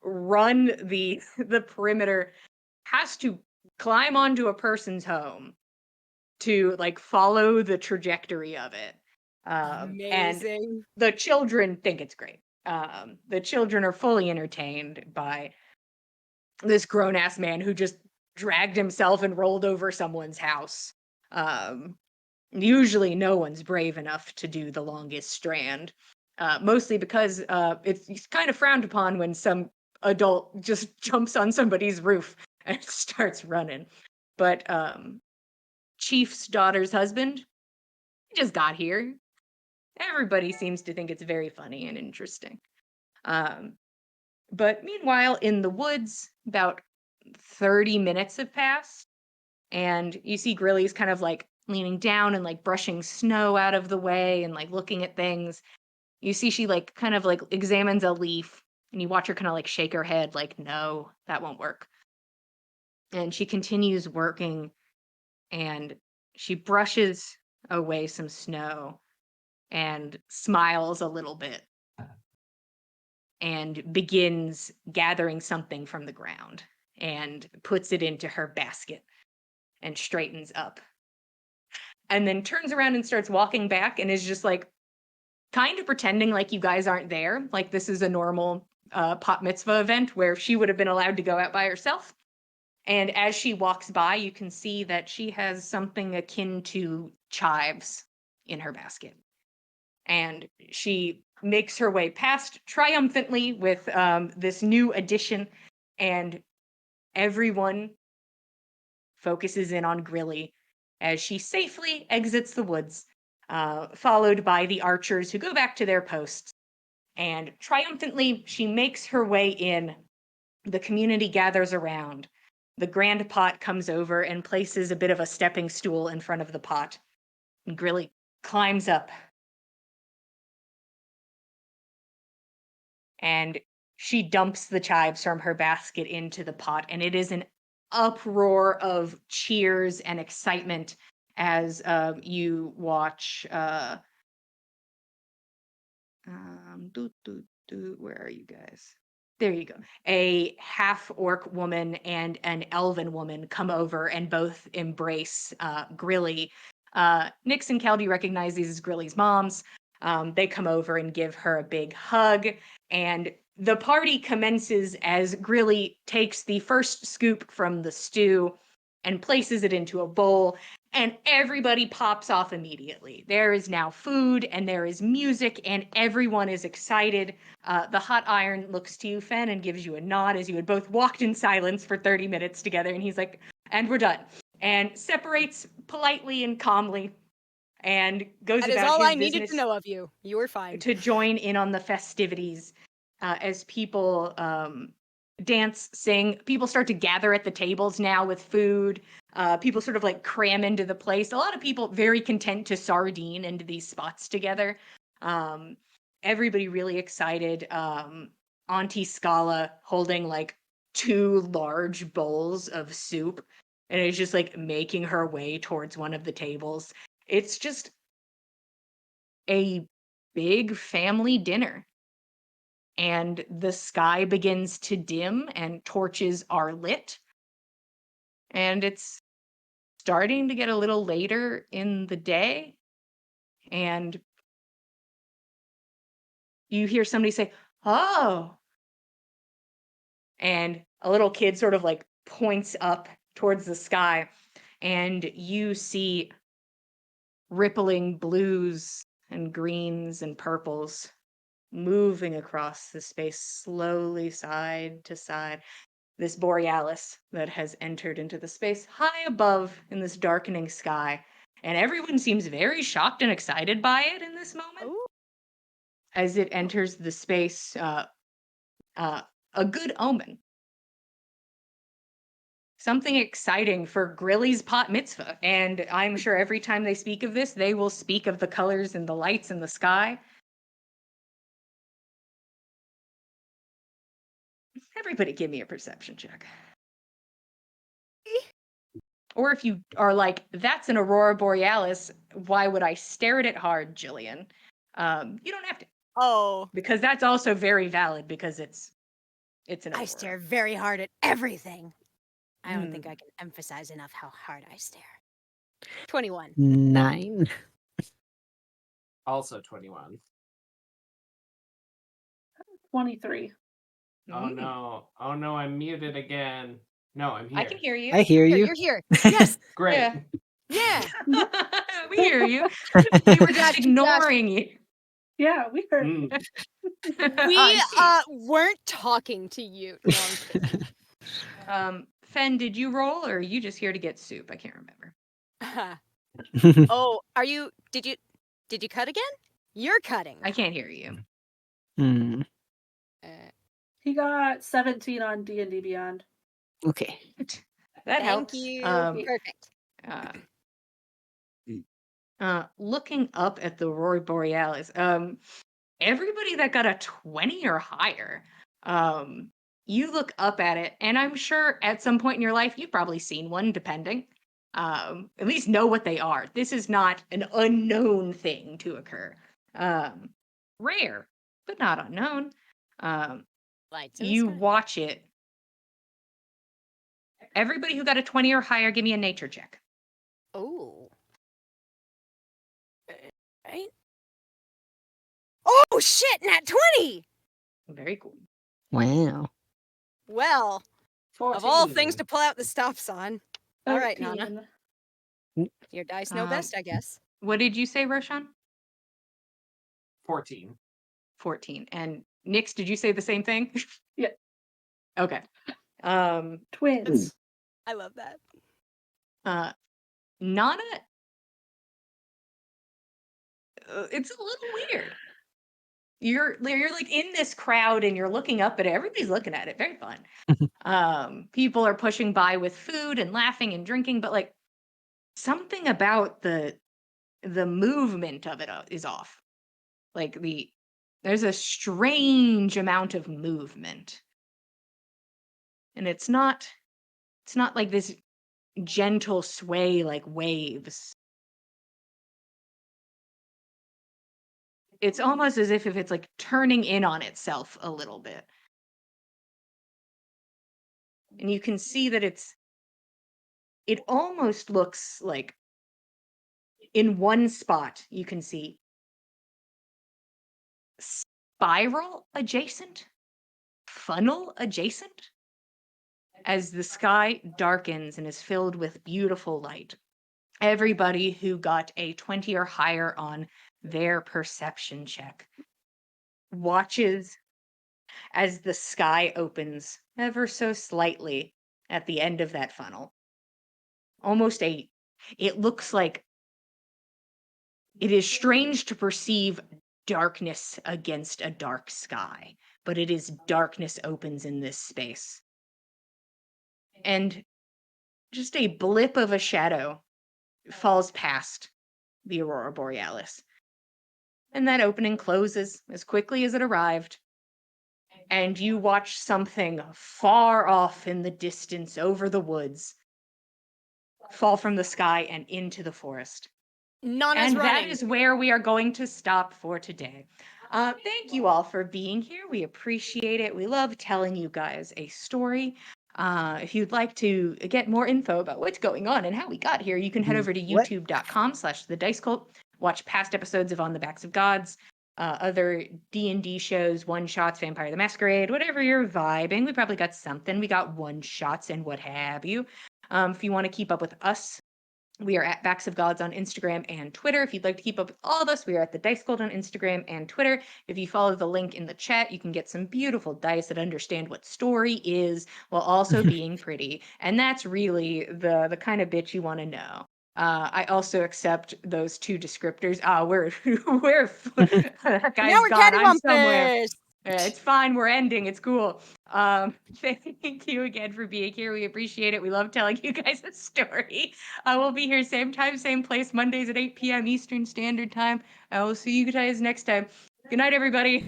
run the perimeter, has to climb onto a person's home to like follow the trajectory of it. And Amazing. the children think it's great. The children are fully entertained by this grown-ass man who just dragged himself and rolled over someone's house. Usually no one's brave enough to do the longest strand, mostly because it's kind of frowned upon when some adult just jumps on somebody's roof and starts running. But Chief's daughter's husband just got here. Everybody seems to think it's very funny and interesting. But meanwhile, in the woods, about 30 minutes have passed, and you see Grilly's kind of like leaning down and like brushing snow out of the way and like looking at things. You see she like kind of like examines a leaf, and you watch her kind of like shake her head like, no, that won't work. And she continues working, and she brushes away some snow and smiles a little bit and begins gathering something from the ground and puts it into her basket and straightens up. And then turns around and starts walking back and is just like kind of pretending like you guys aren't there. Like this is a normal pot mitzvah event where she would have been allowed to go out by herself. And as she walks by, you can see that she has something akin to chives in her basket. And she makes her way past triumphantly with this new addition, and everyone focuses in on Grilly as she safely exits the woods, followed by the archers who go back to their posts. And triumphantly, she makes her way in. The community gathers around. The grand pot comes over and places a bit of a stepping stool in front of the pot. And Grilly climbs up. And she dumps the chives from her basket into the pot, and it is an uproar of cheers and excitement as you watch. Where are you guys? There you go. A half-orc woman and an elven woman come over and both embrace Grilly. Nyx and Keldy recognize these as Grilly's moms. They come over and give her a big hug, and the party commences as Grilly takes the first scoop from the stew and places it into a bowl, and everybody pops off immediately. There is now food, and there is music, and everyone is excited. The hot iron looks to you, Fen, and gives you a nod as you had both walked in silence for 30 minutes together, and he's like, and we're done. And separates politely and calmly, and goes That is about all his I needed to business know of you. You were fine. to join in on the festivities as people dance, sing. People start to gather at the tables now with food. People sort of like cram into the place. A lot of people very content to sardine into these spots together. Everybody really excited. Auntie Scala holding like 2 large bowls of soup and is just like making her way towards one of the tables. It's just a big family dinner. And the sky begins to dim and torches are lit. And it's starting to get a little later in the day. And you hear somebody say, "Oh." And a little kid sort of like points up towards the sky. And you see rippling blues and greens and purples moving across the space slowly side to side. This borealis that has entered into the space high above in this darkening sky. And everyone seems very shocked and excited by it in this moment. Ooh. As it enters the space, a good omen. Something exciting for Grilly's pot mitzvah. And I'm sure every time they speak of this, they will speak of the colors and the lights in the sky. Everybody give me a perception check. Or if you are like, that's an aurora borealis, why would I stare at it hard, Jillian? You don't have to, Oh, because that's also very valid because it's an aurora. I stare very hard at everything. I don't think I can emphasize enough how hard I stare. 21. 9. Also 21. 23. Oh no. Oh no, I'm muted again. No, I'm here. I can hear you. I hear Here, you. you're here. Yes. Great. Yeah. Yeah. We hear you. We were just Josh, ignoring you. Yeah, we heard. Mm. We I see. weren't talking to you. No, I'm kidding. Fen, did you roll or are you just here to get soup? I can't remember. Oh, are you? Did you cut again? You're cutting. I can't hear you. Hmm. He got 17 on D&D Beyond. Okay. That Thank helps. you. Um, Perfect. Looking up at the aurora borealis, everybody that got a 20 or higher, you look up at it, and I'm sure at some point in your life you've probably seen one, depending. At least know what they are. This is not an unknown thing to occur. Rare, but not unknown. Lights in the You sky. watch it. Everybody who got a 20 or higher, give me a nature check. Oh. Right. Oh shit! Nat 20. Very cool. Wow. Well, 14. of all things to pull out the stops on. All right, 13. Nana. Your dice know Um, best, I guess. What did you say, Roshan? 14. 14. And Nix, did you say the same thing? Yeah. Okay. Twins. I love that. Nana, it's a little weird. You're like in this crowd and you're looking up at it. Everybody's looking at it. Very fun. People are pushing by with food and laughing and drinking, but like something about the movement of it is off. Like there's a strange amount of movement. And it's not like this gentle sway like waves. It's almost as if it's like turning in on itself a little bit. And you can see that it almost looks like in one spot you can see spiral adjacent funnel adjacent as the sky darkens and is filled with beautiful light. Everybody who got a 20 or higher on their perception check watches as the sky opens ever so slightly at the end of that funnel. It looks like it is strange to perceive darkness against a dark sky, but it is darkness opens in this space. And just a blip of a shadow falls past the Aurora Borealis. And that opening closes as quickly as it arrived. And you watch something far off in the distance over the woods fall from the sky and into the forest. Nana's And running. that is where we are going to stop for today. Thank you all for being here. We appreciate it. We love telling you guys a story. If you'd like to get more info about what's going on and how we got here, you can head over to What? youtube.com/thedicecult, watch past episodes of On the Backs of Gods, other D&D shows, one-shots, Vampire the Masquerade, whatever you're vibing. We probably got something. We got one-shots and what have you. If you want to keep up with us, we are at Backs of Gods on Instagram and Twitter. If you'd like to keep up with all of us, we are at the Dice Cult on Instagram and Twitter. If you follow the link in the chat, you can get some beautiful dice that understand what story is while also being pretty. And that's really the kind of bitch you want to know. I also accept those two descriptors. That guy's Now we're gone. I'm somewhere. cattywampus. It's fine. We're ending. It's cool. Thank you again for being here. We appreciate it. We love telling you guys a story. I will be here same time, same place, Mondays at 8 p.m. Eastern Standard Time. I will see you guys next time. Good night, everybody.